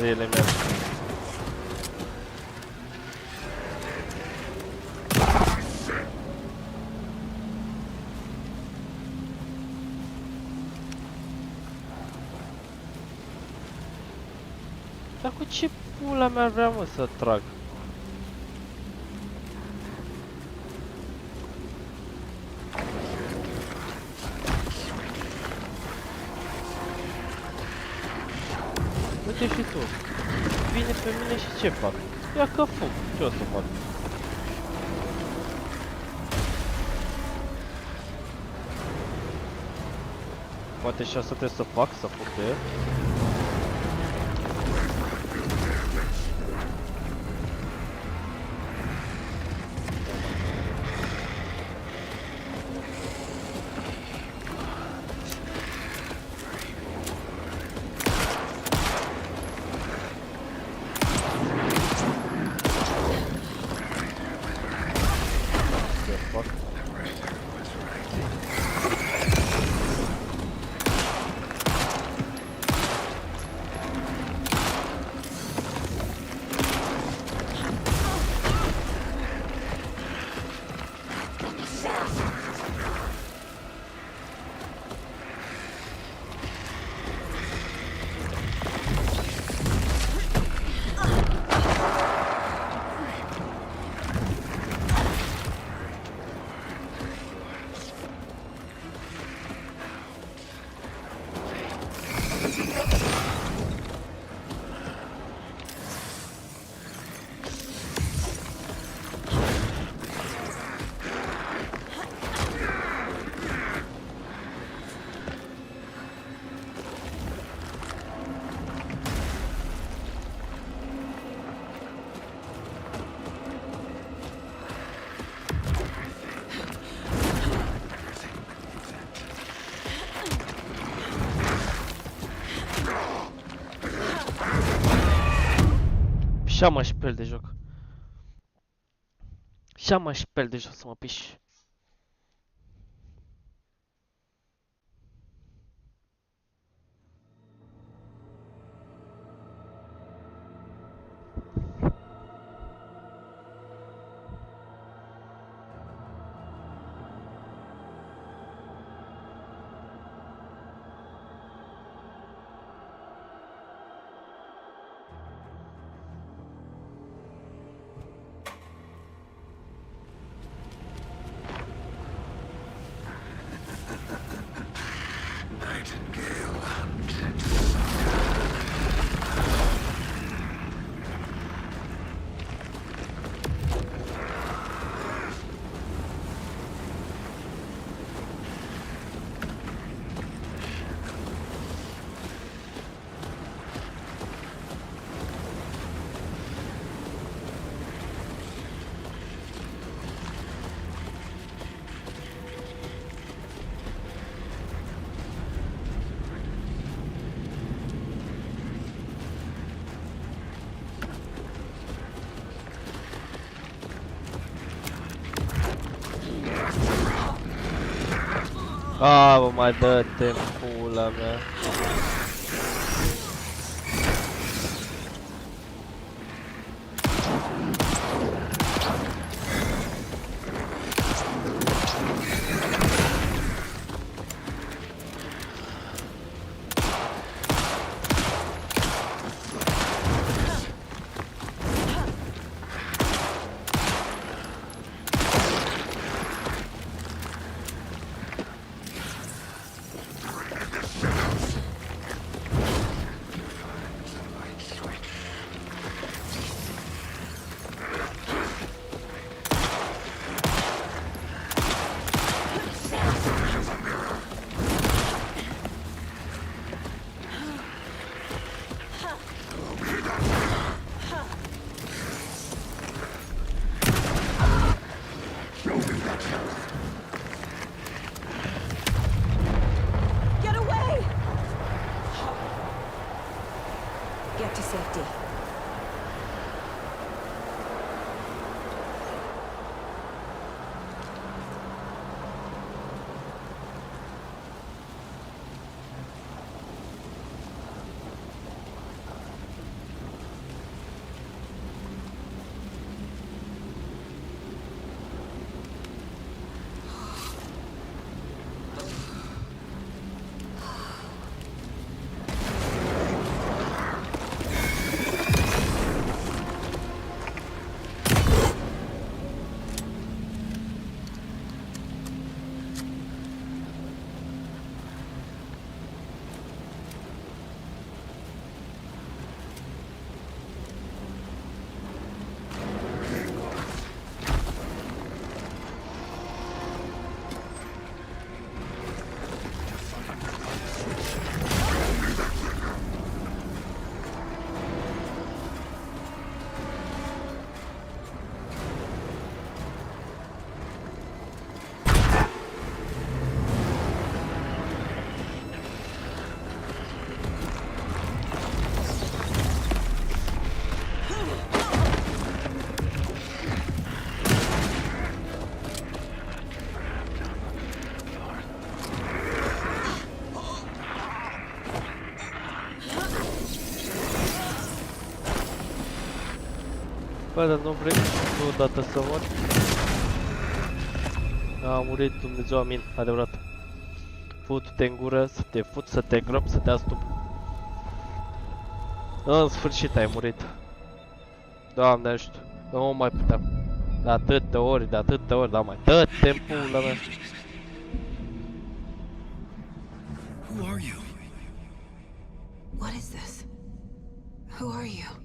Ele merg. Dar cu ce pula mea vrea, mă, să trag? Uite și tu. Vine pe mine și ce fac? Ia că fug. Ce o să fac? Poate și asta trebuie să fac, să fug de el. Și mă șpel de joc. Și mă șpel de joc să mă piși. Bă, mai dă-te pula mea.
Get to safety.
Bă, dar nu vrei tu odată să mori? A murit, Dumnezeu, amin, adevărat. Fut-te în gură, să te fut, să te grop, să te astup. În sfârșit ai murit. Doamne ajută, nu mai puteam. De atâtea ori, dar mai dă-te în pula mea.
Who are you?
What is this? Who are you?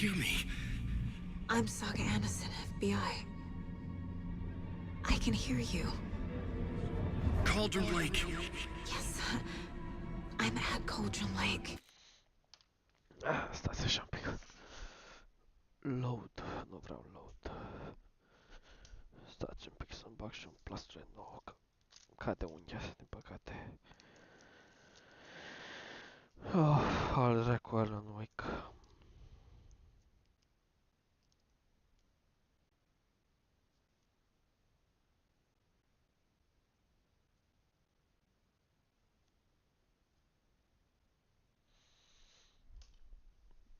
Hear me.
I'm Saga Anderson, FBI. I can hear you.
Cauldron Lake.
Yes, I'm at Cauldron Lake.
Stați așa un pic. Load, nu vreau load. Stați un pic să-mi bag și un plastru nou, că cade unghia, din păcate. Al recu, Alan Wake.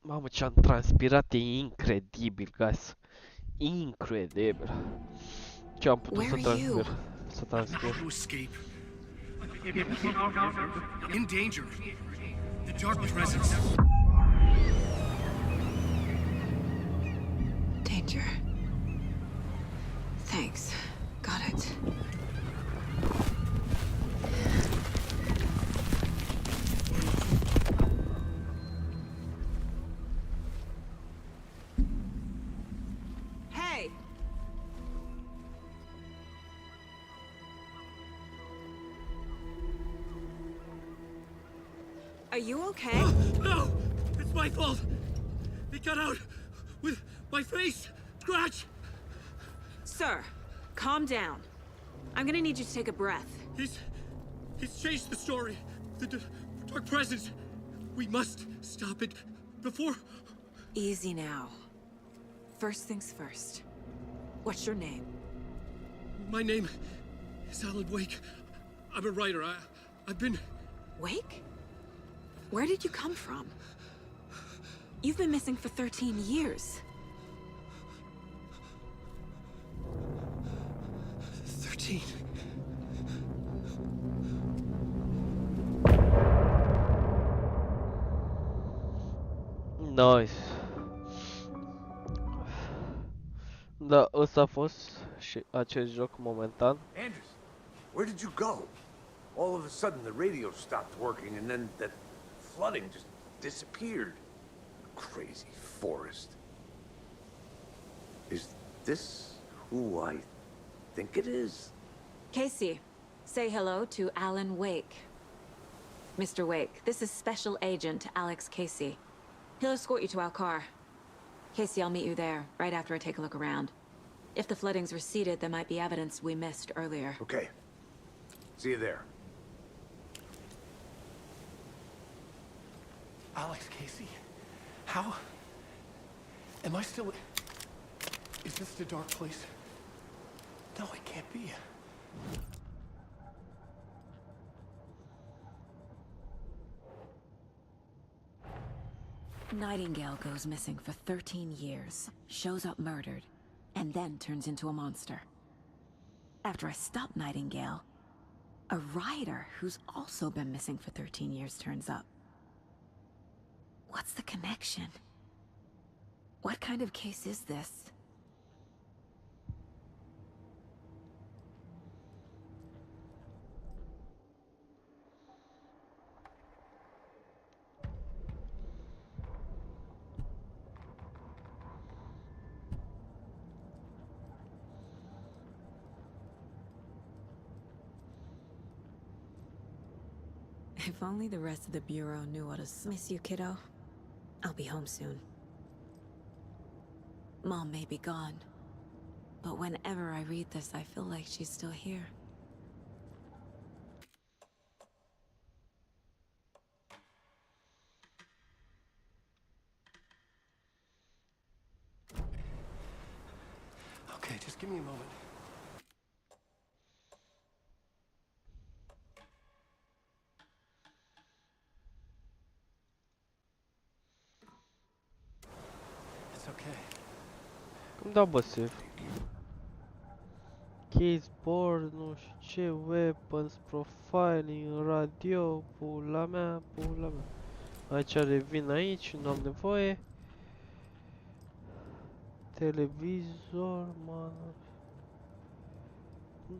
Mamă, ce-am transpirat, e incredibil, guys. Incredibil. Ce am putut să transpir? Să transpir.
In danger. The dark presence.
Danger. Thanks. Got it. Hey! Are you okay?
No! It's my fault! They got out with my face! Scratch!
Sir, calm down. I'm gonna need you to take a breath.
He's changed the story. The dark presence. We must stop it before...
Easy now. First things first. What's your name?
My name is Alan Wake. I'm a writer. I've been...
Wake? Where did you come from? You've been missing for 13 years.
13.
Nice. Da, ăsta a fost și acest joc momentan.
Andrews, where did you go? All of a sudden the radio stopped working and then that flooding just disappeared. Crazy forest. Is this who I think it is?
Casey, say hello to Alan Wake. Mr. Wake, this is Special Agent Alex Casey. He'll escort you to our car. Casey, I'll meet you there, right after I take a look around. If the flooding's receded, there might be evidence we missed earlier.
Okay. See you there.
Alex Casey? How? Am I still... Is this the dark place? No, it can't be.
Nightingale goes missing for 13 years, shows up murdered, and then turns into a monster. After I stop Nightingale, a writer who's also been missing for 13 years turns up. What's the connection? What kind of case is this? If only the rest of the Bureau knew what a... Miss you, kiddo. I'll be home soon. Mom may be gone, but whenever I read this, I feel like she's still here.
Okay, just give me a moment.
Îmi dau bă save. Keyboard, nu știu ce, weapons, profiling, radio, pula mea, pula mea. Aici revin aici, nu am nevoie. Televizor, man.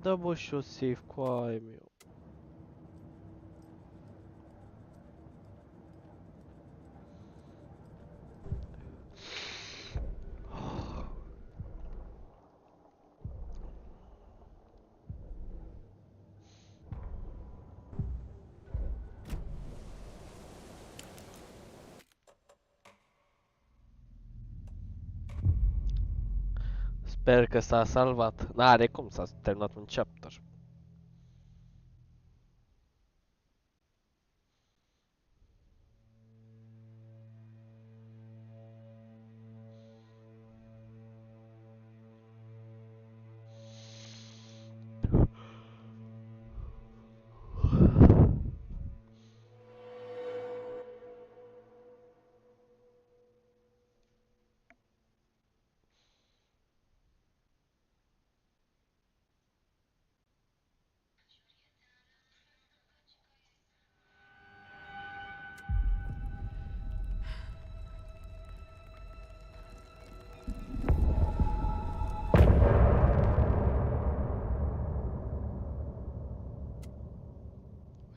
Da bă și o save cu aia meu. Sper că s-a salvat. N-are cum, s-a terminat un chapter.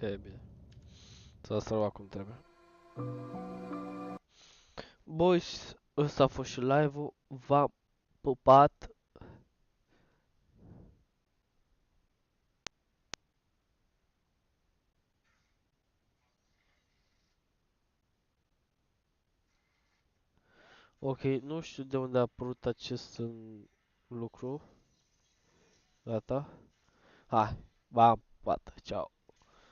E bine. S-a salvat cum trebuie. Boys, ăsta a fost și live-ul. V-am pupat. Ok, nu știu de unde a apărut acest lucru. Gata. Hai, v-am pupat. Ciao.